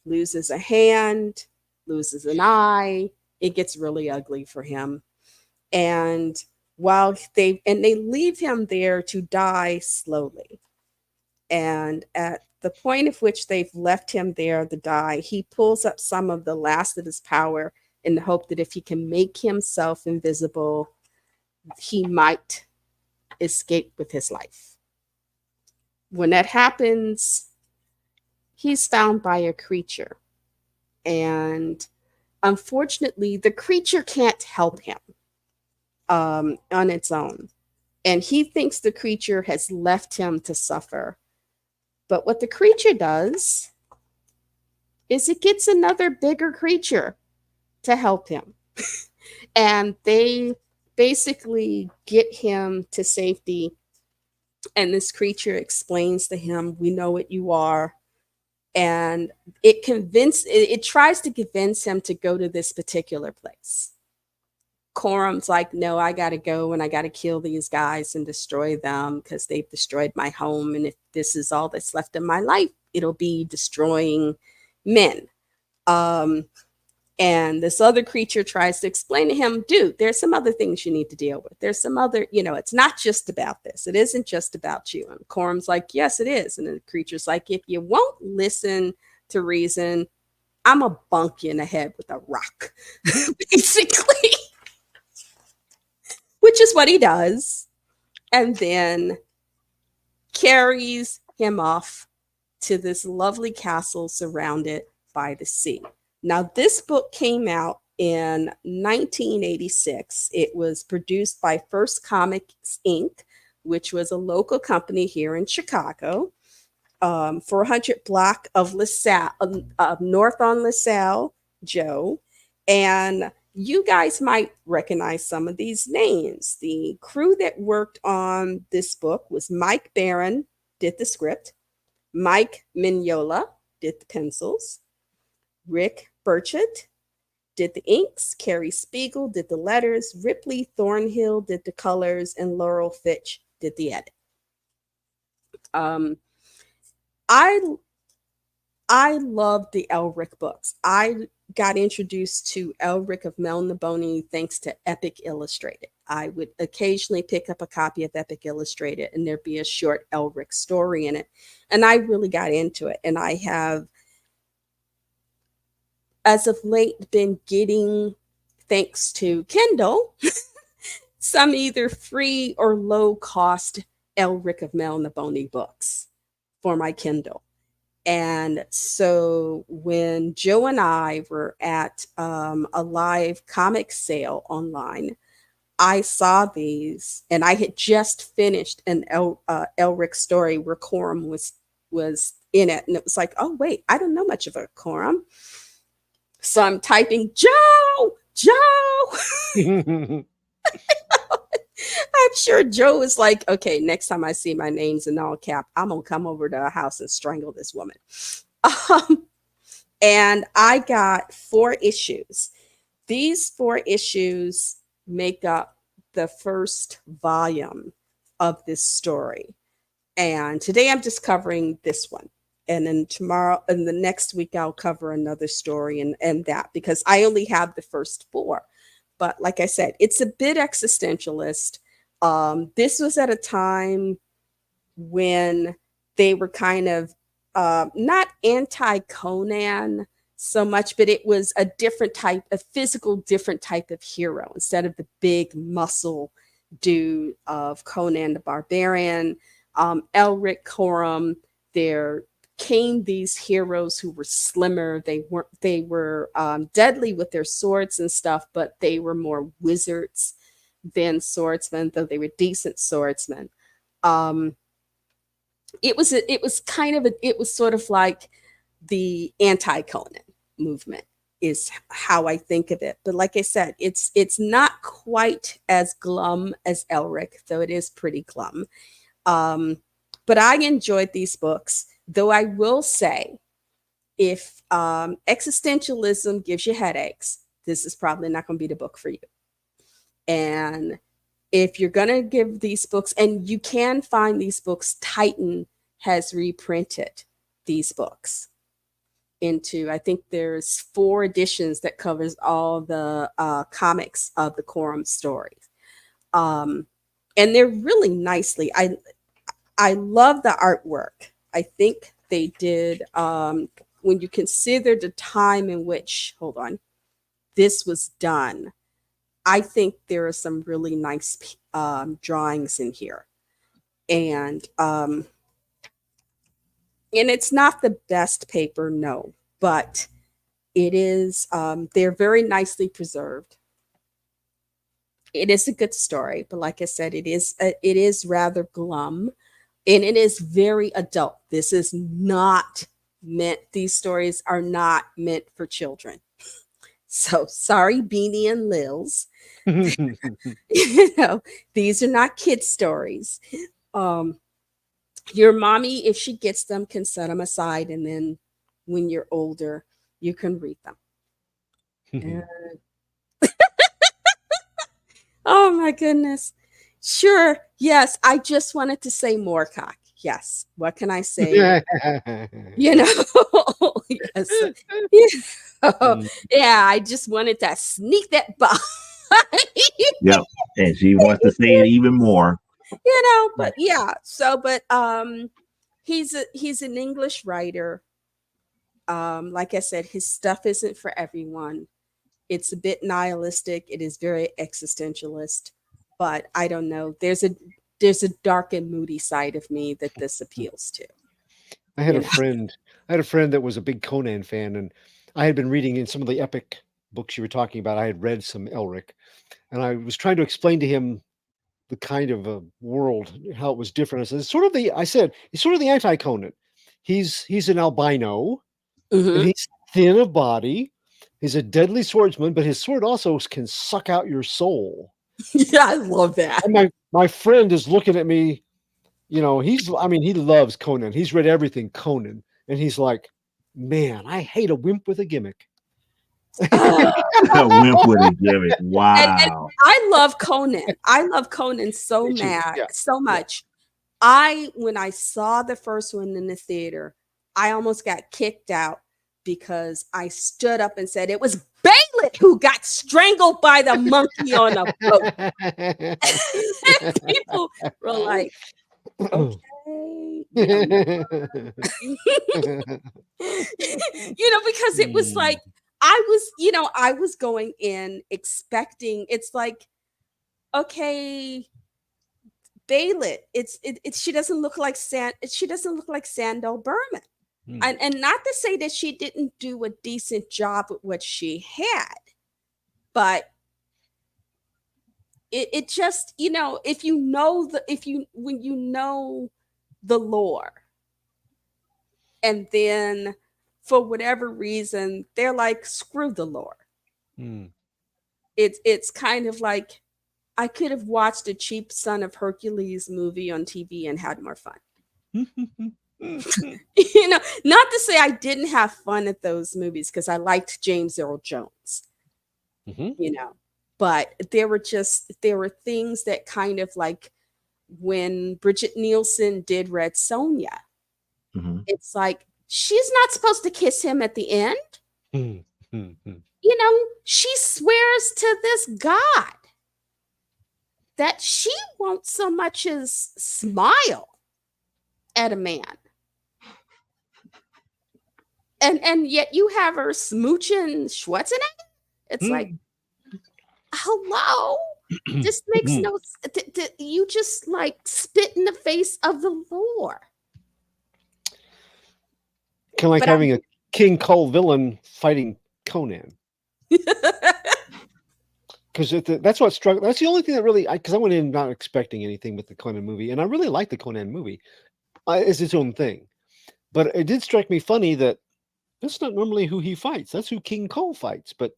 [SPEAKER 5] loses a hand, loses an eye. It gets really ugly for him. And they leave him there to die slowly. And at the point at which they've left him there to die, he pulls up some of the last of his power in the hope that if he can make himself invisible, he might escape with his life. When that happens, he's found by a creature. And unfortunately, the creature can't help him on its own. And he thinks the creature has left him to suffer. But what the creature does is it gets another bigger creature to help him. And they basically get him to safety. And this creature explains to him, we know what you are. And it tries to convince him to go to this particular place. Coram's like, no, I got to go and I got to kill these guys and destroy them because they've destroyed my home. And if this is all that's left in my life, it'll be destroying men. And this other creature tries to explain to him, dude, there's some other things you need to deal with. There's some other, it's not just about this. It isn't just about you. And Coram's like, yes, it is. And the creature's like, if you won't listen to reason, I'm going to bunk you in the head with a rock, basically. Which is what he does. And then carries him off to this lovely castle surrounded by the sea. Now, this book came out in 1986. It was produced by First Comics Inc., which was a local company here in Chicago, 400 block of LaSalle, north on LaSalle, Joe. And you guys might recognize some of these names. The crew that worked on this book was Mike Barron, did the script. Mike Mignola did the pencils. Rick Burchett did the inks. Carrie Spiegel did the letters. Ripley Thornhill did the colors. And Laurel Fitch did the edit. I love the Elric books. I got introduced to Elric of Melniboné thanks to Epic Illustrated. I would occasionally pick up a copy of Epic Illustrated and there'd be a short Elric story in it. And I really got into it. And I have, as of late, been getting, thanks to Kindle, some either free or low cost Elric of Melniboné books for my Kindle. And so when Joe and I were at a live comic sale online, I saw these, and I had just finished an Elric story where Coram was in it, and it was like, oh wait, I don't know much of a Coram, so I'm typing Joe. I'm sure Joe is like, okay, next time I see my name's in all cap, I'm gonna come over to her house and strangle this woman. Um, and I got 4 issues. These 4 issues make up the first volume of this story. And today I'm just covering this one. And then tomorrow and the next week I'll cover another story and that because I only have the first 4. But like I said, it's a bit existentialist. This was at a time when they were kind of not anti Conan so much, but it was a different type, a physical, different type of hero instead of the big muscle dude of Conan the Barbarian. Elric, Corum, there came these heroes who were slimmer. They were deadly with their swords and stuff, but they were more wizards than swordsmen, though they were decent swordsmen. Um, it was sort of like the anti-Conan movement is how I think of it. But like I said, it's not quite as glum as Elric, though it is pretty glum. Um, but I enjoyed these books, though I will say, if existentialism gives you headaches, this is probably not going to be the book for you. And if you're going to give these books, and you can find these books, Titan has reprinted these books into, I think there's 4 editions that covers all the comics of the Corum stories. And they're really nicely, I love the artwork. I think they did, when you consider the time in which, hold on, this was done, I think there are some really nice drawings in here. And it's not the best paper, no, but it is, they're very nicely preserved. It is a good story, but like I said, it is rather glum. And it is very adult. This is not meant, these stories are not meant for children. So sorry, Beanie and Lils. These are not kid stories. Your mommy, if she gets them, can set them aside. And then when you're older, you can read them. And, oh my goodness. Sure. Yes. I just wanted to say Moorcock. Yes. What can I say? You know, yes. Yeah, I just wanted to sneak that by.
[SPEAKER 4] Yep. And she wants to say it even more.
[SPEAKER 5] But yeah. So, but he's an English writer. Like I said, his stuff isn't for everyone. It's a bit nihilistic. It is very existentialist. But I don't know. There's a dark and moody side of me that this appeals to.
[SPEAKER 6] I had a friend that was a big Conan fan, and I had been reading in some of the epic books you were talking about. I had read some Elric, and I was trying to explain to him the kind of a world, how it was different. I said, he's sort of the anti-Conan. He's an albino, and he's thin of body. He's a deadly swordsman, but his sword also can suck out your soul.
[SPEAKER 5] Yeah, I love that.
[SPEAKER 6] And my friend is looking at me, he loves Conan. He's read everything Conan. And he's like, man, I hate a wimp with a gimmick.
[SPEAKER 4] A wimp with a gimmick. Wow.
[SPEAKER 5] And I love Conan. I love Conan so much. When I saw the first one in the theater, I almost got kicked out because I stood up and said it was Baylett who got strangled by the monkey on a boat. And people were like, okay. Because it was like, I was going in expecting, it's like, okay, Baylett, she doesn't look like Sandal Berman. And not to say that she didn't do a decent job with what she had, but it just, when you know the lore, and then for whatever reason they're like, screw the lore. It's kind of like, I could have watched a cheap Son of Hercules movie on TV and had more fun. Not to say I didn't have fun at those movies because I liked James Earl Jones, but there were things that kind of like when Bridget Nielsen did Red Sonja, it's like she's not supposed to kiss him at the end. She swears to this God that she won't so much as smile at a man. And yet you have her smooching Schwarzenegger. It's like, hello? This makes no sense. You just like spit in the face of the lore.
[SPEAKER 6] Kind of like having a King Cole villain fighting Conan. Because that's what struck. That's the only thing that really, because I went in not expecting anything with the Conan movie, and I really like the Conan movie. It's its own thing, but it did strike me funny that that's not normally who he fights. That's who King Cole fights. But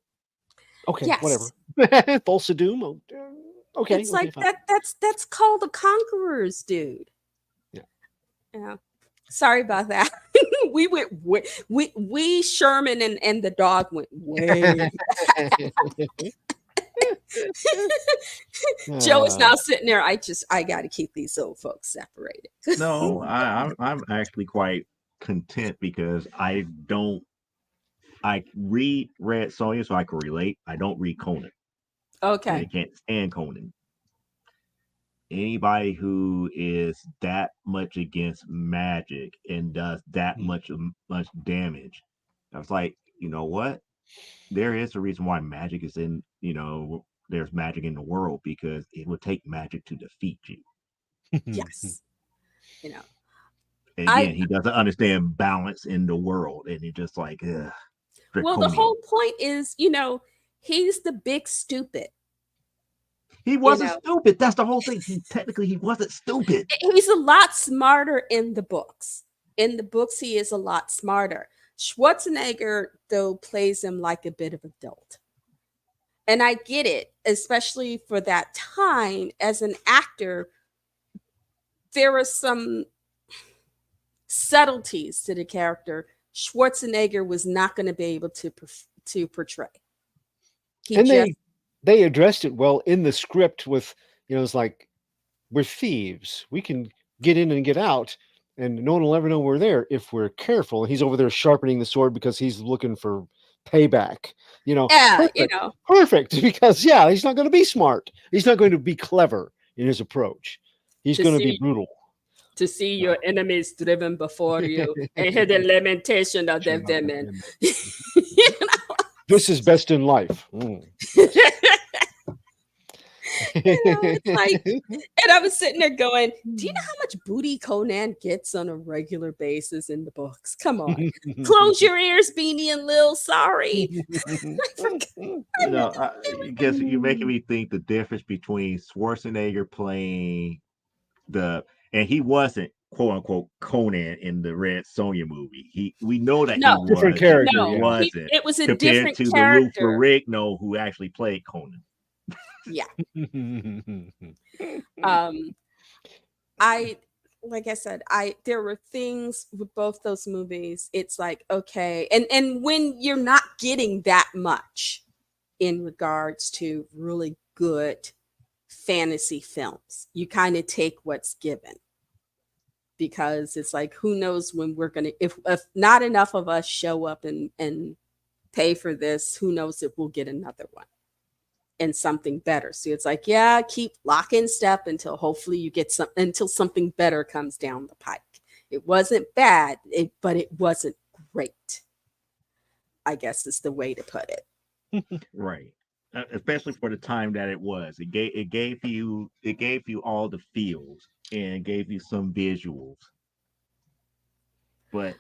[SPEAKER 6] okay, whatever. False Doom. Okay,
[SPEAKER 5] it's like fine. That's called the Conquerors, dude. Yeah. Sorry about that. We went we Sherman and the dog went way Joe is now sitting there. I got to keep these old folks separated.
[SPEAKER 4] No, I'm actually quite content because I read Red Sonja so I can relate. I don't read Conan.
[SPEAKER 5] Okay.
[SPEAKER 4] I can't stand Conan. Anybody who is that much against magic and does that much damage, I was like, you know what? There is a reason why magic is in, there's magic in the world, because it would take magic to defeat you.
[SPEAKER 5] Yes.
[SPEAKER 4] Again, he doesn't understand balance in the world, and it's just like, ugh.
[SPEAKER 5] Well, the whole point is, he's the big stupid.
[SPEAKER 4] He wasn't stupid. That's the whole thing. He wasn't stupid.
[SPEAKER 5] He's a lot smarter in the books. In the books, he is a lot smarter. Schwarzenegger, though, plays him like a bit of a dolt. And I get it, especially for that time as an actor. There were some subtleties to the character Schwarzenegger was not going to be able to portray.
[SPEAKER 6] They addressed it well in the script with, it's like, we're thieves. We can get in and get out, and no one will ever know we're there if we're careful. And he's over there sharpening the sword because he's looking for payback. Perfect. Because he's not going to be smart. He's not going to be clever in his approach. He's going to be brutal.
[SPEAKER 5] To see your enemies driven before you and hear the lamentation of their women.
[SPEAKER 6] This is best in life.
[SPEAKER 5] It's like, and I was sitting there going, do you know how much booty Conan gets on a regular basis in the books? Come on. Close your ears, Beanie and Lil. Sorry.
[SPEAKER 4] I guess you're making me think the difference between Schwarzenegger playing and he wasn't quote unquote Conan in the Red Sonja movie. We know that he was
[SPEAKER 6] different character.
[SPEAKER 4] No, wasn't.
[SPEAKER 5] It was a
[SPEAKER 4] compared
[SPEAKER 5] different
[SPEAKER 4] to
[SPEAKER 5] character.
[SPEAKER 4] the Lou Ferrigno who actually played Conan.
[SPEAKER 5] Yeah. Like I said, there were things with both those movies. It's like, okay, and when you're not getting that much in regards to really good fantasy films, you kind of take what's given, because it's like, who knows when we're gonna, if not enough of us show up and pay for this, who knows if we'll get another one and something better. So it's like, keep lock in step until hopefully you get until something better comes down the pike. It wasn't bad, but it wasn't great, I guess is the way to put it.
[SPEAKER 4] Right. Especially for the time that it was. It gave you all the feels and gave you some visuals. But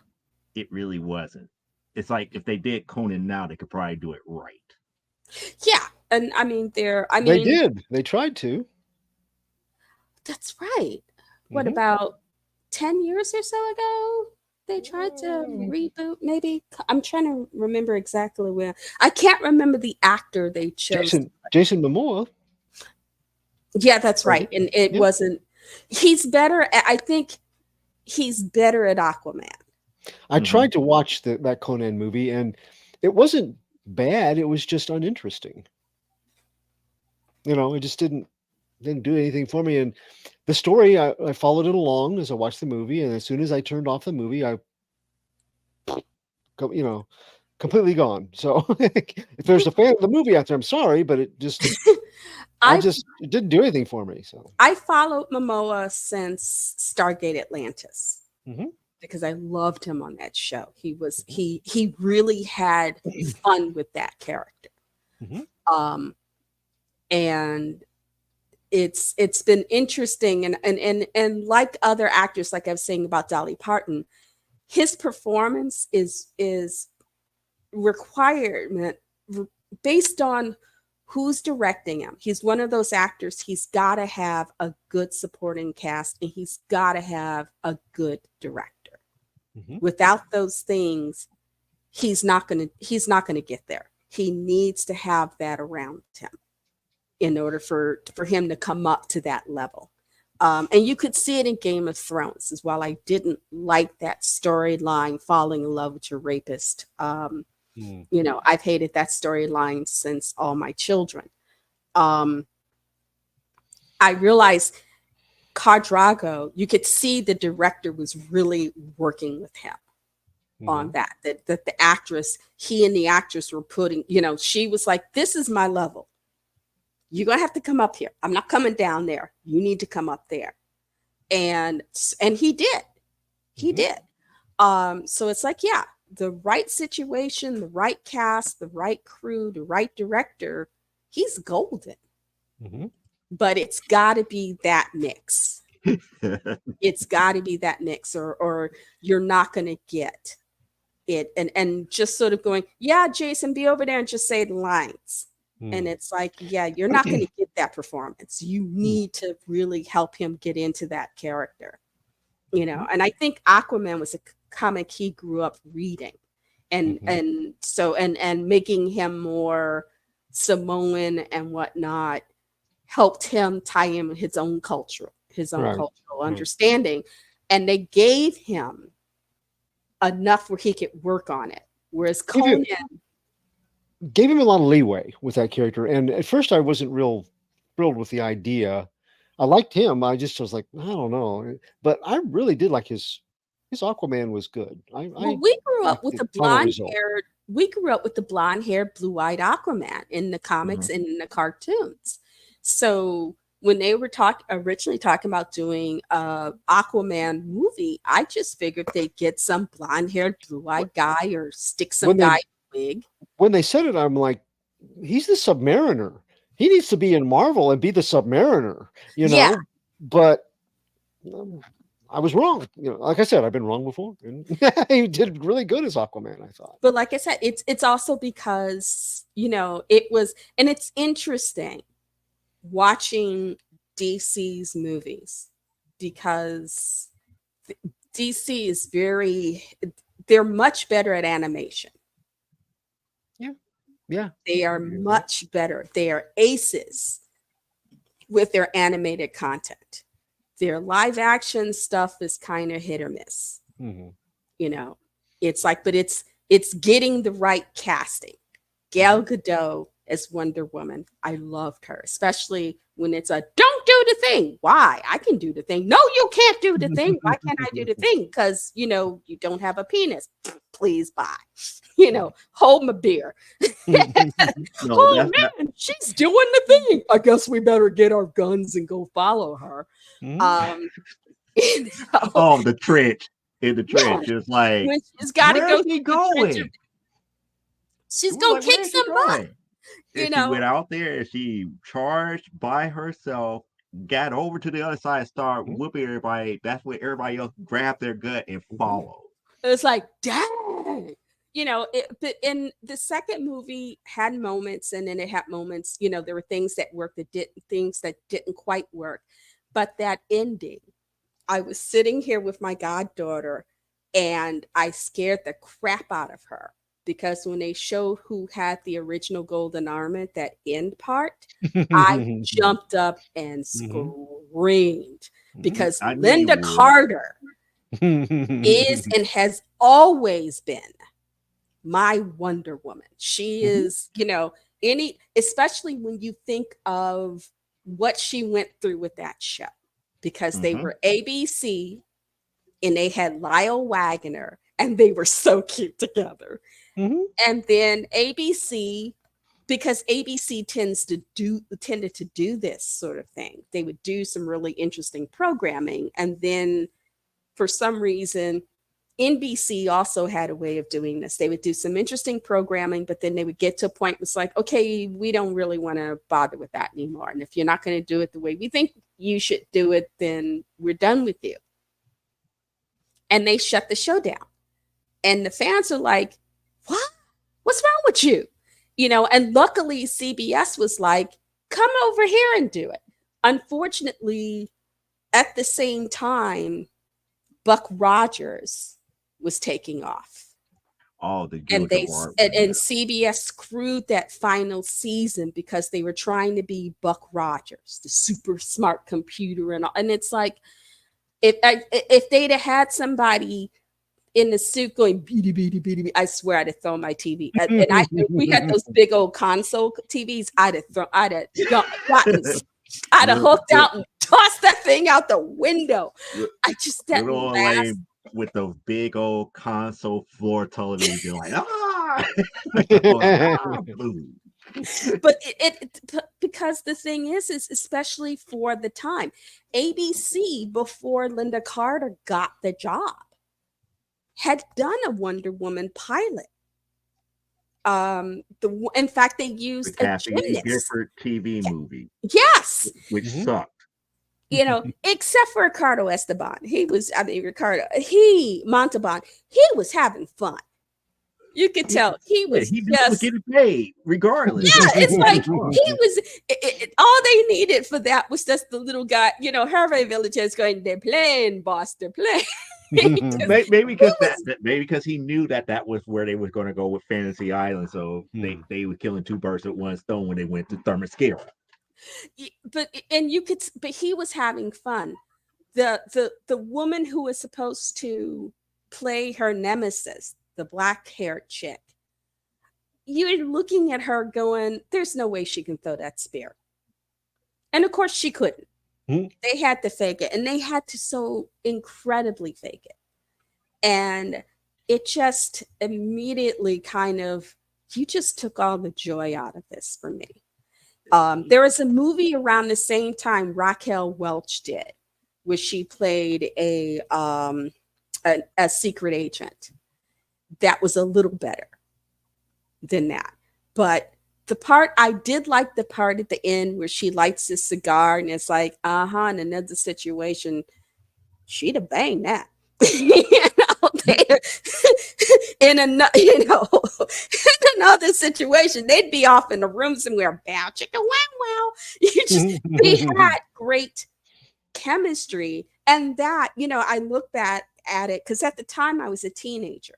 [SPEAKER 4] it really wasn't. It's like if they did Conan now, they could probably do it right.
[SPEAKER 5] Yeah. And
[SPEAKER 6] they did. They tried to.
[SPEAKER 5] That's right. What about 10 years or so ago? They tried to reboot, maybe. I'm trying to remember exactly where. I can't remember the actor they chose.
[SPEAKER 6] Jason Momoa.
[SPEAKER 5] Yeah, that's right. And it
[SPEAKER 6] Yeah.
[SPEAKER 5] wasn't. He's better. I think he's better at Aquaman.
[SPEAKER 6] I
[SPEAKER 4] Mhm.
[SPEAKER 6] tried to watch that Conan movie, and it wasn't bad. It was just uninteresting. It just didn't do anything for me. And the story, I followed it along as I watched the movie, and as soon as I turned off the movie, I, you know, completely gone. So if there's a fan of the movie out there, I'm sorry, but
[SPEAKER 5] I
[SPEAKER 6] it didn't do anything for me. So
[SPEAKER 5] I followed Momoa since Stargate Atlantis
[SPEAKER 6] Mhm,
[SPEAKER 5] because I loved him on that show.
[SPEAKER 6] mhm,
[SPEAKER 5] He really had fun with that character.
[SPEAKER 6] mhm,
[SPEAKER 5] Um, and it's been interesting, and like other actors, like I was saying about Dolly Parton, his performance is requirement based on who's directing him. He's one of those actors, he's got to have a good supporting cast, and he's got to have a good director.
[SPEAKER 6] mhm.
[SPEAKER 5] Without those things, he's not going to get there. He needs to have that around him in order for him to come up to that level. And you could see it in Game of Thrones as well. I didn't like that storyline, falling in love with your rapist.
[SPEAKER 6] Mm.
[SPEAKER 5] I've hated that storyline since all my children. Um, I realized Cadrago, you could see the director was really working with him on
[SPEAKER 6] Mhm.
[SPEAKER 5] that the actress, he and the actress were putting, she was like, this is my level. You're going to have to come up here. I'm not coming down there. You need to come up there. And he did. He
[SPEAKER 6] Mhm.
[SPEAKER 5] did. So it's like, yeah, the right situation, the right cast, the right crew, the right director, he's golden.
[SPEAKER 6] Mhm.
[SPEAKER 5] But it's got to be that mix. It's got to be that mix, or you're not going to get it. And just sort of going, yeah, Jason, be over there and just say the lines. And
[SPEAKER 6] Mm.
[SPEAKER 5] it's like, yeah, you're not going to get that performance. You
[SPEAKER 6] Mm.
[SPEAKER 5] need to really help him get into that character,
[SPEAKER 6] Mhm.
[SPEAKER 5] And I think Aquaman was a comic he grew up reading, and
[SPEAKER 6] Mhm.
[SPEAKER 5] and so and making him more Samoan and whatnot helped him tie in with his own
[SPEAKER 6] Right.
[SPEAKER 5] cultural
[SPEAKER 6] Right.
[SPEAKER 5] understanding, and they gave him enough where he could work on it. Whereas
[SPEAKER 6] Gave him
[SPEAKER 5] Conan,
[SPEAKER 6] gave him a lot of leeway with that character, and at first I wasn't real thrilled with the idea. I liked him. I just was like, I don't know, but I really did like his Aquaman was good.
[SPEAKER 5] well,
[SPEAKER 6] I
[SPEAKER 5] we grew up
[SPEAKER 6] liked
[SPEAKER 5] with
[SPEAKER 6] the
[SPEAKER 5] the
[SPEAKER 6] final
[SPEAKER 5] blonde
[SPEAKER 6] result.
[SPEAKER 5] haired, we grew up with the blonde haired, blue eyed Aquaman in the comics
[SPEAKER 4] Mhm.
[SPEAKER 5] and in the cartoons. So when they were originally talking about doing a Aquaman movie, I just figured they'd get some blonde haired, blue eyed guy or stick some
[SPEAKER 6] When they
[SPEAKER 5] guy in a wig.
[SPEAKER 6] when they said it, I'm like, he's the Submariner. He needs to be in Marvel and be the Submariner,
[SPEAKER 5] Yeah,
[SPEAKER 6] But um, I was wrong. Like I said, I've been wrong before, and he did really good as Aquaman, I thought.
[SPEAKER 5] but like I said, it's also because it was, and it's interesting watching DC's movies because DC is they're much better at animation.
[SPEAKER 6] Yeah, yeah,
[SPEAKER 5] They
[SPEAKER 6] I
[SPEAKER 5] are
[SPEAKER 6] agree with that.
[SPEAKER 5] much better. They are aces with their animated content. Their live action stuff is kind of hit or miss.
[SPEAKER 6] Hmm.
[SPEAKER 5] You know, it's like, but it's getting the right casting.
[SPEAKER 6] Hmm.
[SPEAKER 5] Gal Gadot as Wonder Woman. I loved her, especially when it's a don't do the thing. Why? I can do the thing. No, you can't do the thing. Why can't I do the thing? Because you don't have a penis. Please bye. Hold my beer.
[SPEAKER 4] No,
[SPEAKER 5] Oh
[SPEAKER 4] that's not.
[SPEAKER 5] man, she's doing the thing. I guess we better get our guns and go follow her.
[SPEAKER 6] Hmm.
[SPEAKER 5] Um, you know,
[SPEAKER 4] Oh, the trench in the
[SPEAKER 5] yeah,
[SPEAKER 4] trench. It's like,
[SPEAKER 5] when she's got to
[SPEAKER 4] where
[SPEAKER 5] go
[SPEAKER 4] is she
[SPEAKER 5] through the trench,
[SPEAKER 4] going? It
[SPEAKER 5] she's
[SPEAKER 4] was
[SPEAKER 5] gonna
[SPEAKER 4] like,
[SPEAKER 5] kick
[SPEAKER 4] where is she
[SPEAKER 5] some butt.
[SPEAKER 4] going?
[SPEAKER 5] You
[SPEAKER 4] And she
[SPEAKER 5] know,
[SPEAKER 4] went out there and she charged by herself, got over to the other side, started whooping everybody. That's when everybody else grabbed their gut and
[SPEAKER 6] Hmm.
[SPEAKER 4] followed.
[SPEAKER 5] it's like, dang. But in the second movie had moments, and then it had moments. There were things that worked, things that didn't quite work. But that ending, I was sitting here with my goddaughter, and I scared the crap out of her because when they showed who had the original golden armor, that end part, I jumped up and screamed because
[SPEAKER 4] I knew you
[SPEAKER 5] Linda
[SPEAKER 4] would.
[SPEAKER 5] Carter is and has always been my Wonder Woman. She is, especially when you think of what she went through with that show, because they were ABC and they had Lyle Wagner and they were so cute together. And then ABC, because ABC tended to do this sort of thing. They would do some really interesting programming. And then for some reason, NBC also had a way of doing this. They would do some interesting programming, but then they would get to a point where it's like, okay, we don't really want to bother with that anymore. And if you're not going to do it the way we think you should do it, then we're done with you. And they shut the show down. And the fans are like, what? What's wrong with you? And luckily CBS was like, come over here and do it. Unfortunately, at the same time, Buck Rogers was taking off.
[SPEAKER 4] Oh, the
[SPEAKER 5] and CBS screwed that final season because they were trying to be Buck Rogers, the super smart computer, and it's like, if they'd have had somebody in the suit going beady beady beady, I swear I'd have thrown my TV. We had those big old console TVs. I'd have hooked out and tossed that thing out the window. I just that last
[SPEAKER 4] with those big old console floor television, like
[SPEAKER 5] But it because the thing is especially for the time, ABC before Linda Carter got the job had done a Wonder Woman pilot. In fact, they used
[SPEAKER 4] the
[SPEAKER 5] a gymnast.
[SPEAKER 4] Gifford TV movie.
[SPEAKER 5] Yes,
[SPEAKER 4] which sucked.
[SPEAKER 5] Except for Ricardo Esteban. Montalban, he was having fun. You could tell he was
[SPEAKER 4] was getting paid regardless.
[SPEAKER 5] Yeah, it's like he was. All they needed for that was just the little guy. Hervé Village going, they're playing, boss, they're playing.
[SPEAKER 4] maybe because he knew that was where they were going to go with Fantasy Island, so they were killing two birds with one stone when they went to Themyscira.
[SPEAKER 5] But he was having fun. The woman who was supposed to play her nemesis, the black-haired chick, you're looking at her going, there's no way she can throw that spear. And of course she couldn't. They had to fake it, and they had to so incredibly fake it. And it just immediately you just took all the joy out of this for me. There was a movie around the same time Raquel Welch did, where she played a secret agent. That was a little better than that. But I did like the part at the end where she lights a cigar and it's like, in another situation, she'd have banged that. In another situation, they'd be off in the room somewhere. Bow, chicka, wow, wow. We had great chemistry, and that I look back at it because at the time I was a teenager,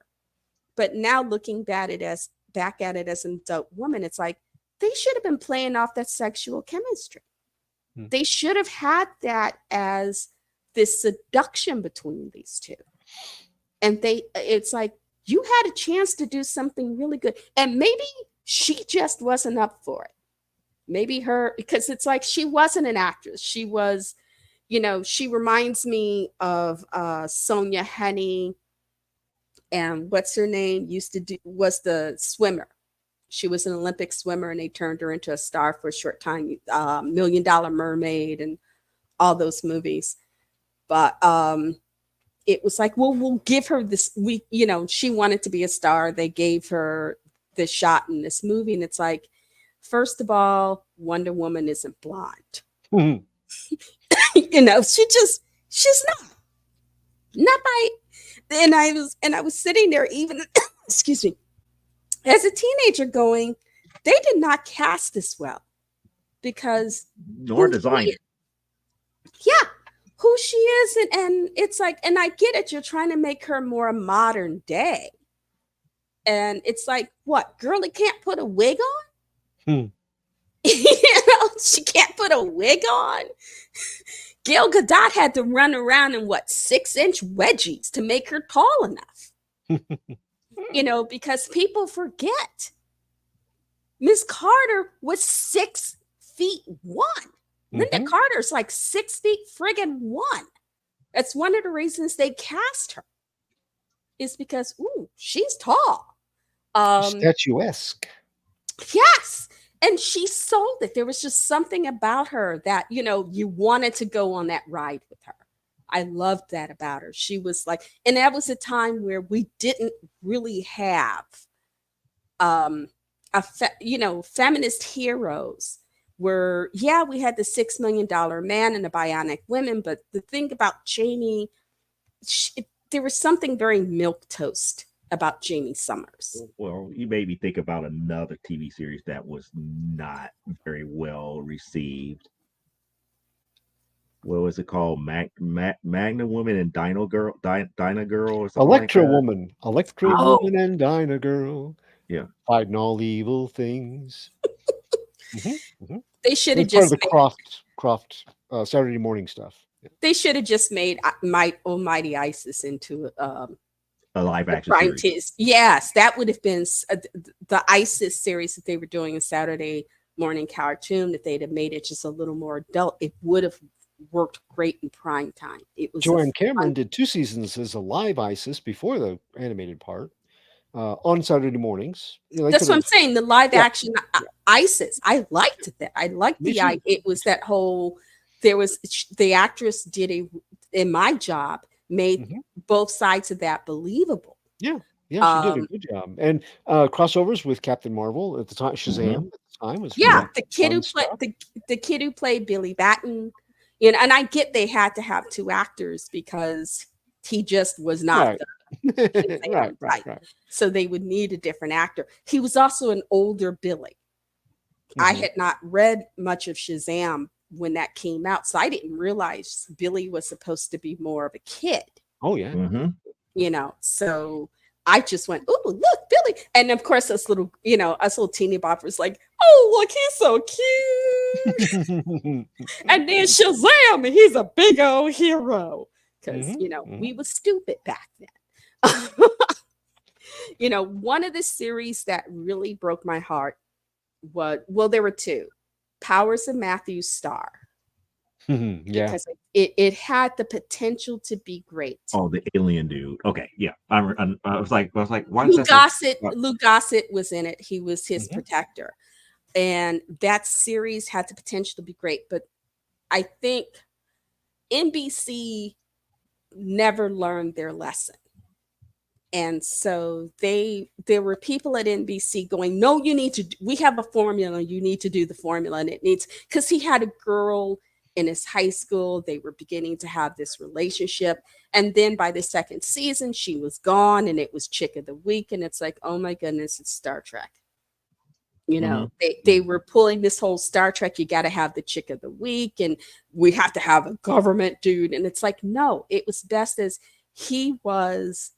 [SPEAKER 5] but now looking back at it as an adult woman, it's like they should have been playing off that sexual chemistry. They should have had that as this seduction between these two. And it's like, you had a chance to do something really good. And maybe she just wasn't up for it. Maybe because it's like, she wasn't an actress. She was, she reminds me of Sonia Henney, and what's her name was the swimmer. She was an Olympic swimmer, and they turned her into a star for a short time. $1 Million Mermaid and all those movies. But it was like, well, we'll give her this. She wanted to be a star. They gave her the shot in this movie, and it's like, first of all, Wonder Woman isn't blonde. She's not by. And I was sitting there even, excuse me, as a teenager going, they did not cast this well because
[SPEAKER 4] nor designed it.
[SPEAKER 5] Yeah, who she is, and it's like, and I get it, you're trying to make her more modern day, And it's like, what, girlie can't put a wig on?
[SPEAKER 6] Hmm.
[SPEAKER 5] She can't put a wig on. Gail Gadot had to run around in 6-inch wedgies to make her tall enough. Because people forget Miss Carter was 6'1". Linda Carter's like 6 feet friggin' 1. That's one of the reasons they cast her, is because she's tall.
[SPEAKER 6] Statuesque.
[SPEAKER 5] Yes. And she sold it. There was just something about her that, you wanted to go on that ride with her. I loved that about her. She was like, and that was a time where we didn't really have, feminist heroes where, we had the $6 million man and the bionic women. But the thing about Jamie, there was something very milquetoast about Jamie Summers.
[SPEAKER 4] Well, you made me think about another TV series that was not very well received. What was it called? Magna Woman and Dino Girl, Dinah Girl, or something
[SPEAKER 6] Electra
[SPEAKER 4] like that?
[SPEAKER 6] Woman, Woman and Dinah Girl.
[SPEAKER 4] Yeah,
[SPEAKER 6] fighting all evil things.
[SPEAKER 5] They should have
[SPEAKER 6] It's part of
[SPEAKER 5] just
[SPEAKER 6] the Croft Saturday morning stuff.
[SPEAKER 5] They should have just made Might Almighty Isis into
[SPEAKER 4] a live action series.
[SPEAKER 5] Yes, that would have been the Isis series that they were doing in Saturday morning cartoon. That they'd have made it just a little more adult, it would have worked great in prime time. It was
[SPEAKER 6] Joanne Cameron did 2 seasons as a live Isis before the animated part on Saturday mornings.
[SPEAKER 5] That's what I'm saying. The live action Isis, I liked that. I liked it was that whole. There was the actress did in my job made both sides of that believable.
[SPEAKER 6] Yeah, she did a good job. And crossovers with Captain Marvel at the time, Shazam at the time was
[SPEAKER 5] the kid who played the kid who played Billy Batten. And I get they had to have 2 actors because he just was not
[SPEAKER 6] right.
[SPEAKER 5] So they would need a different actor. He was also an older Billy. I had not read much of Shazam when that came out, so I didn't realize Billy was supposed to be more of a kid.
[SPEAKER 6] Oh yeah.
[SPEAKER 5] So I just went, "Oh, look, Billy!" And of course, us little teeny boppers like, "Oh, look, he's so cute!" And then Shazam, and he's a big old hero because we was stupid back then. One of the series that really broke my heart was, there were 2, Powers of Matthew Star. Because it had the potential to be great.
[SPEAKER 4] Oh, the alien dude. Okay, yeah. I was like, why?
[SPEAKER 5] Lou Gossett was in it. He was his protector, and that series had the potential to be great. But I think NBC never learned their lesson. And so there were people at NBC going, no, we have a formula. You need to do the formula. And because he had a girl in his high school, they were beginning to have this relationship. And then by the 2nd season, she was gone and it was Chick of the Week. And it's like, oh my goodness, it's Star Trek. They were pulling this whole Star Trek, you got to have the Chick of the Week and we have to have a government dude. And it's like, no, it was best as he was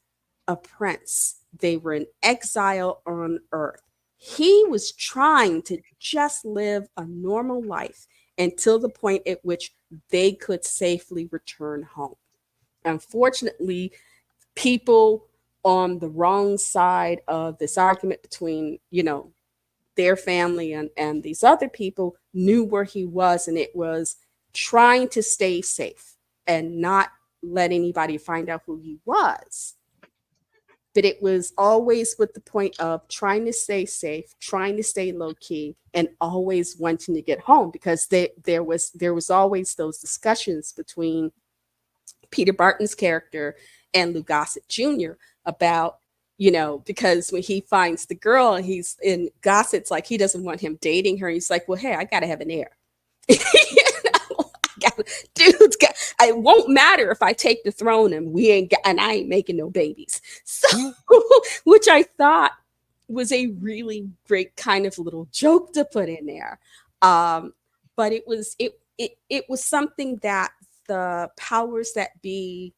[SPEAKER 5] a prince. They were in exile on Earth. He was trying to just live a normal life until the point at which they could safely return home. Unfortunately, people on the wrong side of this argument between, their family and these other people knew where he was, and it was trying to stay safe and not let anybody find out who he was. But it was always with the point of trying to stay safe, trying to stay low key, and always wanting to get home, because there was always those discussions between Peter Barton's character and Lou Gossett Jr. about, because when he finds the girl and he's in Gossett's like, he doesn't want him dating her. He's like, well, hey, I got to have an heir. It won't matter if I take the throne and I ain't making no babies. So, which I thought was a really great kind of little joke to put in there. But it was something that the powers that be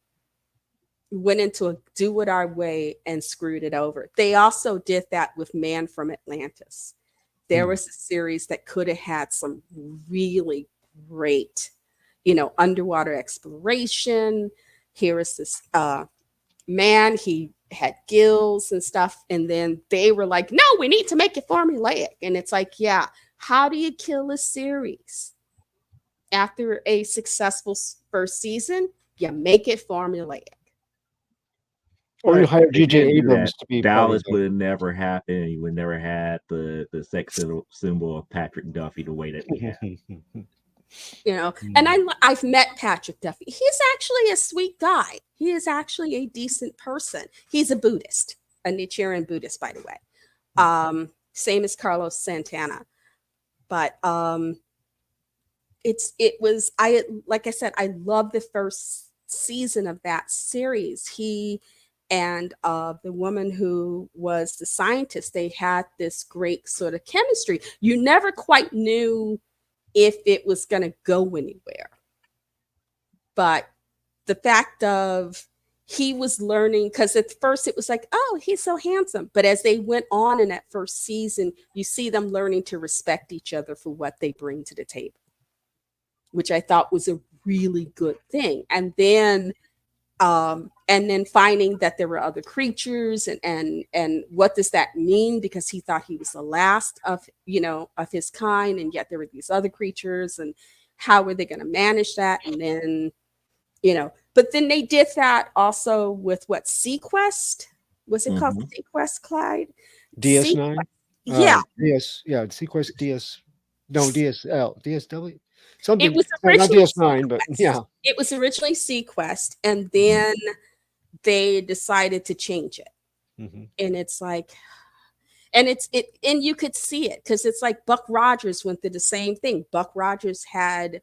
[SPEAKER 5] went into a do it our way and screwed it over. They also did that with Man from Atlantis. There was a series that could have had some really great, underwater exploration. Here is this man, he had gills and stuff. And then they were like, no, we need to make it formulaic. And it's like, yeah, how do you kill a series? After a successful first season, you make it formulaic.
[SPEAKER 6] Or you hire
[SPEAKER 4] If they
[SPEAKER 6] J.J.
[SPEAKER 4] didn't do
[SPEAKER 6] Abrams
[SPEAKER 4] that,
[SPEAKER 6] to be part of
[SPEAKER 4] Dallas
[SPEAKER 6] it.
[SPEAKER 4] would have never happened. You would never had the sex symbol of Patrick Duffy the way that we have.
[SPEAKER 5] And I've met Patrick Duffy. He's actually a sweet guy. He is actually a decent person. He's a Buddhist, a Nichiren Buddhist, by the way. Same as Carlos Santana. But like I said, I love the first season of that series. He and the woman who was the scientist, they had this great sort of chemistry. You never quite knew if it was going to go anywhere. But the fact of he was learning, because at first it was like, oh, he's so handsome. But as they went on in that first season, you see them learning to respect each other for what they bring to the table, which I thought was a really good thing. And then finding that there were other creatures and what does that mean? Because he thought he was the last of his kind, and yet there were these other creatures, and how were they going to manage that? And then, but then they did that also with Sequest? Was it called Sequest, Clyde?
[SPEAKER 6] DS9?
[SPEAKER 5] Yeah.
[SPEAKER 6] Sequest DS. No, DSL. DSW? Something.
[SPEAKER 5] It was
[SPEAKER 6] Not
[SPEAKER 5] originally
[SPEAKER 6] DS9, but yeah.
[SPEAKER 5] It was originally Sequest, and then they decided to change it. And it's like, and you could see it, because it's like Buck Rogers went through the same thing. Buck Rogers had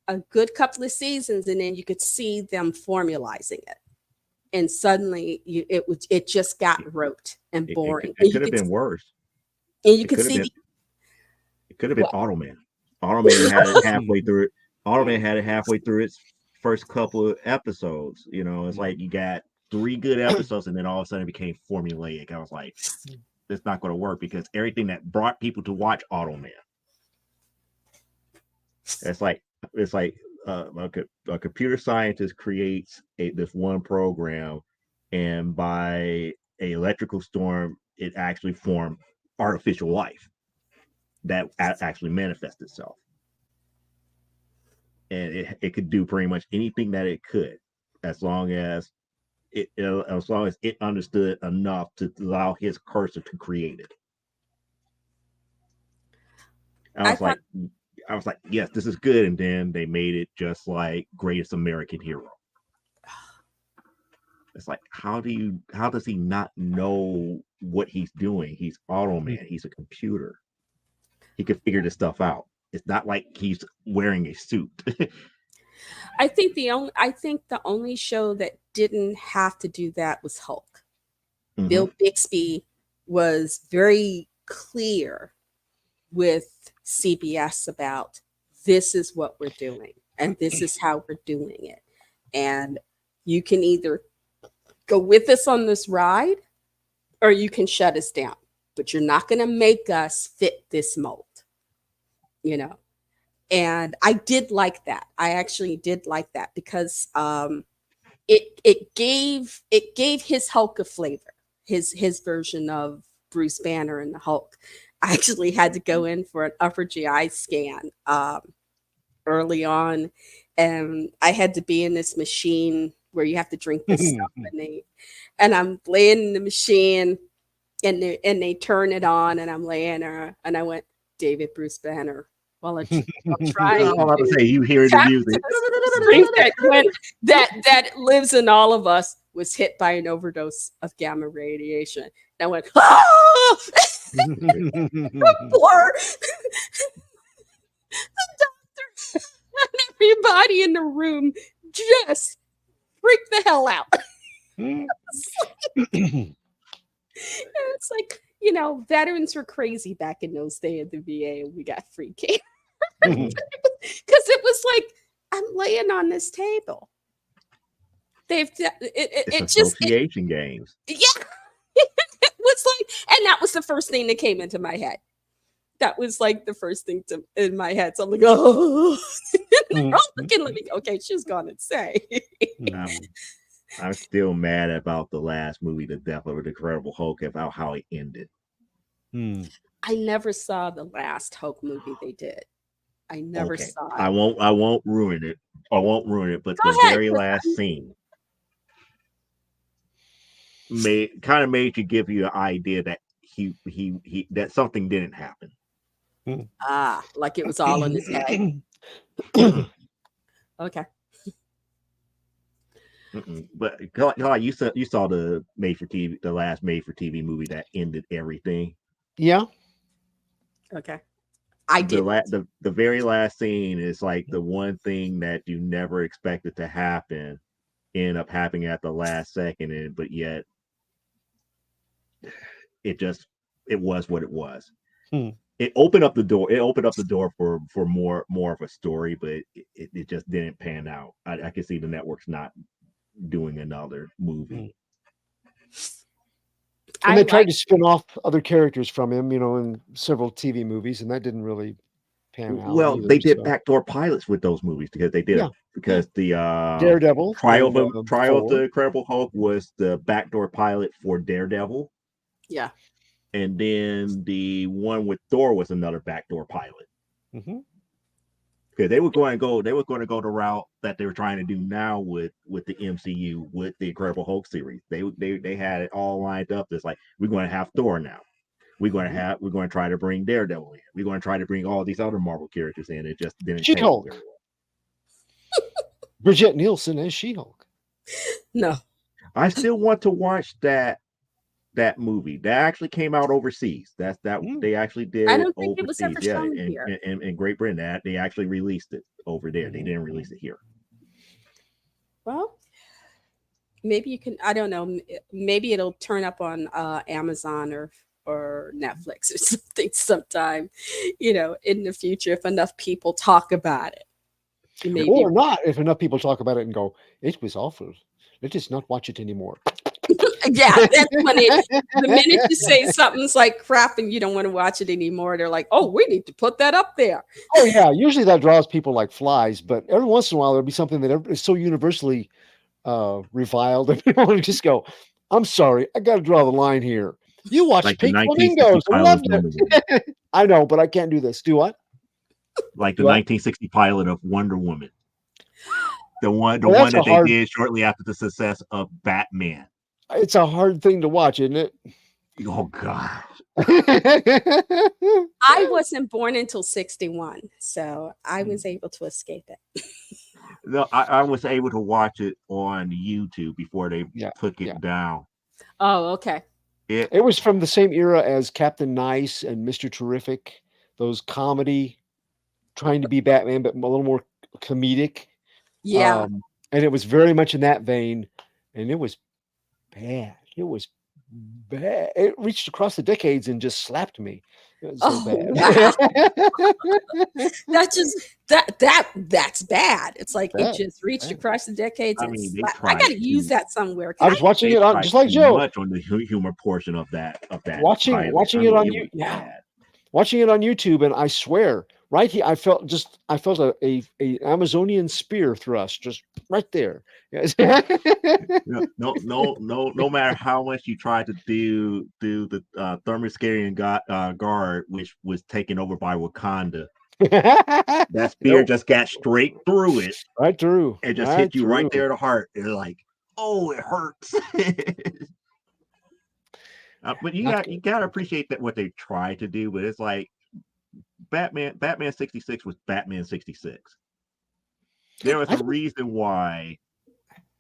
[SPEAKER 5] a good couple of seasons, and then you could see them formalizing it, and suddenly it just got rote and boring.
[SPEAKER 4] It could have been worse.
[SPEAKER 5] And you could see
[SPEAKER 4] it could have been Automan. Automan had it halfway through it. Automan had it halfway through its first couple of episodes. It's like you got 3 good episodes, and then all of a sudden it became formulaic. I was like, it's not going to work, because everything that brought people to watch Automan. It's like a computer scientist creates this one program, and by a electrical storm, it actually formed artificial life that actually manifests itself. And it could do pretty much anything that it could, as long as it understood enough to allow his cursor to create it. I was like, yes, this is good. And then they made it just like Greatest American Hero. It's like, how does he not know what he's doing? He's Automan. He's a computer. He can figure this stuff out. It's not like he's wearing a suit.
[SPEAKER 5] I think the only show that didn't have to do that was Hulk. Bill Bixby was very clear with CBS about, this is what we're doing, and this is how we're doing it. And you can either go with us on this ride, or you can shut us down. But you're not going to make us fit this mold. And I did like that. I actually did like that, because it gave his Hulk a flavor, his version of Bruce Banner and the Hulk. I actually had to go in for an upper GI scan early on, and I had to be in this machine where you have to drink this stuff, and I'm laying in the machine, and they turn it on, and I'm laying there, and I went, David Bruce Banner. While I'm trying.
[SPEAKER 4] I'm about to say, you hear the music.
[SPEAKER 5] that lives in all of us was hit by an overdose of gamma radiation. And I went, ah! Poor the doctor and everybody in the room just freaked the hell out. It's like, veterans were crazy back in those days at the VA, and we got free care. Because it was like, I'm laying on this table,
[SPEAKER 4] It's
[SPEAKER 5] it just
[SPEAKER 4] association games.
[SPEAKER 5] yeah. It was like, and that was the first thing that came into my head. That was like the first thing in my head. So I'm like, oh, they're all looking at me. Okay, she's gonna say.
[SPEAKER 4] I'm still mad about the last movie, The Death of the Incredible Hulk, about how it ended.
[SPEAKER 5] I never saw the last Hulk movie they did. I never saw it.
[SPEAKER 4] I won't ruin it. I won't ruin it, but
[SPEAKER 5] Go
[SPEAKER 4] the
[SPEAKER 5] ahead,
[SPEAKER 4] very
[SPEAKER 5] 'cause
[SPEAKER 4] last scene made you give you an idea that he that something didn't happen.
[SPEAKER 5] like it was all in his head. Okay.
[SPEAKER 4] But like you saw the last made for TV movie that ended everything.
[SPEAKER 6] Yeah.
[SPEAKER 5] Okay. I did.
[SPEAKER 4] The very last scene is like the one thing that you never expected to happen end up happening at the last second, but yet it was what it was. It opened up the door. It opened up the door for more of a story, but it just didn't pan out. I can see the network's not doing another movie.
[SPEAKER 6] And they tried to spin off other characters from him, in several TV movies, and that didn't really pan out.
[SPEAKER 4] Well,
[SPEAKER 6] either,
[SPEAKER 4] they did backdoor pilots with those movies because they did because the
[SPEAKER 6] Daredevil
[SPEAKER 4] Trial
[SPEAKER 6] and,
[SPEAKER 4] of the Incredible Hulk was the backdoor pilot for Daredevil.
[SPEAKER 5] Yeah.
[SPEAKER 4] And then the one with Thor was another backdoor pilot. Because they were going to go the route that they were trying to do now with the MCU with the Incredible Hulk series. They had it all lined up. It's like, we're going to have Thor now. We're going to try to bring Daredevil in. We're going to try to bring all these other Marvel characters in. It just didn't take
[SPEAKER 6] She-Hulk.
[SPEAKER 4] very well.
[SPEAKER 6] Bridget Nielsen as She-Hulk.
[SPEAKER 5] No.
[SPEAKER 4] I still want to watch that movie. That actually came out overseas. They actually did.
[SPEAKER 5] I don't think
[SPEAKER 4] overseas.
[SPEAKER 5] it was ever shown here.
[SPEAKER 4] In Great Britain, that they actually released it over there. They didn't release it here.
[SPEAKER 5] Well, maybe you can. I don't know. Maybe it'll turn up on Amazon or Netflix or something sometime. In the future, if enough people talk about it. Maybe.
[SPEAKER 6] Or not, if enough people talk about it and go, it was awful. Let us not watch it anymore.
[SPEAKER 5] Yeah, that's when the minute you say something's like crap and you don't want to watch it anymore, they're like, oh, we need to put that up there.
[SPEAKER 6] Oh, yeah. Usually that draws people like flies, but every once in a while there'll be something that is so universally reviled that people just go, I'm sorry, I got to draw the line here. You watch
[SPEAKER 4] like
[SPEAKER 6] Pink Flamingos. I loved it. I know, but I can't do this. Do what?
[SPEAKER 4] Like the 1960 pilot of Wonder Woman. The one that they did shortly after the success of Batman.
[SPEAKER 6] It's a hard thing to watch, isn't it?
[SPEAKER 4] Oh God.
[SPEAKER 5] I wasn't born until 61, so I was able to escape it.
[SPEAKER 4] No, I was able to watch it on YouTube before they took it down.
[SPEAKER 5] Oh, okay.
[SPEAKER 6] It was from the same era as Captain Nice and Mr. Terrific, those comedy, trying to be Batman, but a little more comedic.
[SPEAKER 5] Yeah.
[SPEAKER 6] And it was very much in that vein, and it was bad. It was bad. It reached across the decades and just slapped me. It was so bad.
[SPEAKER 5] Wow. That's bad. It's like it just reached across the decades.
[SPEAKER 4] I mean,
[SPEAKER 5] I got to use that somewhere.
[SPEAKER 6] I was watching it on just like Joe.
[SPEAKER 4] Much on the humor portion of that.
[SPEAKER 6] Watching it on YouTube. Yeah. Watching it on YouTube, and I swear, right here, I felt a Amazonian spear thrust just right there.
[SPEAKER 4] No matter how much you tried to do the Thermoscarian guard, which was taken over by Wakanda, that spear just got straight through it,
[SPEAKER 6] right through,
[SPEAKER 4] and just hit you right there in the heart. You're like, oh, it hurts. But you gotta appreciate that what they tried to do, but it's like Batman 66 was Batman 66. There was a reason why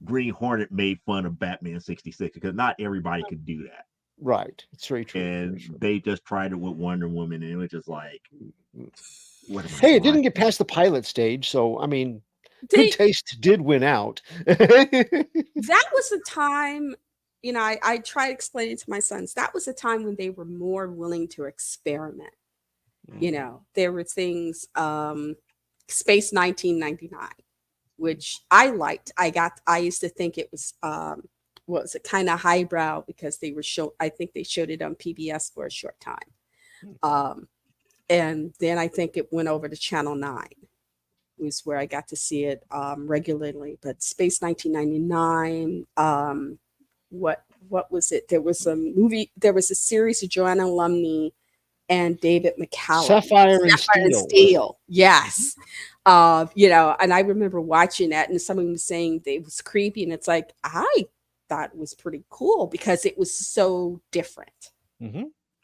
[SPEAKER 4] Green Hornet made fun of Batman 66 because not everybody could do that.
[SPEAKER 6] Right. It's very true.
[SPEAKER 4] And they just tried it with Wonder Woman, and it was just like,
[SPEAKER 6] it didn't get past the pilot stage, so I mean, good taste did win out.
[SPEAKER 5] That was a time. I try explaining to my sons, that was a time when they were more willing to experiment. There were things, Space 1999. which I liked. I used to think it was what was it, kind of highbrow because they were I think they showed it on PBS for a short time. And then I think it went over to Channel 9 was where I got to see it regularly. But Space 1999, what was it? There was a movie, there was a series of Joanna Lumley and David McCallum.
[SPEAKER 6] Sapphire and
[SPEAKER 5] Steel. Yes. You know, and I remember watching that and someone was saying that it was creepy, and it's like, I thought it was pretty cool because it was so different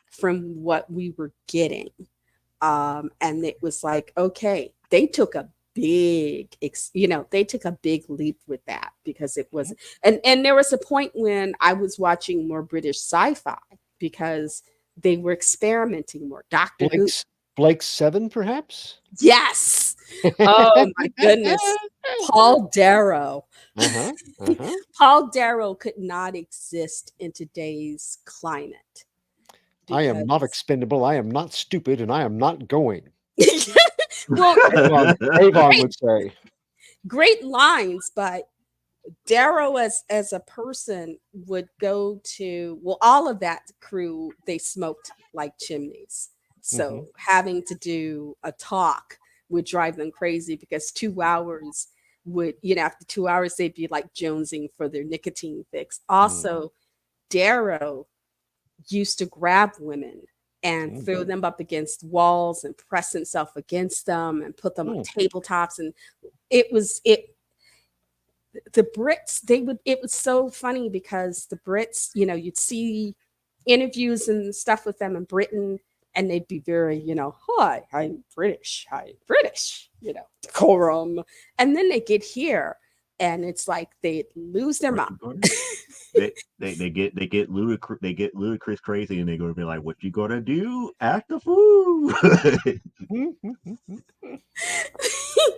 [SPEAKER 5] from what we were getting. And it was like, okay, they took a big, they took a big leap with that because it was, and there was a point when I was watching more British sci-fi because they were experimenting more. Doctor Who.
[SPEAKER 6] Blake's 7, perhaps?
[SPEAKER 5] Yes. Oh my goodness. Paul Darrow. Paul Darrow could not exist in today's climate.
[SPEAKER 6] I am not expendable. I am not stupid, and I am not going.
[SPEAKER 5] Well,
[SPEAKER 6] Avon would say.
[SPEAKER 5] Great lines, but Darrow as a person would go to, well, all of that crew, they smoked like chimneys. So having to do a talk would drive them crazy because 2 hours would, after 2 hours, they'd be like jonesing for their nicotine fix. Also, Darrow used to grab women and throw them up against walls and press himself against them and put them on tabletops. And the Brits, it was so funny because the Brits, you'd see interviews and stuff with them in Britain, and they'd be very, hi, I'm British, decorum. And then they get here and it's like they lose their mind.
[SPEAKER 4] They get ludicrous crazy, and they're gonna be like, "What you gonna do? Act a fool."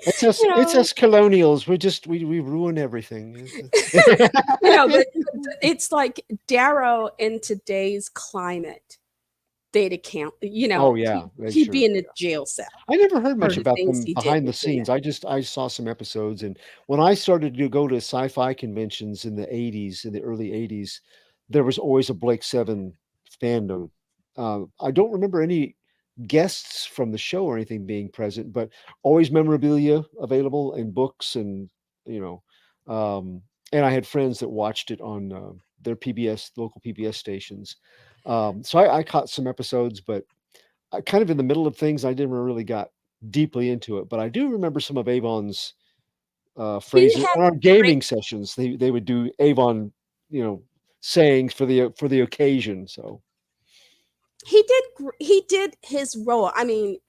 [SPEAKER 6] It's us colonials. We ruin everything.
[SPEAKER 5] But it's like Darrow in today's climate. They'd account, he'd be in a jail cell.
[SPEAKER 6] I never heard much about them behind the scenes. I saw some episodes, and when I started to go to sci-fi conventions in the early 80s, there was always a Blake 7 fandom. I don't remember any guests from the show or anything being present, but always memorabilia available and books, and and I had friends that watched it on their local PBS stations. So I caught some episodes, but I kind of in the middle of things. I never really got deeply into it, but I do remember some of Avon's phrases on our gaming sessions. They would do Avon, sayings for the occasion. So
[SPEAKER 5] he did his role. I mean,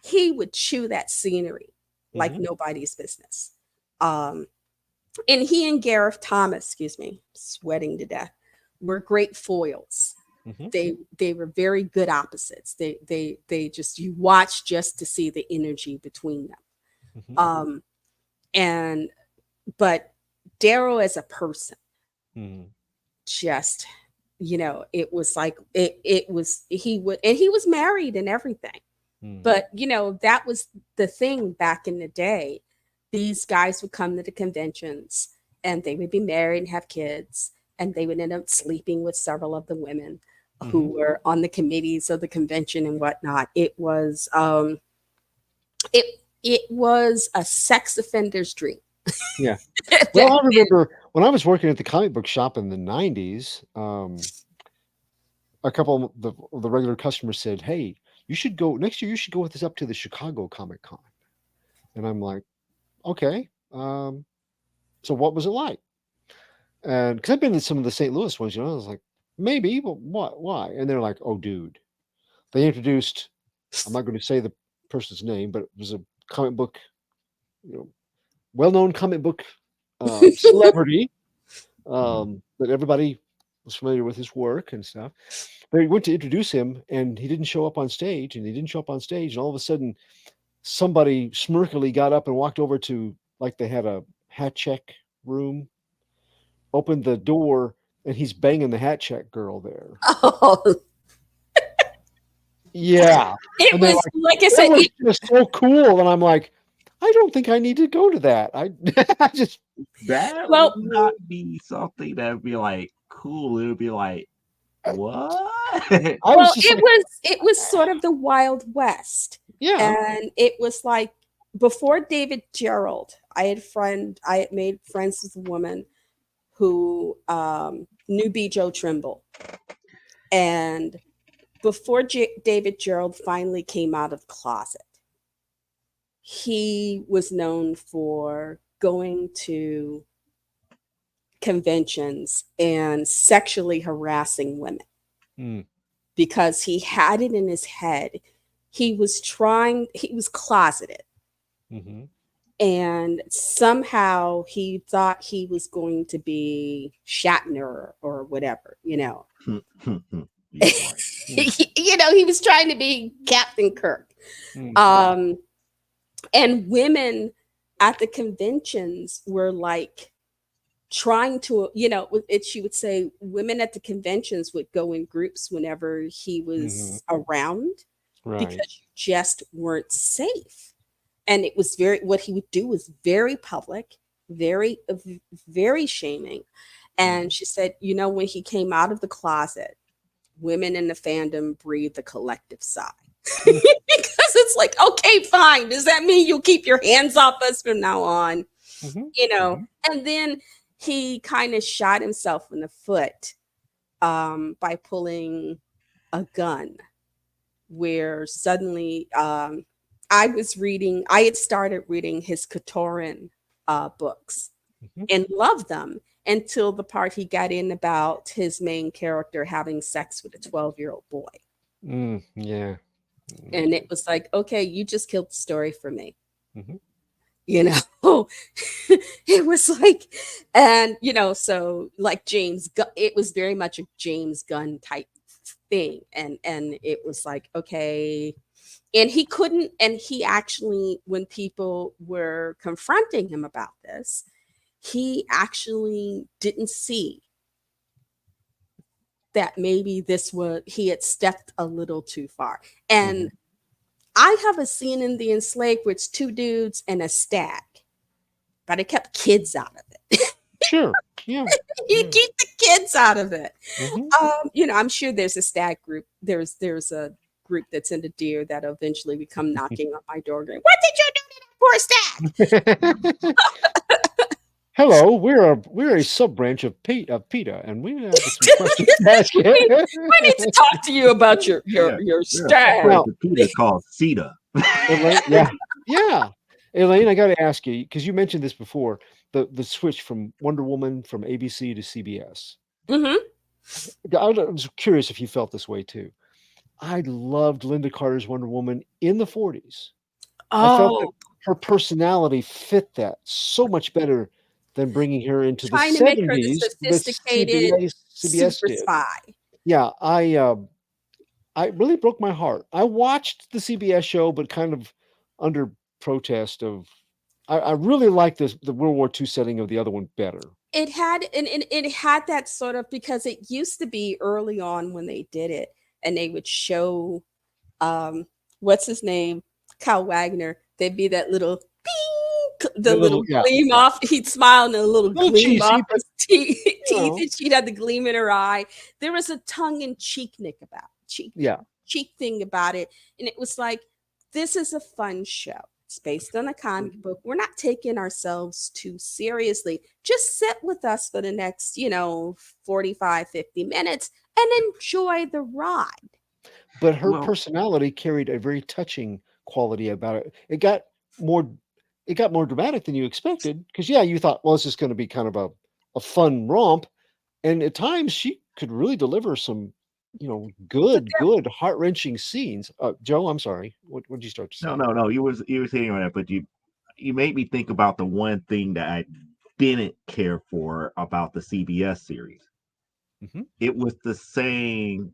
[SPEAKER 5] he would chew that scenery like nobody's business. And he and Gareth Thomas, sweating to death, were great foils. They were very good opposites. They just, you watch just to see the energy between them. But Darrow as a person, just, it was like he was married and everything. But that was the thing back in the day. These guys would come to the conventions and they would be married and have kids, and they would end up sleeping with several of the women who were on the committees of the convention and whatnot. It was it was a sex offender's dream.
[SPEAKER 6] Yeah. Well, I remember when I was working at the comic book shop in the 90s, a couple of the regular customers said, "Hey, you should go next year. You should go with us up to the Chicago Comic Con." And I'm like, "Okay. So what was it like?" And because I've been to some of the St. Louis ones, I was like, "Maybe, but what? Why?" And they're like, "Oh, dude, they introduced." I'm not going to say the person's name, but it was a comic book, well-known comic book celebrity that everybody was familiar with his work and stuff. They went to introduce him, and he didn't show up on stage, and all of a sudden, somebody smirkily got up and walked over to, like, they had a hat check room, opened the door, and he's banging the hat check girl there.
[SPEAKER 5] Oh.
[SPEAKER 6] Yeah.
[SPEAKER 5] It was like I said,
[SPEAKER 6] it was just so cool. And I'm like, I don't think I need to go to that. I just
[SPEAKER 4] That
[SPEAKER 5] Well,
[SPEAKER 4] would not be something that would be like cool. It would be like, what?
[SPEAKER 6] I was just like,
[SPEAKER 5] it was sort of the Wild West.
[SPEAKER 6] yeah.
[SPEAKER 5] And it was like before David Gerald, I had made friends with a woman who knew B. Joe Trimble. And before David Gerald finally came out of the closet, he was known for going to conventions and sexually harassing women
[SPEAKER 6] Mm,
[SPEAKER 5] because he had it in his head. He was closeted,
[SPEAKER 6] mhm.
[SPEAKER 5] and somehow he thought he was going to be Shatner or whatever,
[SPEAKER 4] He's right.
[SPEAKER 5] he was trying to be Captain Kirk.
[SPEAKER 6] Mm.
[SPEAKER 5] And women at the conventions were like trying to, she would say women at the conventions would go in groups whenever he was around
[SPEAKER 6] Right.
[SPEAKER 5] because you just weren't safe. And it was what he would do was very public, very, very shaming. And she said, when he came out of the closet, women in the fandom breathed a collective sigh.
[SPEAKER 6] Mm.
[SPEAKER 5] Because it's like, okay, fine. Does that mean you'll keep your hands off us from now on?
[SPEAKER 6] Mhm.
[SPEAKER 5] And then he kind of shot himself in the foot by pulling a gun, where suddenly I had started reading his Katoran books
[SPEAKER 6] Mhm.
[SPEAKER 5] and loved them until the part he got in about his main character having sex with a 12-year-old boy.
[SPEAKER 6] Yeah.
[SPEAKER 5] And it was like, okay, you just killed the story for me.
[SPEAKER 6] Mhm.
[SPEAKER 5] It was like, and so like it was very much a James Gunn type thing. And it was like, okay. And he actually, when people were confronting him about this, he actually didn't see that maybe he had stepped a little too far. And I have a scene in The Enslaved where it's two dudes and a stag, but I kept kids out of it.
[SPEAKER 6] Sure. Yeah.
[SPEAKER 5] You keep the kids out of it.
[SPEAKER 6] Mhm.
[SPEAKER 5] I'm sure there's a stag group. There's a group that's into deer that'll eventually become knocking on my door going, "What did you do to that poor stag?"
[SPEAKER 6] Hello, we're a sub branch of PETA, and we have some questions to ask you.
[SPEAKER 5] we need to talk to you about your
[SPEAKER 4] We're a
[SPEAKER 5] stag.
[SPEAKER 6] Now,
[SPEAKER 4] Peter called CETA.
[SPEAKER 6] Elaine, yeah, Elaine, I got to ask you because you mentioned this before the switch from Wonder Woman from ABC to CBS.
[SPEAKER 5] Mm-hmm.
[SPEAKER 6] I was curious if you felt this way too. I loved Linda Carter's Wonder Woman in the 40s. I felt that
[SPEAKER 5] Oh,
[SPEAKER 6] her personality fit that so much better than bringing her into the
[SPEAKER 5] trying to make her the
[SPEAKER 6] 70s that
[SPEAKER 5] sophisticated
[SPEAKER 6] CBS
[SPEAKER 5] super
[SPEAKER 6] did.
[SPEAKER 5] spy.
[SPEAKER 6] Yeah, I really broke my heart. I watched the CBS show, but kind of under protest of I really like the World War II setting of the other one better.
[SPEAKER 5] It had and it had that sort of, because it used to be early on when they did it, and they would show what's his name, Kyle Wagner. There'd be that little bing, the
[SPEAKER 6] The
[SPEAKER 5] little
[SPEAKER 6] little yeah,
[SPEAKER 5] gleam
[SPEAKER 6] yeah.
[SPEAKER 5] off. He'd smile and a little
[SPEAKER 6] A little
[SPEAKER 5] gleam off
[SPEAKER 6] cheesy, but
[SPEAKER 5] his teeth,
[SPEAKER 6] you know,
[SPEAKER 5] and she'd have the gleam in her eye. There was a tongue in
[SPEAKER 6] yeah.
[SPEAKER 5] cheek thing about it, and it was like, this is a fun show. It's based on a comic book. We're not taking ourselves too seriously. Just sit with us for the next 45, 50 minutes and enjoy the ride.
[SPEAKER 6] But her
[SPEAKER 4] Well,
[SPEAKER 6] personality carried a very touching quality about it. More it got more dramatic than you expected because yeah, you thought, well, it's just going to be kind of a fun romp, and at times she could really deliver some,
[SPEAKER 5] But
[SPEAKER 6] good heart wrenching scenes. Joe, I'm sorry. What did you start to
[SPEAKER 4] no,
[SPEAKER 6] say?
[SPEAKER 4] no, no. You were saying that, but you made me think about the one thing that I didn't care for about the CBS series.
[SPEAKER 6] Hmm.
[SPEAKER 4] It was the same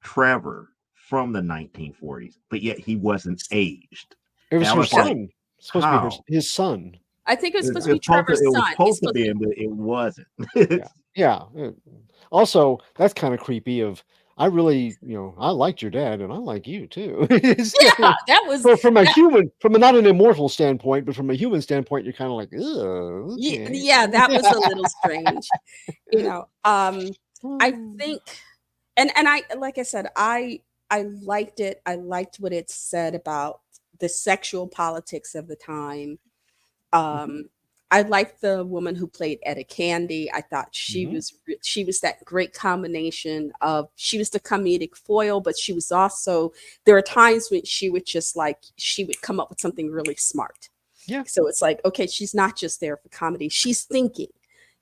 [SPEAKER 4] Trevor from the 1940s, but yet he wasn't aged.
[SPEAKER 6] It was
[SPEAKER 4] And I
[SPEAKER 6] her
[SPEAKER 4] was like,
[SPEAKER 6] son. Supposed to be
[SPEAKER 4] how?
[SPEAKER 6] his son.
[SPEAKER 5] I think it was
[SPEAKER 4] It,
[SPEAKER 5] supposed to be
[SPEAKER 4] it's supposed to,
[SPEAKER 5] Trevor's
[SPEAKER 4] it was
[SPEAKER 5] son. He's
[SPEAKER 4] supposed to
[SPEAKER 5] supposed to
[SPEAKER 4] be,
[SPEAKER 5] be.
[SPEAKER 4] but it wasn't.
[SPEAKER 6] Yeah, yeah. Also, that's kind of creepy. I really, I liked your dad, and I like you too. It's
[SPEAKER 5] Yeah,
[SPEAKER 6] kinda
[SPEAKER 5] that was
[SPEAKER 6] from a
[SPEAKER 5] that.
[SPEAKER 6] human, from a not an immortal standpoint, but from a human standpoint, you're kind of like, oh, okay.
[SPEAKER 5] Yeah, that was a little strange. You know, I think, and I, like I said, I liked it. I liked what it said about the sexual politics of the time. Um, I liked the woman who played Etta Candy. I thought
[SPEAKER 6] Mhm.
[SPEAKER 5] she was that great combination of, she was the comedic foil, but she was also, there are times when she would just like, she would come up with something really smart.
[SPEAKER 6] Yeah.
[SPEAKER 5] So it's like, okay, she's not just there for comedy, she's thinking,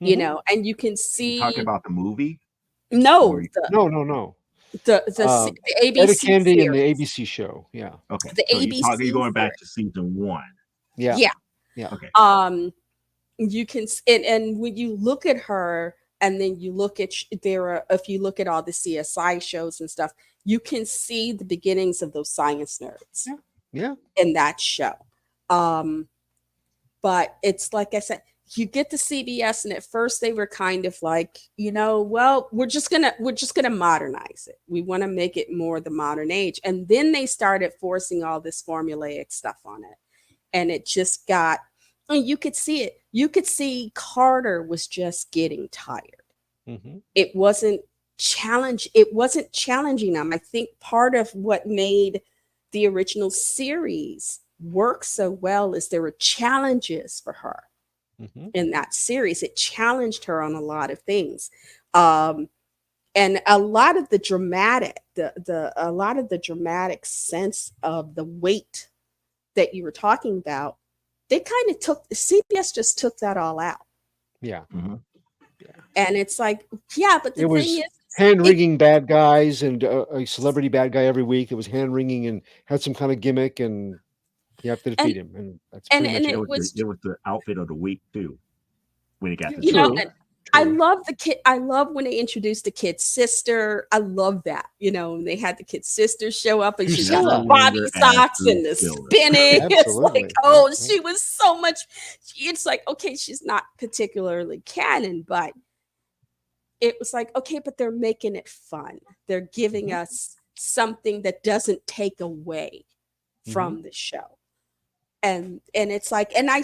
[SPEAKER 6] Mhm.
[SPEAKER 5] and you can
[SPEAKER 4] You talking
[SPEAKER 5] see,
[SPEAKER 4] about the movie?
[SPEAKER 5] no,
[SPEAKER 4] Or
[SPEAKER 6] No, no, no.
[SPEAKER 5] the
[SPEAKER 6] Etta
[SPEAKER 5] ABC
[SPEAKER 6] Candy and the
[SPEAKER 5] series,
[SPEAKER 6] ABC show. Yeah.
[SPEAKER 4] okay,
[SPEAKER 5] the
[SPEAKER 4] so you're
[SPEAKER 5] ABC
[SPEAKER 4] going back
[SPEAKER 5] series.
[SPEAKER 4] to season 1.
[SPEAKER 6] Yeah.
[SPEAKER 5] Yeah.
[SPEAKER 6] Yeah.
[SPEAKER 4] Okay.
[SPEAKER 5] You can and when you look at her, and then you look at if you look at all the CSI shows and stuff, you can see the beginnings of those science nerds
[SPEAKER 6] Yeah. Yeah.
[SPEAKER 5] in that show. Um, but it's like I said, you get to CBS, and at first they were kind of like, well, we're just gonna modernize it. We want to make it more the modern age, and then they started forcing all this formulaic stuff on it, and it just got. And you could see it. You could see Carter was just getting tired.
[SPEAKER 6] Mm-hmm.
[SPEAKER 5] It wasn't It wasn't challenging them. I think part of what made the original series work so well is there were challenges for her
[SPEAKER 6] Mm-hmm.
[SPEAKER 5] in that series. It challenged her on a lot of things. Um, and a lot of the dramatic, a lot of the dramatic sense of the weight that you were talking about, they kind of took, CBS just took that all out.
[SPEAKER 6] Yeah.
[SPEAKER 4] Mm-hmm.
[SPEAKER 5] And it's like, yeah, but the
[SPEAKER 6] It
[SPEAKER 5] thing
[SPEAKER 6] was
[SPEAKER 5] is,
[SPEAKER 6] hand
[SPEAKER 5] it,
[SPEAKER 6] wringing bad guys and a celebrity bad guy every week. It was hand wringing and had some kind of gimmick, and you have to
[SPEAKER 5] and
[SPEAKER 6] defeat him. And that's
[SPEAKER 5] and
[SPEAKER 6] pretty
[SPEAKER 5] and
[SPEAKER 6] much
[SPEAKER 4] It
[SPEAKER 6] it.
[SPEAKER 5] it
[SPEAKER 4] was
[SPEAKER 5] was,
[SPEAKER 4] the outfit of the week too when it got to
[SPEAKER 6] True.
[SPEAKER 5] and
[SPEAKER 4] CBS.
[SPEAKER 5] I
[SPEAKER 6] True.
[SPEAKER 5] love the kid. I love when they introduced the kid's sister. I love that, and they had the kid's sister show up, and she's got the
[SPEAKER 6] Drusilla.
[SPEAKER 5] body
[SPEAKER 4] Winger as
[SPEAKER 5] socks and the
[SPEAKER 4] Drusilla.
[SPEAKER 5] spinning. It's like,
[SPEAKER 6] Absolutely. Yeah.
[SPEAKER 5] oh,
[SPEAKER 6] Yeah.
[SPEAKER 5] she was so much. It's like, okay, she's not particularly canon, but it was like, okay, but they're making it fun. They're giving
[SPEAKER 6] Mhm.
[SPEAKER 5] us something that doesn't take away
[SPEAKER 6] Mhm.
[SPEAKER 5] from the show. And it's like, and I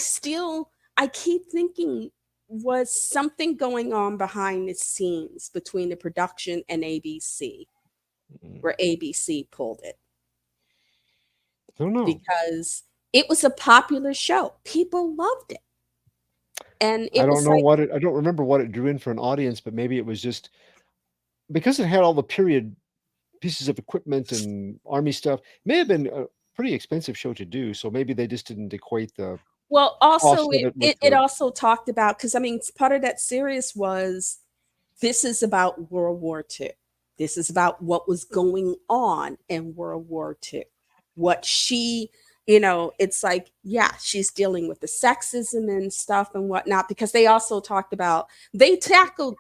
[SPEAKER 5] keep thinking, was something going on behind the scenes between the production and ABC,
[SPEAKER 6] Mm.
[SPEAKER 5] where ABC pulled it,
[SPEAKER 6] I don't know.
[SPEAKER 5] because it was a popular show. People loved it. And
[SPEAKER 6] I
[SPEAKER 5] it
[SPEAKER 6] don't
[SPEAKER 5] was
[SPEAKER 6] know
[SPEAKER 5] like,
[SPEAKER 6] what I don't remember what it drew in for an audience, but maybe it was just because it had all the period pieces of equipment and army stuff. May have been a pretty expensive show to do, so maybe they just didn't equate the
[SPEAKER 5] well,
[SPEAKER 6] cost
[SPEAKER 5] also
[SPEAKER 6] of
[SPEAKER 5] it
[SPEAKER 6] it with
[SPEAKER 5] it, it
[SPEAKER 6] the.
[SPEAKER 5] also talked about, because I mean, part of that series was, this is about World War II. This is about what was going on in World War II. What she, it's like, yeah, she's dealing with the sexism and stuff and whatnot, because they also talked about, they tackled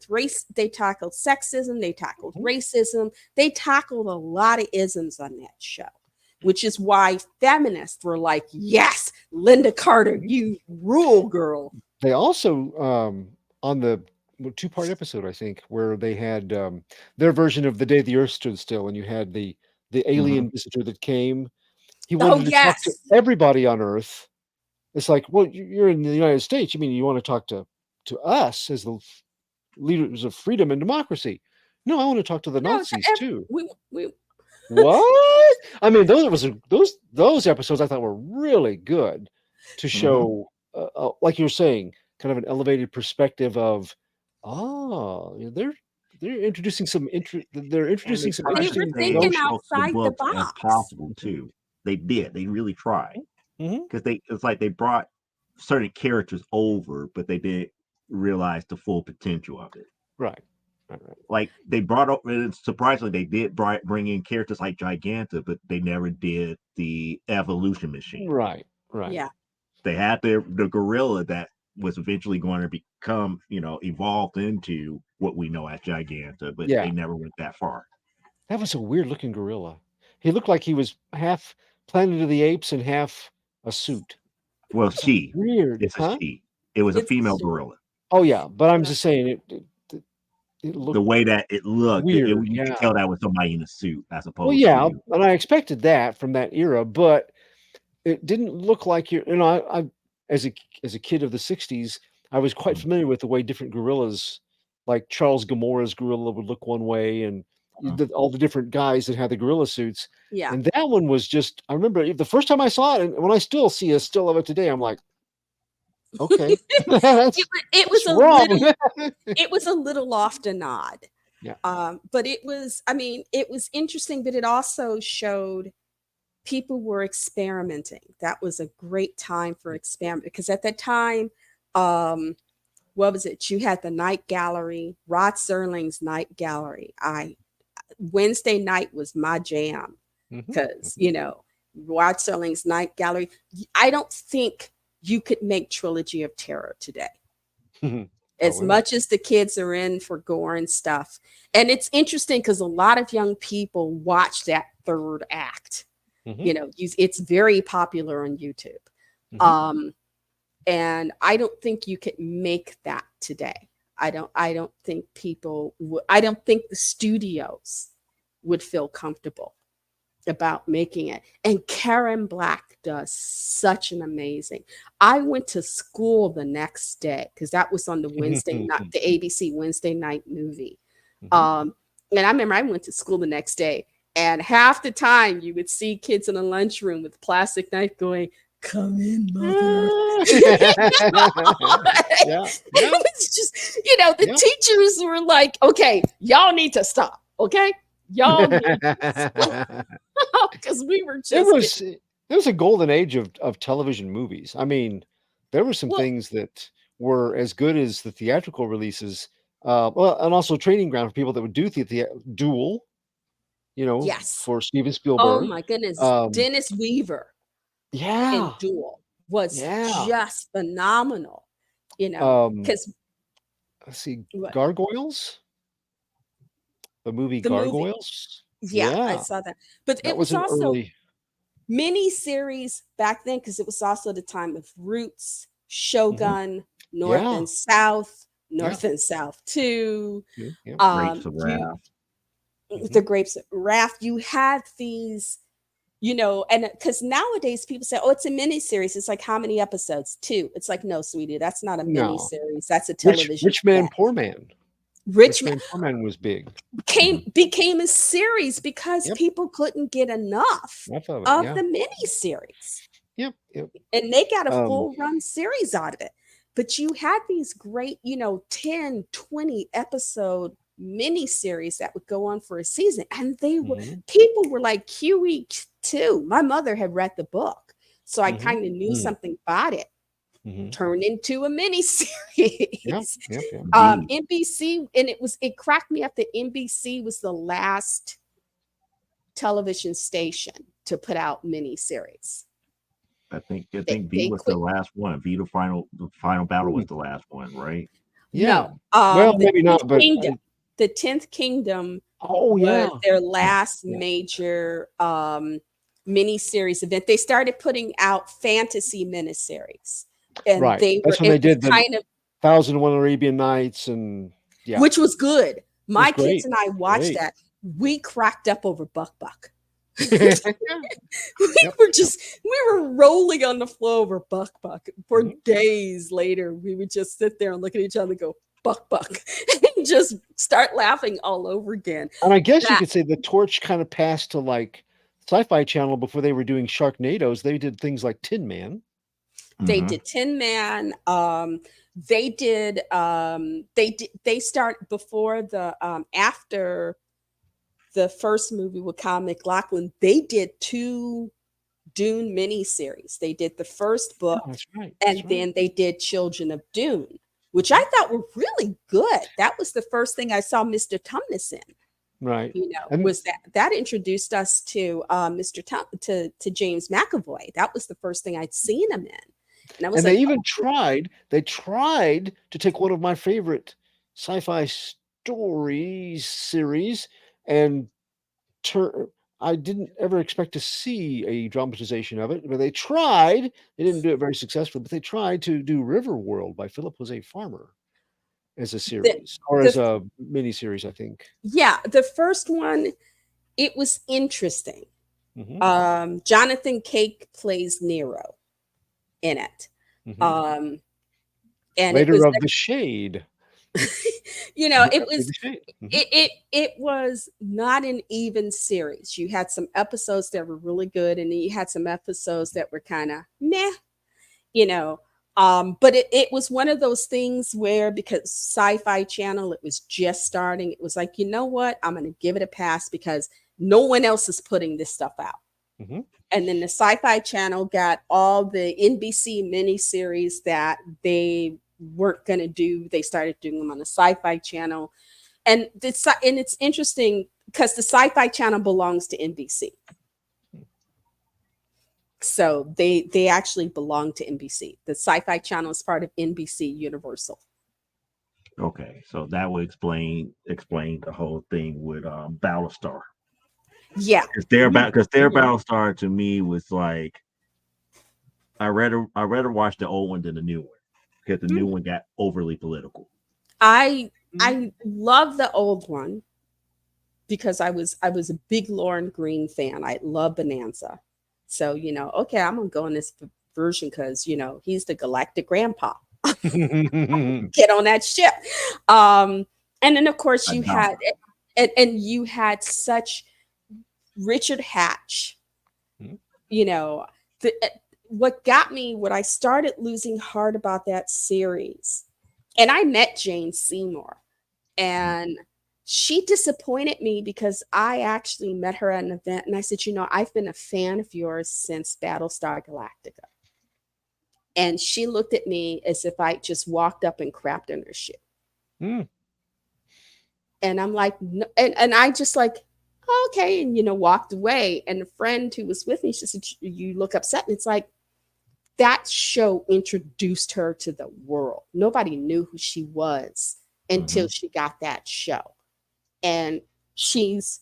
[SPEAKER 5] race, they tackled sexism, they tackled
[SPEAKER 6] Mhm.
[SPEAKER 5] racism, they tackled a lot of isms on that show, which is why feminists were like, yes, Linda Carter,
[SPEAKER 6] Mhm.
[SPEAKER 5] you rule, girl.
[SPEAKER 6] They also on the two-part episode, I think, where they had their version of the day the Earth stood still, and you had the
[SPEAKER 4] Mm-hmm.
[SPEAKER 6] alien visitor that came. He
[SPEAKER 5] Oh,
[SPEAKER 6] wanted to talk to
[SPEAKER 5] yes.
[SPEAKER 6] everybody on Earth. It's like, well, you're in the United States. You mean you want to talk to us as the leaders of freedom and democracy? No, I want to talk to the
[SPEAKER 5] No, to
[SPEAKER 6] Nazis too.
[SPEAKER 5] we
[SPEAKER 6] What? I mean, those episodes I thought were really good to
[SPEAKER 4] Mm-hmm.
[SPEAKER 6] show, like you were saying, kind of an elevated perspective of, oh, yeah, they're
[SPEAKER 4] And they
[SPEAKER 6] introducing some
[SPEAKER 4] tried
[SPEAKER 5] they
[SPEAKER 4] to
[SPEAKER 5] were
[SPEAKER 6] interesting
[SPEAKER 4] stay as
[SPEAKER 5] thinking
[SPEAKER 6] notions.
[SPEAKER 4] close to the
[SPEAKER 5] outside the
[SPEAKER 4] books as
[SPEAKER 5] box.
[SPEAKER 4] possible too. They did. They really tried
[SPEAKER 6] Mhm.
[SPEAKER 4] because it's like they brought certain characters over, but they didn't realize the full potential of it.
[SPEAKER 6] Right. Right. Right.
[SPEAKER 4] Like they brought up, and surprisingly, they did bring in characters like Giganta, but they never did the evolution machine.
[SPEAKER 6] Right. Right.
[SPEAKER 5] Yeah.
[SPEAKER 4] They had the gorilla that was eventually going to become, evolved into what we know as Giganta, but
[SPEAKER 6] Yeah.
[SPEAKER 4] they never went that far.
[SPEAKER 6] That was a weird looking gorilla. He looked like he was half Planet of the Apes and half a suit.
[SPEAKER 4] Well,
[SPEAKER 6] It was weird,
[SPEAKER 4] it's a
[SPEAKER 6] huh?
[SPEAKER 4] she. It was a
[SPEAKER 5] It's a
[SPEAKER 4] female
[SPEAKER 5] she.
[SPEAKER 4] gorilla.
[SPEAKER 6] Oh yeah, but I'm
[SPEAKER 5] Yeah.
[SPEAKER 6] just saying it it
[SPEAKER 4] The
[SPEAKER 6] looked
[SPEAKER 4] way that it looked,
[SPEAKER 6] weird.
[SPEAKER 4] you could
[SPEAKER 6] Yeah.
[SPEAKER 4] tell that was somebody in a suit as
[SPEAKER 6] Well,
[SPEAKER 4] opposed
[SPEAKER 6] yeah,
[SPEAKER 4] to.
[SPEAKER 6] and I expected that from that era, but it didn't look like I as a kid of the '60s, I was quite
[SPEAKER 4] Mhm,
[SPEAKER 6] familiar with the way different gorillas, like Charles Gamora's gorilla would look one way, and
[SPEAKER 4] mhm.
[SPEAKER 6] all the different guys that had the gorilla suits.
[SPEAKER 5] Yeah.
[SPEAKER 6] And that one was just, I remember the first time I saw it, and when I still see a still of it today, I'm like, okay,
[SPEAKER 5] it, it was
[SPEAKER 6] that's
[SPEAKER 5] a
[SPEAKER 6] wrong.
[SPEAKER 5] little it was a little off the nod.
[SPEAKER 6] Yeah.
[SPEAKER 5] But it was, I mean, it was interesting, but it also showed people were experimenting. That was a great time for experiment because at that time, um, what was it? You had the night gallery, Rod Serling's night gallery. Wednesday night was my jam
[SPEAKER 6] Mhm,
[SPEAKER 5] because Rod Serling's night gallery. I don't think you could make Trilogy of Terror today
[SPEAKER 6] mhm.
[SPEAKER 5] as
[SPEAKER 6] Probably not.
[SPEAKER 5] much as the kids are in for gore and stuff. And it's interesting because a lot of young people watch that third act.
[SPEAKER 6] Mhm,
[SPEAKER 5] It's very popular on YouTube.
[SPEAKER 6] mhm.
[SPEAKER 5] Um, and I don't think you could make that today. I don't think I don't think the studios would feel comfortable about making it. And Karen Black does such an amazing. I went to school the next day because that was on the Wednesday night, the ABC Wednesday night movie.
[SPEAKER 6] Mhm.
[SPEAKER 5] And I remember I went to school the next day, and half the time you would see kids in a lunchroom with plastic knife going, "Come in, mother."
[SPEAKER 6] Yeah,
[SPEAKER 5] It
[SPEAKER 6] yeah,
[SPEAKER 5] was just, the
[SPEAKER 6] yeah.
[SPEAKER 5] teachers were like, "Okay, y'all need to stop. Okay, y'all need to stop," because we were
[SPEAKER 6] It
[SPEAKER 5] just getting
[SPEAKER 6] was there was a golden age of television movies. I mean, there were some
[SPEAKER 5] well.
[SPEAKER 6] things that were as good as the theatrical releases, well, and also training ground for people that would do Duel,
[SPEAKER 5] Yes.
[SPEAKER 6] for Steven
[SPEAKER 5] Oh
[SPEAKER 6] Spielberg.
[SPEAKER 5] my goodness,
[SPEAKER 6] Um,
[SPEAKER 5] Dennis Weaver in
[SPEAKER 6] yeah,
[SPEAKER 5] Duel was
[SPEAKER 6] yeah.
[SPEAKER 5] just phenomenal.
[SPEAKER 6] Um,
[SPEAKER 5] Because
[SPEAKER 6] let's see,
[SPEAKER 5] what
[SPEAKER 6] Gargoyles, the movie
[SPEAKER 5] the movie,
[SPEAKER 6] Gargoyles.
[SPEAKER 5] yeah, I
[SPEAKER 6] Yeah,
[SPEAKER 5] saw that. But
[SPEAKER 6] that
[SPEAKER 5] it
[SPEAKER 6] was
[SPEAKER 5] was
[SPEAKER 6] an
[SPEAKER 5] also
[SPEAKER 6] early.
[SPEAKER 5] mini series back then because it was also the time of Roots,
[SPEAKER 6] Mhm.
[SPEAKER 5] Shogun, North
[SPEAKER 6] Yeah,
[SPEAKER 5] and South,
[SPEAKER 6] yeah,
[SPEAKER 5] North and South 2.
[SPEAKER 6] yeah, yeah.
[SPEAKER 4] Grapes of
[SPEAKER 5] You
[SPEAKER 4] Wrath.
[SPEAKER 5] the
[SPEAKER 6] Mhm.
[SPEAKER 5] Grapes of Wrath. You had these, and because nowadays people say, "Oh, it's a mini series." It's like how many episodes? Two. It's like, no, sweetie, that's not a mini
[SPEAKER 6] No,
[SPEAKER 5] series. That's a
[SPEAKER 6] Rich
[SPEAKER 5] television
[SPEAKER 6] Rich Man,
[SPEAKER 5] event.
[SPEAKER 6] Poor Man. Rich
[SPEAKER 5] Richmond
[SPEAKER 6] Man, Poor Man was big.
[SPEAKER 5] came
[SPEAKER 4] Mhm.
[SPEAKER 5] became a series because
[SPEAKER 6] Yep,
[SPEAKER 5] people couldn't get enough
[SPEAKER 6] enough of it.
[SPEAKER 5] of
[SPEAKER 6] Yeah.
[SPEAKER 5] the mini series,
[SPEAKER 6] Yep, yep.
[SPEAKER 5] and they got a
[SPEAKER 6] Um,
[SPEAKER 5] full run series out of it. But you had these great, 10, 20 episode mini series that would go on for a season, and
[SPEAKER 6] mhm,
[SPEAKER 5] people were like QE2. My mother had read the book, so I
[SPEAKER 6] mhm,
[SPEAKER 5] kind of knew
[SPEAKER 6] mm,
[SPEAKER 5] something about it.
[SPEAKER 6] mhm.
[SPEAKER 5] Turned into a mini
[SPEAKER 6] Yep,
[SPEAKER 5] series.
[SPEAKER 6] yep, yep.
[SPEAKER 4] Indeed.
[SPEAKER 5] NBC, and it cracked me up that NBC was the last television station to put out mini series.
[SPEAKER 4] I
[SPEAKER 5] They
[SPEAKER 4] think V
[SPEAKER 5] they
[SPEAKER 4] was the
[SPEAKER 5] quit.
[SPEAKER 4] last one. The final battle
[SPEAKER 6] Mm,
[SPEAKER 4] was the last one, right?
[SPEAKER 6] yeah.
[SPEAKER 5] No,
[SPEAKER 6] Well,
[SPEAKER 5] the
[SPEAKER 6] maybe
[SPEAKER 5] 10th
[SPEAKER 6] not, but
[SPEAKER 5] Kingdom. The 10th Kingdom
[SPEAKER 6] oh,
[SPEAKER 5] was
[SPEAKER 6] yeah.
[SPEAKER 5] their
[SPEAKER 6] Yeah,
[SPEAKER 5] last
[SPEAKER 6] yeah.
[SPEAKER 5] major mini series event. They started putting out fantasy miniseries, and
[SPEAKER 6] Right. That's when they
[SPEAKER 5] it was
[SPEAKER 6] did the
[SPEAKER 5] kind of,
[SPEAKER 6] 1,001 Arabian Nights, and yeah,
[SPEAKER 5] which was good.
[SPEAKER 6] it was
[SPEAKER 5] My kids
[SPEAKER 6] great.
[SPEAKER 5] and I watched
[SPEAKER 6] Great.
[SPEAKER 5] that. We cracked up over Buck Buck.
[SPEAKER 6] Yeah.
[SPEAKER 5] we
[SPEAKER 6] Yep, yep.
[SPEAKER 5] we were rolling on the floor over Buck Buck for
[SPEAKER 6] Mhm.
[SPEAKER 5] days later. We would just sit there and look at each other and go, Buck Buck, and just start laughing all over again.
[SPEAKER 6] And I guess you
[SPEAKER 5] That
[SPEAKER 6] could say the torch kind of passed to, like, Sci-Fi Channel before they were doing Sharknadoes. They did things like Tin Man.
[SPEAKER 5] they
[SPEAKER 4] Hmm.
[SPEAKER 5] did Tin Man. They start before the after the first movie with Kyle MacLachlan. They did two Dune miniseries. They did the first
[SPEAKER 6] Oh,
[SPEAKER 5] book,
[SPEAKER 6] that's right. That's
[SPEAKER 5] and
[SPEAKER 6] right.
[SPEAKER 5] then they did Children of Dune, which I thought were really good. That was the first thing I saw Mr. Tumnus in.
[SPEAKER 6] Right. And
[SPEAKER 5] Was that introduced us to to James McAvoy. That was the first thing I'd seen him in, and I was
[SPEAKER 6] and they
[SPEAKER 5] like,
[SPEAKER 6] even tried to take one of my favorite sci-fi stories series and turn I didn't ever expect to see a dramatization of it, but they tried. They didn't do it very successfully, but they tried to do Riverworld by Philip Jose Farmer. as a
[SPEAKER 5] The,
[SPEAKER 6] series or as
[SPEAKER 5] the
[SPEAKER 6] a mini series, I think.
[SPEAKER 5] yeah, the first one, it was interesting.
[SPEAKER 6] Hmm.
[SPEAKER 5] Jonathan Cake plays Nero in it.
[SPEAKER 6] Hmm.
[SPEAKER 5] Um, and it
[SPEAKER 6] Later
[SPEAKER 5] was
[SPEAKER 6] of the Shade.
[SPEAKER 5] it
[SPEAKER 6] Lady
[SPEAKER 5] was
[SPEAKER 6] Shade. Hmm.
[SPEAKER 5] it was not an even series. You had some episodes that were really good, and then you had some episodes that were kind of meh, you know. But it was one of those things where, because Sci-Fi Channel, it was just starting, it was like, you know what, I'm gonna give it a pass because no one else is putting this stuff out.
[SPEAKER 6] Hmm.
[SPEAKER 5] And then the Sci-Fi Channel got all the NBC miniseries that they weren't going to do. They started doing them on the Sci-Fi Channel, and it's interesting because the Sci-Fi Channel belongs to NBC, so they actually belong to NBC. The Sci-Fi Channel is part of NBC Universal.
[SPEAKER 4] Okay, so that would explain the whole thing with Battlestar.
[SPEAKER 5] Yeah.
[SPEAKER 4] Because their
[SPEAKER 5] Mhm.
[SPEAKER 4] Battlestar to me was like I rather watch the old one than the new one because the new one got overly political.
[SPEAKER 5] I love the old one because I was a big Lauren Green fan. I love Bonanza. So, okay, I'm gonna go in this version because he's the galactic grandpa. Get on that ship. Um, and then of course
[SPEAKER 4] I
[SPEAKER 5] you
[SPEAKER 4] doubt
[SPEAKER 5] had and you had such Richard Hatch,
[SPEAKER 6] Mhm.
[SPEAKER 5] you know, the, what got me, what I started losing heart about that series, and I met Jane Seymour, and she disappointed me because I actually met her at an event and I said, I've been a fan of yours since Battlestar Galactica. And she looked at me as if I just walked up and crapped in her shoe.
[SPEAKER 6] Mm.
[SPEAKER 5] And I'm like, no, and I just like, "Oh, okay," and walked away. And a friend who was with me, she said, "You look upset." And it's like, that show introduced her to the world. Nobody knew who she was until
[SPEAKER 4] Mhm.
[SPEAKER 5] she got that show. And she's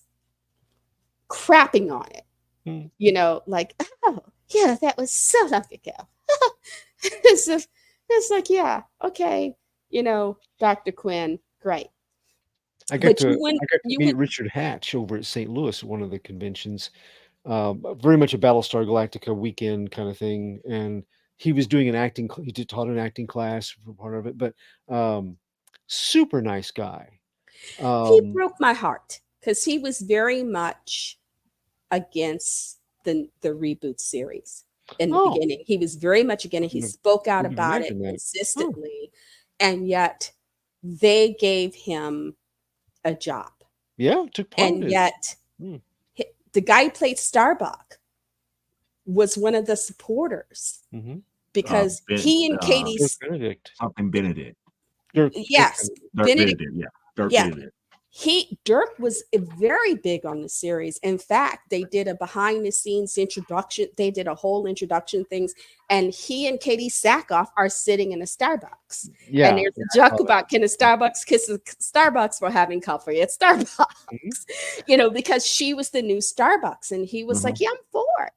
[SPEAKER 5] crapping on it,
[SPEAKER 6] Mm.
[SPEAKER 5] like, "Oh, yeah, that was so long ago." It's like, yeah, okay, Dr. Quinn, great.
[SPEAKER 6] I got
[SPEAKER 5] But
[SPEAKER 6] to
[SPEAKER 5] you wouldn't,
[SPEAKER 6] I got to
[SPEAKER 5] you
[SPEAKER 6] meet
[SPEAKER 5] would,
[SPEAKER 6] Richard Hatch over at St. Louis at one of the conventions. Very much a Battlestar Galactica weekend kind of thing, and he was doing an acting. He did taught an acting class for part of it, but um, super nice guy.
[SPEAKER 5] he
[SPEAKER 6] Um,
[SPEAKER 5] broke my heart because he was very much against the reboot series in the
[SPEAKER 6] oh,
[SPEAKER 5] beginning. He was very much against it. He
[SPEAKER 6] would have,
[SPEAKER 5] spoke out
[SPEAKER 6] would have
[SPEAKER 5] about it
[SPEAKER 6] imagined that. Oh,
[SPEAKER 5] consistently, and yet they gave him a job.
[SPEAKER 6] yeah, took part in
[SPEAKER 5] And
[SPEAKER 6] it.
[SPEAKER 5] yet
[SPEAKER 6] Mm.
[SPEAKER 5] the guy who played Starbuck was one of the supporters
[SPEAKER 6] Mm-hmm.
[SPEAKER 5] because
[SPEAKER 4] Ben,
[SPEAKER 5] he and
[SPEAKER 6] Dirk
[SPEAKER 5] Katie's,
[SPEAKER 6] Benedict.
[SPEAKER 4] something Benedict.
[SPEAKER 6] Dirk
[SPEAKER 5] yes,
[SPEAKER 6] Benedict.
[SPEAKER 4] Dirk
[SPEAKER 5] Benedict,
[SPEAKER 4] Benedict, yeah. Dirk
[SPEAKER 5] yeah,
[SPEAKER 4] Benedict.
[SPEAKER 5] Dirk was very big on the series. In fact, they did a behind the scenes introduction. They did a whole introduction things, and he and Katie Sackhoff are sitting in a Starbucks. And
[SPEAKER 6] Yeah,
[SPEAKER 5] there's
[SPEAKER 6] yeah,
[SPEAKER 5] a
[SPEAKER 6] I
[SPEAKER 5] joke
[SPEAKER 6] saw that.
[SPEAKER 5] about, can a Starbucks kiss a Starbucks for having coffee at Starbucks?
[SPEAKER 6] Mhm.
[SPEAKER 5] Because she was the new Starbucks, and he was like,
[SPEAKER 4] Mhm.
[SPEAKER 5] "Yeah, I'm for it.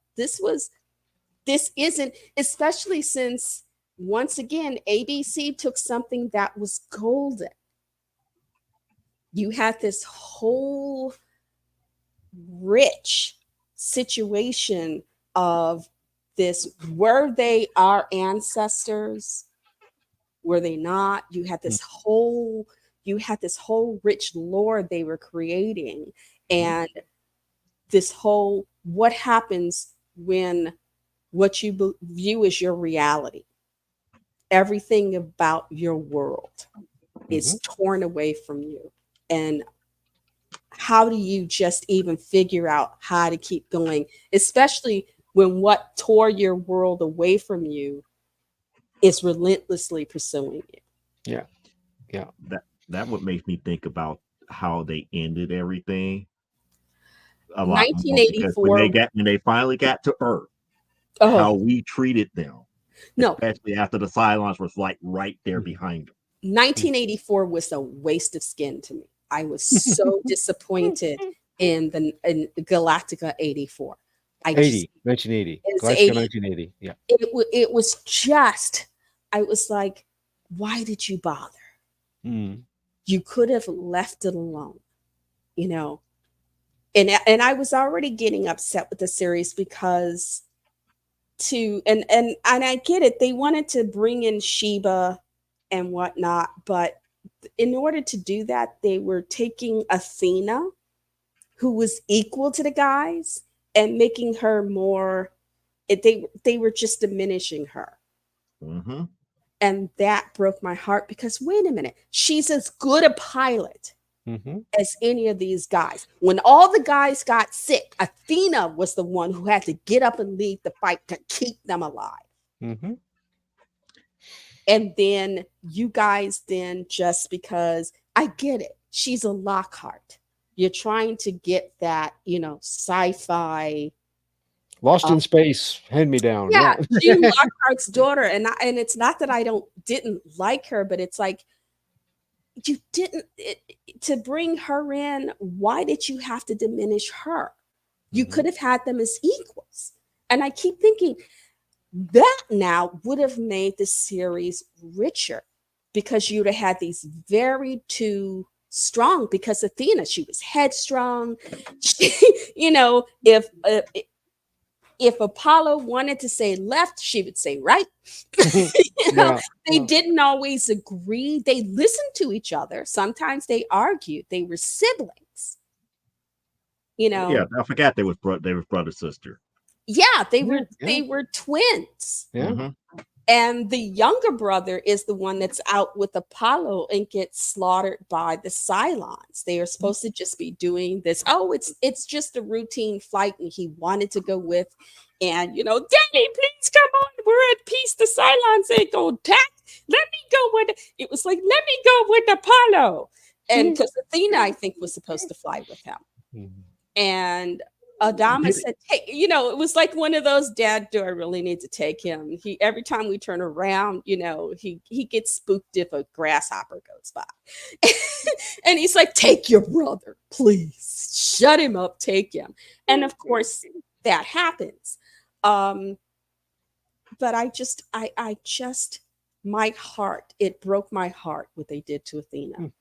[SPEAKER 5] This isn't, especially since once again ABC took something that was golden. You had this whole rich situation of this, were they our ancestors, were they not?
[SPEAKER 6] Mm.
[SPEAKER 5] You had this whole rich lore they were creating,
[SPEAKER 6] Mhm.
[SPEAKER 5] and this whole, what happens when what you view as your reality, everything about your world is
[SPEAKER 6] Mhm.
[SPEAKER 5] torn away from you, and how do you just even figure out how to keep going, especially when what tore your world away from you is relentlessly pursuing you.
[SPEAKER 6] Yeah, yeah.
[SPEAKER 4] That what makes me think about how they ended everything a lot more because
[SPEAKER 5] 1984.
[SPEAKER 4] when they finally got to Earth, how
[SPEAKER 5] Oh
[SPEAKER 4] we treated them,
[SPEAKER 5] no,
[SPEAKER 4] especially after the Cylons was like right there
[SPEAKER 6] Mhm.
[SPEAKER 4] behind them.
[SPEAKER 5] 1984 was a waste of skin to me. I was so disappointed in Galactica 84. I just,
[SPEAKER 6] 80, 1980.
[SPEAKER 5] it's
[SPEAKER 6] Galactica
[SPEAKER 5] 80.
[SPEAKER 6] 1980. Yeah.
[SPEAKER 5] It was just, I was like, why did you bother?
[SPEAKER 6] Mm.
[SPEAKER 5] You could have left it alone, you know. And I was already getting upset with the series because and I get it. They wanted to bring in Sheba and whatnot, but in order to do that, they were taking Athena, who was equal to the guys, and making her more. They were just diminishing her,
[SPEAKER 4] Mm-hmm.
[SPEAKER 5] and that broke my heart because wait a minute, she's as good a pilot
[SPEAKER 6] Mm-hmm.
[SPEAKER 5] as any of these guys. When all the guys got sick, Athena was the one who had to get up and lead the fight to keep them alive.
[SPEAKER 6] Mm-hmm.
[SPEAKER 5] And then you guys, then just because I get it, she's a Lockhart. You're trying to get that, sci-fi.
[SPEAKER 6] Lost in Space, hand me down.
[SPEAKER 5] Yeah,
[SPEAKER 6] Yeah.
[SPEAKER 5] Gene Lockhart's daughter, and it's not that I didn't like her, but it's like you didn't to bring her in. Why did you have to diminish her? You could have had them as equals. And I keep thinking that now would have made the series richer because you'd have had these very two strong because Athena, she was headstrong. She, if Apollo wanted to say left, she would say right.
[SPEAKER 6] Yeah.
[SPEAKER 5] They didn't always agree. They listened to each other. Sometimes they argued. They were siblings.
[SPEAKER 4] Yeah, I forgot they was brother sister.
[SPEAKER 5] Yeah, they
[SPEAKER 6] Yeah,
[SPEAKER 5] were
[SPEAKER 6] yeah.
[SPEAKER 5] they were twins.
[SPEAKER 6] Yeah.
[SPEAKER 4] Mm-hmm.
[SPEAKER 5] And the younger brother is the one that's out with Apollo and gets slaughtered by the Cylons. They are supposed to just be doing this. Oh, it's just a routine flight, and he wanted to go with. And Daddy, please come on. We're at peace. The Cylons ain't gonna attack. Let me go with it. Was like, let me go with Apollo. And because Athena, I think, was supposed to fly with him.
[SPEAKER 6] Mhm.
[SPEAKER 5] And Adama said, hey, it was like one of those, Dad, do I really need to take him? Every time we turn around, he gets spooked if a grasshopper goes by. And he's like, take your brother, please. Shut him up, take him. And of course, that happens. But I just, my heart, it broke my heart what they did to Athena.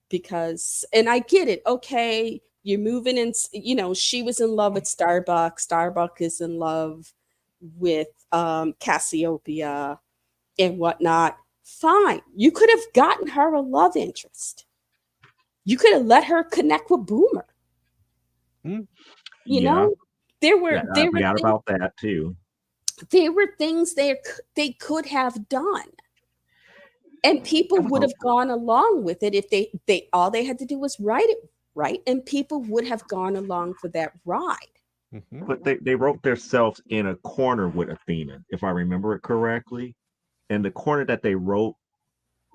[SPEAKER 5] Because, and I get it, okay, you're moving in, she was in love with Starbuck is in love with Cassiopeia and whatnot. Fine, you could have gotten her a love interest. You could have let her connect with Boomer.
[SPEAKER 4] Yeah,
[SPEAKER 5] there were
[SPEAKER 4] I forgot about that too.
[SPEAKER 5] there were things they could have done, and people would have gone along with it if they all they had to do was write it right, and people would have gone along for that ride.
[SPEAKER 4] But they wrote themselves in a corner with Athena, if I remember it correctly. And the corner that they wrote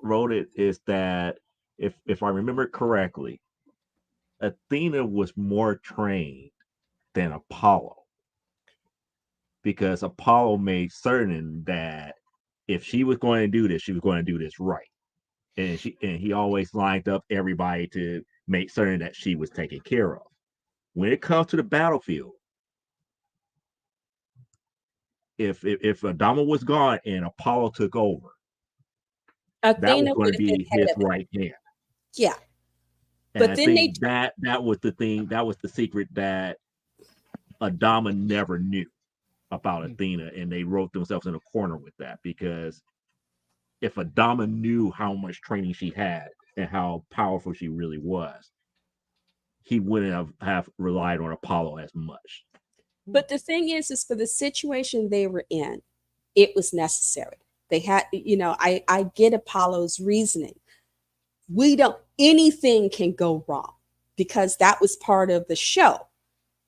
[SPEAKER 4] it is that if I remember it correctly, Athena was more trained than Apollo because Apollo made certain that if she was going to do this, she was going to do this right. And he always lined up everybody to make certain that she was taken care of. When it comes to the battlefield, if Adama was gone and Apollo took over, that was
[SPEAKER 5] Athena
[SPEAKER 4] going
[SPEAKER 5] would
[SPEAKER 4] to
[SPEAKER 5] have been
[SPEAKER 4] be
[SPEAKER 5] head
[SPEAKER 4] his
[SPEAKER 5] of it.
[SPEAKER 4] right hand.
[SPEAKER 5] Yeah,
[SPEAKER 4] And
[SPEAKER 5] but
[SPEAKER 4] I
[SPEAKER 5] then
[SPEAKER 4] think that was the thing, that was the secret that Adama never knew about Athena, and they wrote themselves in a corner with that because if Adama knew how much training she had and how powerful she really was, he wouldn't have relied on Apollo as much.
[SPEAKER 5] But the thing is for the situation they were in, it was necessary. They had, I get Apollo's reasoning. Anything can go wrong because that was part of the show.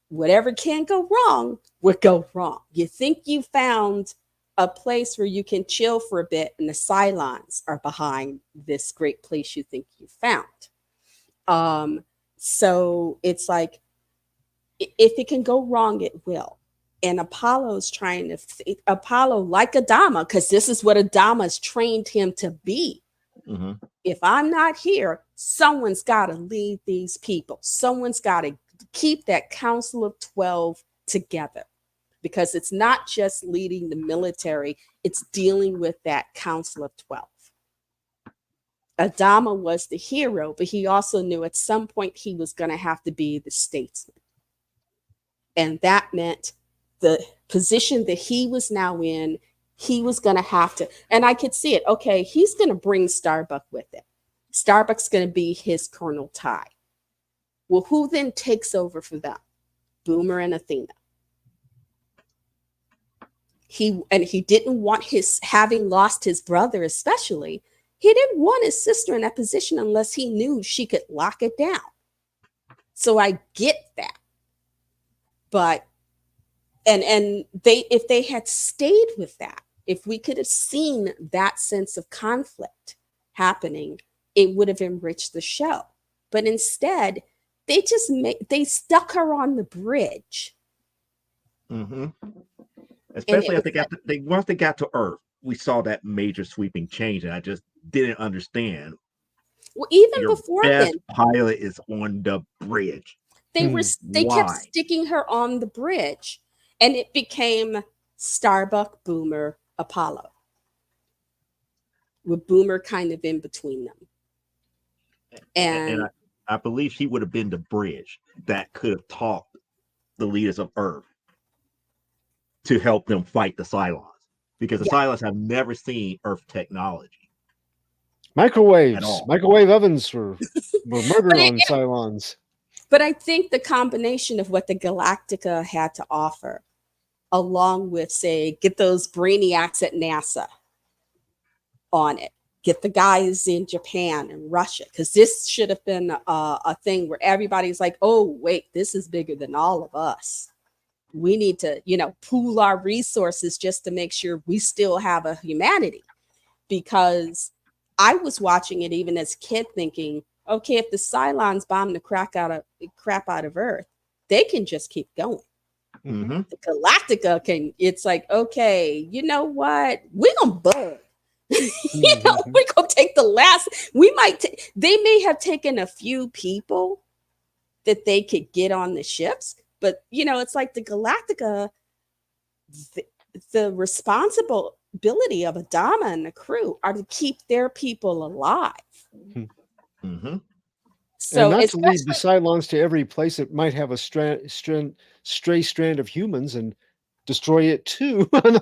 [SPEAKER 5] Whatever can go wrong would go wrong. You think you found a place where you can chill for a bit, and the Cylons are behind this great place you think you found. So it's if it can go wrong, it will. And Apollo's trying to Apollo, like Adama, because this is what Adama's trained him to be.
[SPEAKER 4] Mm-hmm.
[SPEAKER 5] If I'm not here, someone's got to lead these people. Someone's got to keep that Council of 12 together, because it's not just leading the military, it's dealing with that Council of 12. Adama was the hero, but he also knew at some point he was going to have to be the statesman. And that meant the position that he was now in, he was going to have to, and I could see it. Okay, he's going to bring Starbuck with it. Starbuck's going to be his Colonel Ty. Well, who then takes over for them? Boomer and Athena. He didn't want his, having lost his brother especially, he didn't want his sister in that position unless he knew she could lock it down. So I get that. But and they, if they had stayed with that, if we could have seen that sense of conflict happening, it would have enriched the show. But instead, they stuck her on the bridge.
[SPEAKER 4] Mm-hmm. Especially once they got to Earth, we saw that major sweeping change, and I just didn't understand.
[SPEAKER 5] Well, even
[SPEAKER 4] Your
[SPEAKER 5] before
[SPEAKER 4] best
[SPEAKER 5] then,
[SPEAKER 4] pilot is on the bridge.
[SPEAKER 5] they kept sticking her on the bridge, and it became Starbuck, Boomer, Apollo, with Boomer kind of in between them. And
[SPEAKER 4] I believe she would have been the bridge that could have taught the leaders of Earth to help them fight the Cylons, because the Cylons have never seen Earth technology.
[SPEAKER 6] Microwave ovens were murdered on Cylons.
[SPEAKER 5] But I think the combination of what the Galactica had to offer, along with, say, get those brainiacs at NASA on it, get the guys in Japan and Russia, because this should have been a thing where everybody's like, oh, wait, this is bigger than all of us. We need to, pool our resources just to make sure we still have a humanity. Because I was watching it even as a kid thinking, okay, if the Cylons bomb the crap out of Earth, they can just keep going.
[SPEAKER 4] Mm-hmm.
[SPEAKER 5] The Galactica can, it's like, okay, you know what? We're going to bug. We're going to take the last, they may have taken a few people that they could get on the ships, but, it's like the Galactica, the responsibility of Adama and the crew are to keep their people alive.
[SPEAKER 4] Mm-hmm.
[SPEAKER 6] So, and not to lead the Cylons to every place that might have a stray strand of humans and destroy it too. One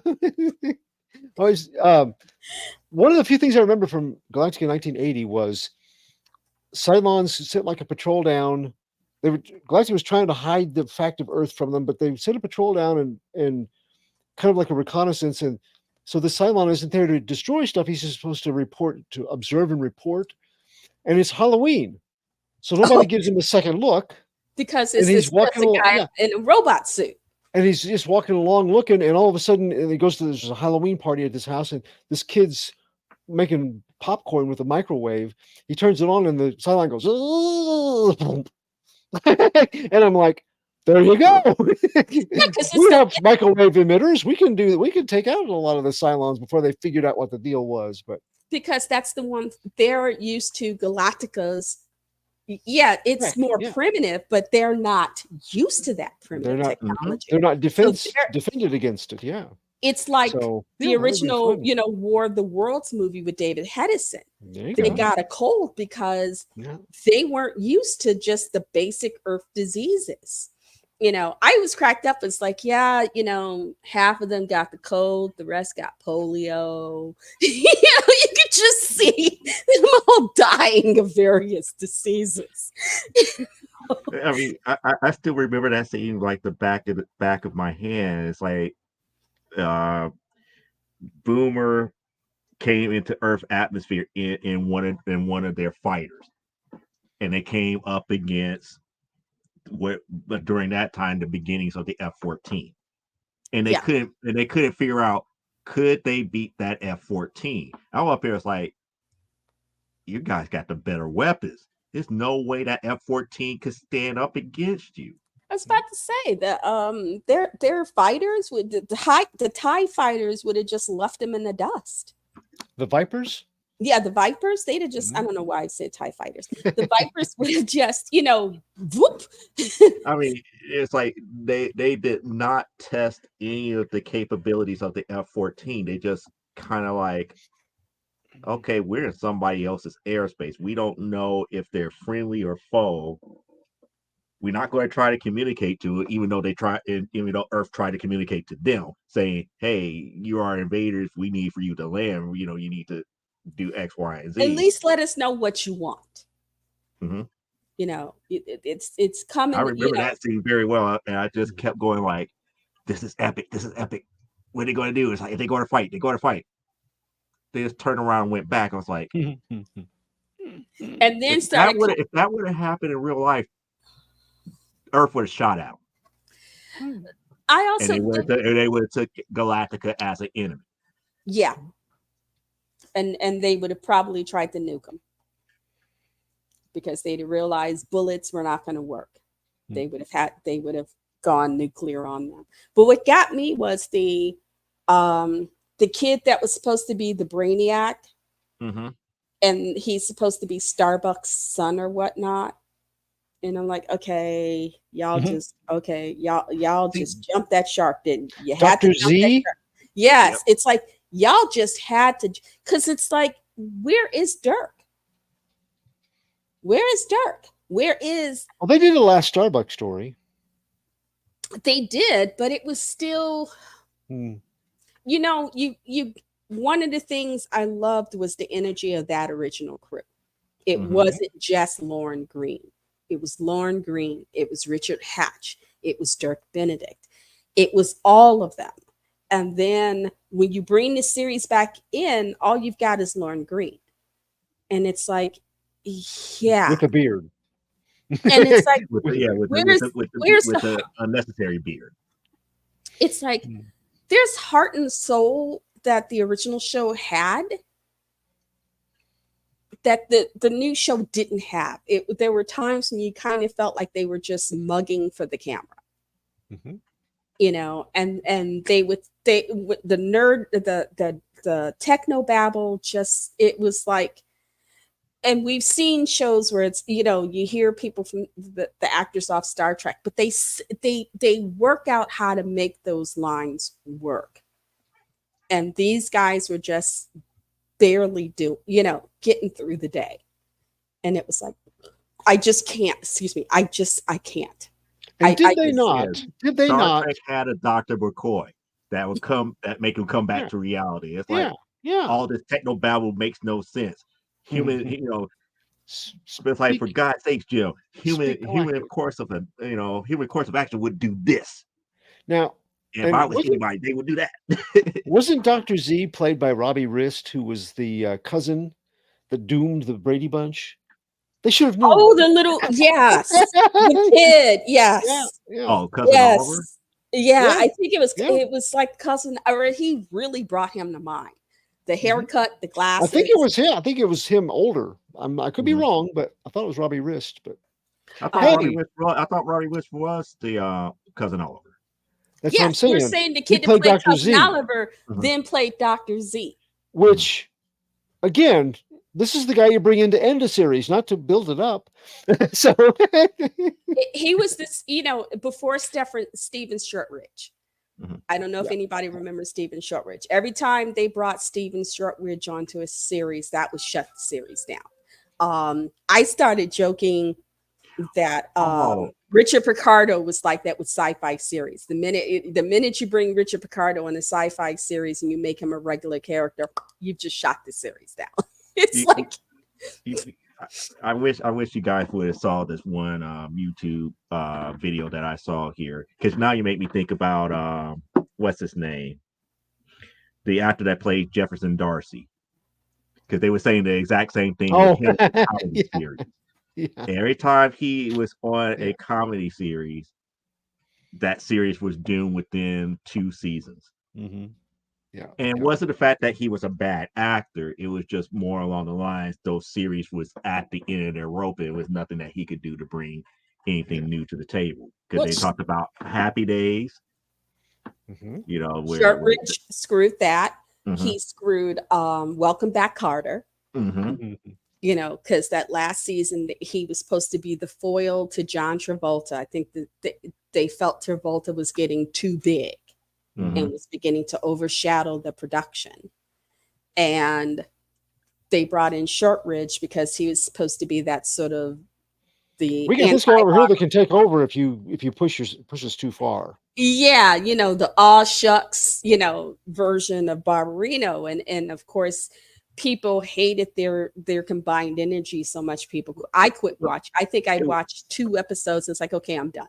[SPEAKER 6] of the few things I remember from Galactica 1980 was Cylons sent like a patrol down. Galactica was trying to hide the fact of Earth from them, but they sent a patrol down and kind of like a reconnaissance. And so the Cylon isn't there to destroy stuff. He's just supposed to observe and report. And it's Halloween. So nobody gives him a second look.
[SPEAKER 5] Because he's walking a guy in a robot suit.
[SPEAKER 6] And he's just walking along looking, and all of a sudden he goes to there's a Halloween party at this house, and this kid's making popcorn with a microwave. He turns it on, and the Cylon goes, and I'm like, there you go. We have microwave emitters. We can take out a lot of the Cylons before they figured out what the deal was. But
[SPEAKER 5] because that's the one they're used to, Galactica's. Yeah, it's more primitive, but they're not used to that primitive technology.
[SPEAKER 6] They're not defended against it. Yeah.
[SPEAKER 5] It's like the original, War of the Worlds movie with David Hedison. They got a cold because they weren't used to just the basic Earth diseases. I was cracked up. It's like, half of them got the cold, the rest got polio. You could just see them all dying of various diseases.
[SPEAKER 4] I mean, I still remember that scene like the back of my hand. It's like Boomer came into Earth atmosphere in one of their fighters, and they came up against during that time the beginnings of the F-14, and they couldn't figure out could they beat that F-14. I'm up here, it's like, you guys got the better weapons. There's no way that F-14 could stand up against you.
[SPEAKER 5] I was about to say that their fighters would the TIE fighters would have just left them in the dust.
[SPEAKER 6] The Vipers?
[SPEAKER 5] Yeah, the Vipers, they'd have just, I don't know why I said TIE fighters. The Vipers would have just, whoop.
[SPEAKER 4] I mean, it's like they did not test any of the capabilities of the F-14. They just kind of like okay, we're in somebody else's airspace. We don't know if they're friendly or foe. We're not going to try to communicate to it, even though even though Earth tried to communicate to them, saying, "Hey, you are invaders. We need for you to land. You know, you need to do X, Y, and
[SPEAKER 5] At
[SPEAKER 4] Z."
[SPEAKER 5] least let us know what you want.
[SPEAKER 4] Hmm.
[SPEAKER 5] You know, it's
[SPEAKER 4] I
[SPEAKER 5] coming. You
[SPEAKER 4] remember
[SPEAKER 5] know,
[SPEAKER 4] that scene very well, and I just kept going like, "This is epic. This is epic. What are they going to do? It's like if they go to fight, they go to fight." They just turned around and went back. I was like,
[SPEAKER 5] and then started.
[SPEAKER 4] if that would have happened in real life, Earth would have shot out,
[SPEAKER 5] I
[SPEAKER 4] and
[SPEAKER 5] also think,
[SPEAKER 4] they would have took Galactica as an enemy.
[SPEAKER 5] yeah, and they would have probably tried to nuke them because they'd realized bullets were not going to work. They would have gone nuclear on them. But what got me was the kid that was supposed to be the brainiac,
[SPEAKER 4] Mm-hmm.
[SPEAKER 5] and he's supposed to be Starbucks' son or whatnot. And I'm like, okay, y'all just jumped that shark, didn't you? Had to
[SPEAKER 6] Dr.
[SPEAKER 5] jump that
[SPEAKER 6] Z?
[SPEAKER 5] shark. Yes,
[SPEAKER 4] Yep.
[SPEAKER 5] it's like y'all just had to, because it's like, where is Dirk? Where is Dirk? Where is
[SPEAKER 6] Well, they did a last Starbucks story.
[SPEAKER 5] they did, but it was still,
[SPEAKER 6] Hmm.
[SPEAKER 5] you know, you one of the things I loved was the energy of that original crew. It
[SPEAKER 4] Mhm.
[SPEAKER 5] wasn't just Lauren Green. It was Lauren Green. It was Richard Hatch. It was Dirk Benedict. It was all of them. And then when you bring the series back in, all you've got is Lauren Green. And it's like, yeah.
[SPEAKER 6] With a beard.
[SPEAKER 5] And it's like,
[SPEAKER 4] With
[SPEAKER 6] With
[SPEAKER 4] the,
[SPEAKER 6] a
[SPEAKER 4] yeah,
[SPEAKER 6] beard.
[SPEAKER 5] where's
[SPEAKER 4] with
[SPEAKER 5] the
[SPEAKER 4] the unnecessary beard.
[SPEAKER 5] it's like
[SPEAKER 6] Hmm.
[SPEAKER 5] there's heart and soul that the original show had that the new show didn't have. There were times when you kind of felt like they were just mugging for the camera,
[SPEAKER 6] Mhm.
[SPEAKER 5] you know, and they with the nerd the techno babble, just it was like, and we've seen shows where it's, you know, you hear people from the actors off Star Trek, but they work out how to make those lines work, and these guys were just barely getting through the day, and it was like, I just can't. Excuse me. I can't.
[SPEAKER 6] And
[SPEAKER 5] I
[SPEAKER 6] did they
[SPEAKER 5] just,
[SPEAKER 4] Yeah,
[SPEAKER 6] not? Did they
[SPEAKER 4] Star
[SPEAKER 6] not?
[SPEAKER 4] Trek had a Dr. McCoy that make him come back
[SPEAKER 6] Yeah,
[SPEAKER 4] to reality. It's like
[SPEAKER 6] yeah, yeah.
[SPEAKER 4] all this techno babble makes no sense. Human,
[SPEAKER 6] Mhm.
[SPEAKER 4] it's like for
[SPEAKER 6] Speak,
[SPEAKER 4] God's sakes, Jim,
[SPEAKER 6] speak
[SPEAKER 4] human
[SPEAKER 6] galactic.
[SPEAKER 4] course of human course of action would do this.
[SPEAKER 6] Now,
[SPEAKER 4] If
[SPEAKER 6] and
[SPEAKER 4] I was anybody, they would do that.
[SPEAKER 6] wasn't Dr. Z played by Robbie Rist, who was the cousin that doomed the Brady Bunch? They should have known.
[SPEAKER 5] oh, the little, yes, the kid,
[SPEAKER 6] Yeah,
[SPEAKER 5] yes,
[SPEAKER 6] yeah,
[SPEAKER 4] Oh, cousin Oliver.
[SPEAKER 5] yes, yeah.
[SPEAKER 6] yeah,
[SPEAKER 5] I think
[SPEAKER 6] yeah.
[SPEAKER 5] it was like cousin, or he really brought him to mind. The
[SPEAKER 6] Mhm.
[SPEAKER 5] haircut, the
[SPEAKER 6] I think it
[SPEAKER 5] glasses.
[SPEAKER 6] was him. I think it was him older. I could be
[SPEAKER 4] Mhm.
[SPEAKER 6] wrong, but I thought it was Robbie Rist. But
[SPEAKER 5] Um,
[SPEAKER 6] hey,
[SPEAKER 4] I thought Robbie West was the cousin Oliver.
[SPEAKER 6] that's what I'm
[SPEAKER 5] yes, you're
[SPEAKER 6] saying.
[SPEAKER 5] saying the
[SPEAKER 6] He
[SPEAKER 5] kid that
[SPEAKER 6] played
[SPEAKER 5] played
[SPEAKER 6] Dr.
[SPEAKER 5] cousin
[SPEAKER 6] Z,
[SPEAKER 5] Oliver
[SPEAKER 4] Mhm.
[SPEAKER 5] then played Dr. Z.
[SPEAKER 6] which again, this is the guy you bring in to end a series, not to build it up. So
[SPEAKER 5] He was this, before Steven Shortridge.
[SPEAKER 4] Mhm.
[SPEAKER 5] I don't know if
[SPEAKER 6] yeah.
[SPEAKER 5] anybody remembers Steven Shortridge. Every time they brought Steven Shortridge onto a series, that would shut the series down. I started joking that
[SPEAKER 4] Oh,
[SPEAKER 5] Richard Picardo was like that with sci-fi series. The minute you bring Richard Picardo in a sci-fi series and you make him a regular character, you've just shot the series down. It's
[SPEAKER 4] you,
[SPEAKER 5] like,
[SPEAKER 4] you, I wish you guys would have saw this one YouTube video that I saw here, because now you make me think about what's his name, the actor that played Jefferson Darcy, because they were saying the exact same thing with
[SPEAKER 6] Oh,
[SPEAKER 4] him in comedy
[SPEAKER 6] yeah,
[SPEAKER 4] series.
[SPEAKER 6] yeah,
[SPEAKER 4] And every time he was on
[SPEAKER 6] yeah,
[SPEAKER 4] a comedy series, that series was doomed within 2 seasons.
[SPEAKER 6] hmm yeah,
[SPEAKER 4] And it
[SPEAKER 6] yeah,
[SPEAKER 4] wasn't the fact that he was a bad actor. It was just more along the lines those series was at the end of their rope. It was nothing that he could do to bring
[SPEAKER 6] yeah.
[SPEAKER 4] anything new to the table. Because
[SPEAKER 5] well,
[SPEAKER 4] they talked about Happy Days,
[SPEAKER 6] Hmm.
[SPEAKER 4] where
[SPEAKER 5] Shortridge screwed that.
[SPEAKER 4] mm-hmm,
[SPEAKER 5] He screwed Welcome Back, Carter.
[SPEAKER 4] mm-hmm,
[SPEAKER 6] Hmm.
[SPEAKER 5] Because that last season he was supposed to be the foil to John Travolta. I think that they felt Travolta was getting too big
[SPEAKER 4] mm-hmm,
[SPEAKER 5] and was beginning to overshadow the production. And they brought in Shortridge because he was supposed to be that sort of the
[SPEAKER 6] We got this guy over here that can take over if you push us too far.
[SPEAKER 5] yeah, the all shucks, version of Barbarino. And of course, people hated their combined energy so much. I quit watching. I think I watched 2 episodes. And it's like, okay, I'm done.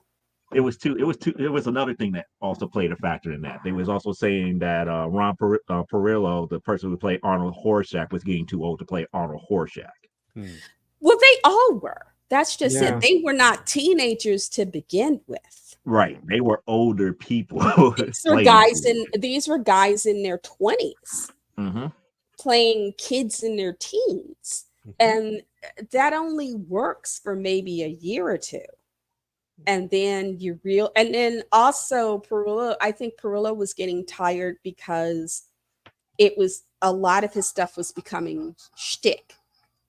[SPEAKER 4] It was another thing that also played a factor in that. They was also saying that Ron Perillo, the person who played Arnold Horshack, was getting too old to play Arnold Horshack.
[SPEAKER 5] Well, they all were. That's just
[SPEAKER 6] Yeah.
[SPEAKER 5] it. They were not teenagers to begin with.
[SPEAKER 4] Right. They were older people.
[SPEAKER 5] These were guys in their 20s
[SPEAKER 4] Mm-hmm.
[SPEAKER 5] playing kids in their teens. And that only works for maybe a year or 2. And then and then also Perillo, I think Perillo was getting tired because it was a lot of his stuff was becoming shtick.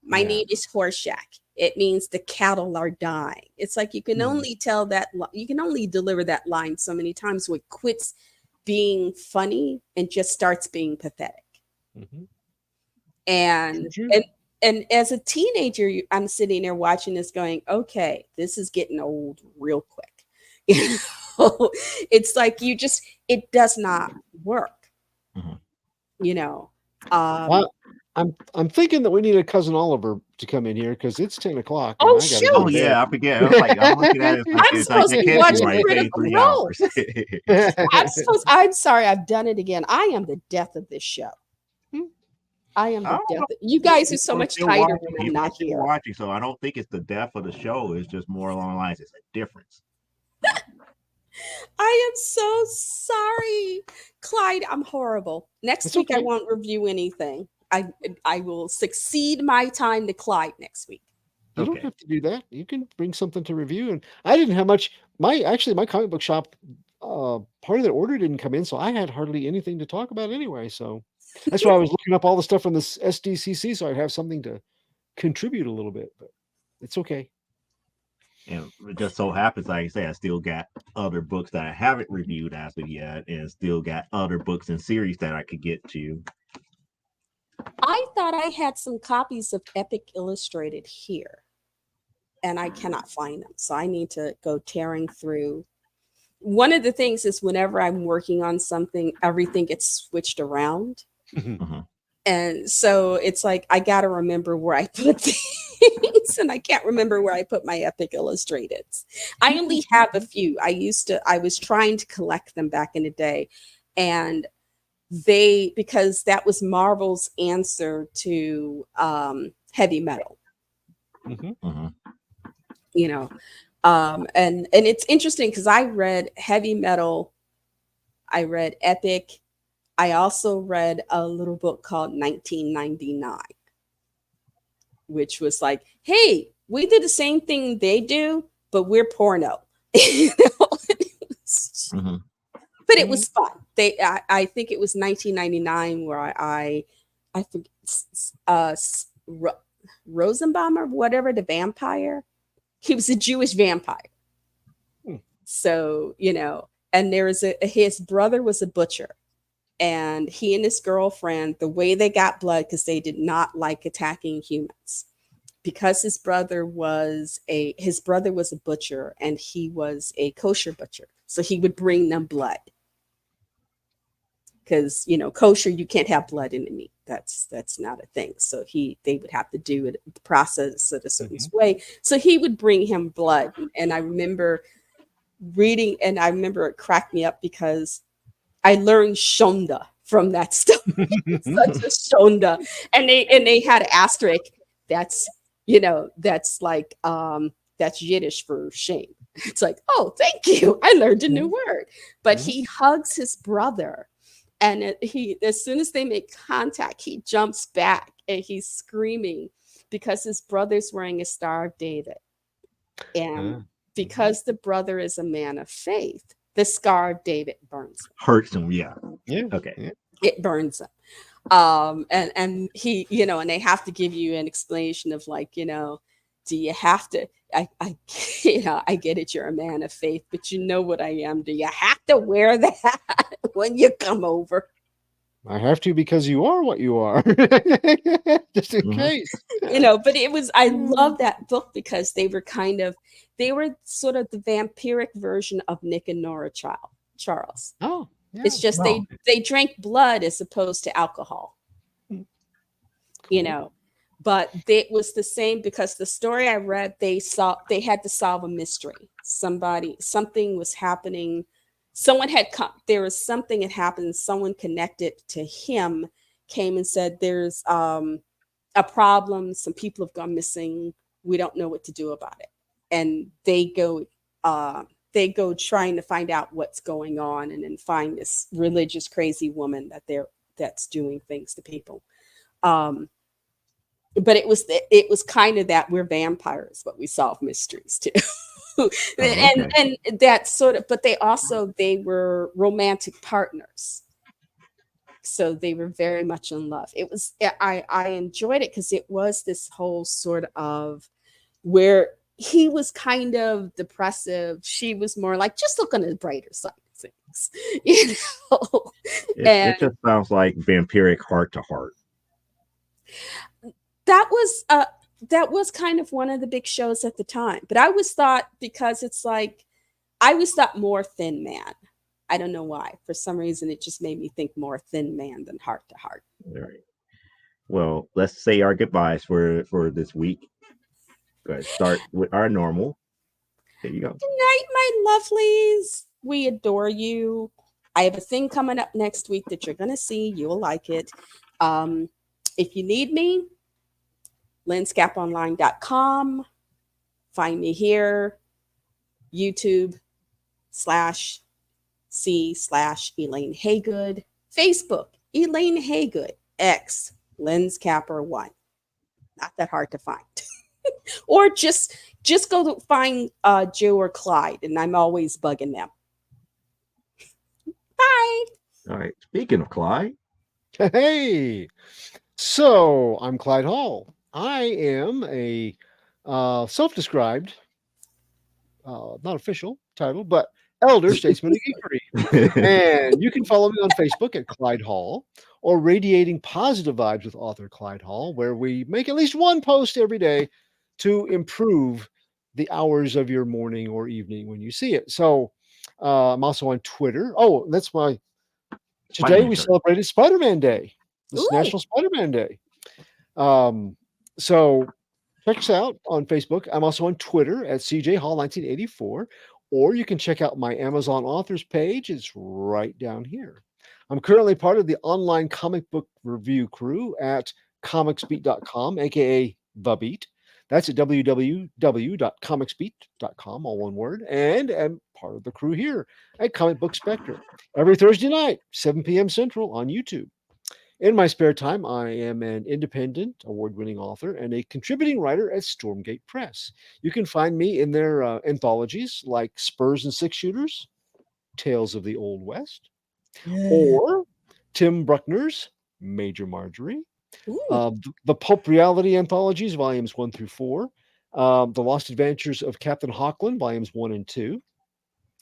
[SPEAKER 5] My name is Horshack. It means the cattle are dying. It's like you can only tell that you can only deliver that line so many times where it quits being funny and just starts being pathetic. And as a teenager, I'm sitting there watching this going, okay, this is getting old real quick. It's like it does not work.
[SPEAKER 6] Well, I'm thinking that we need a Cousin Oliver to come in here because it's 10 o'clock.
[SPEAKER 5] Oh,
[SPEAKER 6] and I gotta
[SPEAKER 5] shoot.
[SPEAKER 6] go to
[SPEAKER 4] Oh
[SPEAKER 6] bed.
[SPEAKER 4] yeah, I forget. I was like, I'm looking at it.
[SPEAKER 5] I'm supposed to be watching Critical
[SPEAKER 4] 3
[SPEAKER 5] Role.
[SPEAKER 4] hours.
[SPEAKER 5] I'm sorry, I've done it again. I am the death of this show. I am the death. You guys are so much tighter when I'm not here.
[SPEAKER 4] Watching, so I don't think it's the death of the show. It's just more along the lines. It's a difference.
[SPEAKER 5] I am so sorry, Clyde. I'm horrible. Next week I won't review anything. I will succeed my time to Clyde next week.
[SPEAKER 6] You don't have to do that. You can bring something to review. And I didn't have much. My comic book shop part of the order didn't come in, so I had hardly anything to talk about anyway. So that's why I was looking up all the stuff from this SDCC, so I'd have something to contribute a little bit. But it's okay.
[SPEAKER 4] And it just so happens, like I say, I still got other books that I haven't reviewed as of yet, and still got other books and series that I could get to.
[SPEAKER 5] I thought I had some copies of Epic Illustrated here, and I cannot find them. So I need to go tearing through. One of the things is whenever I'm working on something, everything gets switched around. And so it's like, I got to remember where I put things, and I can't remember where I put my Epic Illustrateds. I only have a few. I was trying to collect them back in the day, and because that was Marvel's answer to heavy metal. And it's interesting because I read heavy metal, I read Epic, I also read a little book called 1999, which was like, hey, we did the same thing they do, but we're porno. But it was fun. I think it was 1999 where I think Rosenbaum or whatever, the vampire. He was a Jewish vampire. So, and his brother was a butcher. And he and his girlfriend, the way they got blood, because they did not like attacking humans. Because his brother was a butcher and he was a kosher butcher. So he would bring them blood. Because, kosher, you can't have blood in the meat. That's not a thing. So they would have to do it, the process in a certain way. So he would bring him blood. And I remember reading, and I remember it cracked me up because I learned Shonda from that stuff. Such a Shonda. And they had an asterisk. That's like, that's Yiddish for shame. It's like, oh, thank you. I learned a new word. But he hugs his brother. And as soon as they make contact, he jumps back and he's screaming because his brother's wearing a Star of David. And because the brother is a man of faith, the Scar of David burns him.
[SPEAKER 4] Hurts him, yeah. Okay.
[SPEAKER 5] Yeah. It burns him. And he, and they have to give you an explanation of like, do you have to, I get it, you're a man of faith, but you know what I am. Do you have to wear that when you come over?
[SPEAKER 6] I have to because you are what you are. Just in case.
[SPEAKER 5] But I love that book because they were sort of the vampiric version of Nick and Nora Charles.
[SPEAKER 6] Oh, yeah.
[SPEAKER 5] It's just they drank blood as opposed to alcohol.
[SPEAKER 6] Cool.
[SPEAKER 5] But it was the same because the story I read, they had to solve a mystery. Something was happening. Someone had come. There was something had happened. Someone connected to him came and said, "There's a problem. Some people have gone missing. We don't know what to do about it." And they go trying to find out what's going on, and then find this religious crazy woman that's doing things to people. But it was kind of that we're vampires, but we solve mysteries too. And that sort of, but they were romantic partners. So they were very much in love. I enjoyed it because it was this whole sort of where he was kind of depressive. She was more like, just look on the brighter side of things,
[SPEAKER 4] It just sounds like vampiric heart to heart.
[SPEAKER 5] That was kind of one of the big shows at the time. But I always thought, because it's like, I always thought more Thin Man. I don't know why. For some reason, it just made me think more Thin Man than Heart to Heart.
[SPEAKER 4] All right. Well, let's say our goodbyes for this week. Go ahead. Start with our normal. There you go.
[SPEAKER 5] Good night, my lovelies. We adore you. I have a thing coming up next week that you're going to see. You'll like it. If you need me, lenscaponline.com. Find me here. YouTube/C/Elaine Haygood. Facebook, Elaine Haygood. X, LensCapper1. Not that hard to find. Or just go to find Joe or Clyde, and I'm always bugging them. Bye.
[SPEAKER 4] All right. Speaking of Clyde.
[SPEAKER 6] Hey. So I'm Clyde Hall. I am a self-described, not official title, but elder statesman of geekery. And you can follow me on Facebook at Clyde Hall, or Radiating Positive Vibes with author Clyde Hall, where we make at least one post every day to improve the hours of your morning or evening when you see it. So I'm also on Twitter. Oh, that's today we celebrated Spider-Man Day. This is National Spider-Man Day. So check us out on Facebook. I'm also on Twitter at CJ Hall 1984, or you can check out my Amazon authors page. It's right down here. I'm currently part of the online comic book review crew at comicsbeat.com, aka The Beat. That's at www.comicsbeat.com, all one word. And I'm part of the crew here at Comic Book Spectrum every Thursday night, 7 p.m. Central on YouTube. In my spare time, I am an independent award-winning author and a contributing writer at Stormgate Press. You can find me in their anthologies like Spurs and Six Shooters, Tales of the Old West, or Tim Bruckner's Major Marjorie, the Pulp Reality Anthologies, volumes 1 through 4, The Lost Adventures of Captain Hockland, volumes 1 and 2.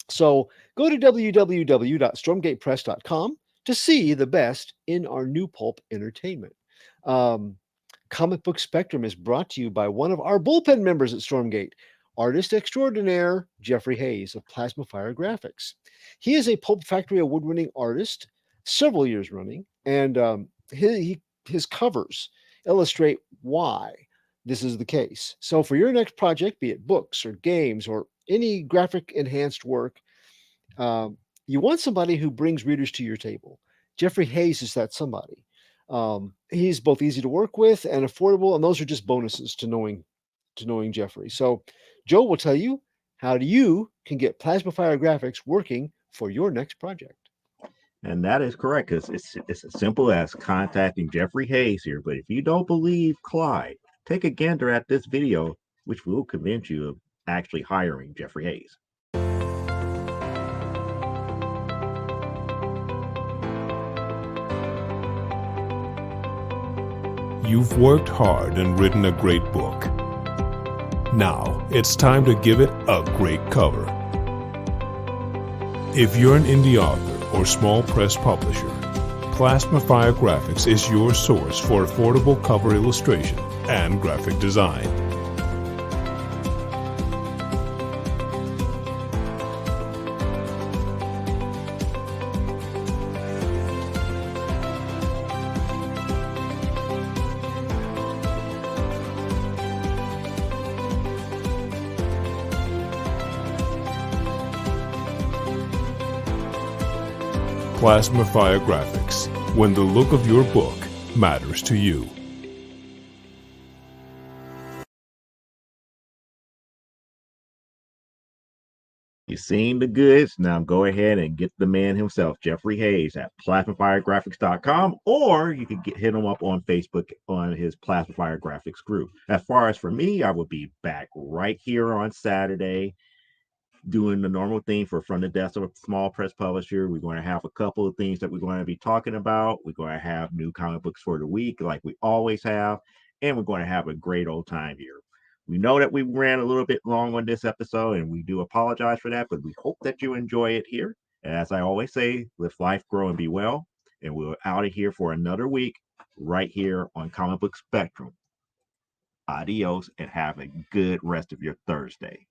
[SPEAKER 6] So go to www.stormgatepress.com to see the best in our new pulp entertainment. Comic Book Spectrum is brought to you by one of our bullpen members at Stormgate, artist extraordinaire Jeffrey Hayes of Plasma Fire Graphics. He is a Pulp Factory award-winning artist, several years running, and his covers illustrate why this is the case. So for your next project, be it books or games or any graphic enhanced work, you want somebody who brings readers to your table. Jeffrey Hayes is that somebody. He's both easy to work with and affordable, and those are just bonuses to knowing Jeffrey. So Joe will tell you how you can get Plasma Fire Graphics working for your next project.
[SPEAKER 4] And that is correct, because it's as simple as contacting Jeffrey Hayes here. But if you don't believe Clyde, take a gander at this video, which will convince you of actually hiring Jeffrey Hayes.
[SPEAKER 7] You've worked hard and written a great book. Now it's time to give it a great cover. If you're an indie author or small press publisher, Plasmafire Graphics is your source for affordable cover illustration and graphic design. Plasmafire Graphics, when the look of your book matters to you.
[SPEAKER 4] You've seen the goods. Now go ahead and get the man himself, Jeffrey Hayes, at plasmafiregraphics.com, or you can hit him up on Facebook on his Plasmafire Graphics group. As far as for me, I will be back right here on Saturday doing the normal thing for From the Desk of a Small Press Publisher. We're going to have a couple of things that we're going to be talking about. We're going to have new comic books for the week like we always have, and we're going to have a great old time here. We know that we ran a little bit long on this episode, and we do apologize for that, but we hope that you enjoy it here. And as I always say, live life, grow, and be well. And we're out of here for another week right here on Comic Book Spectrum. Adios, and have a good rest of your Thursday.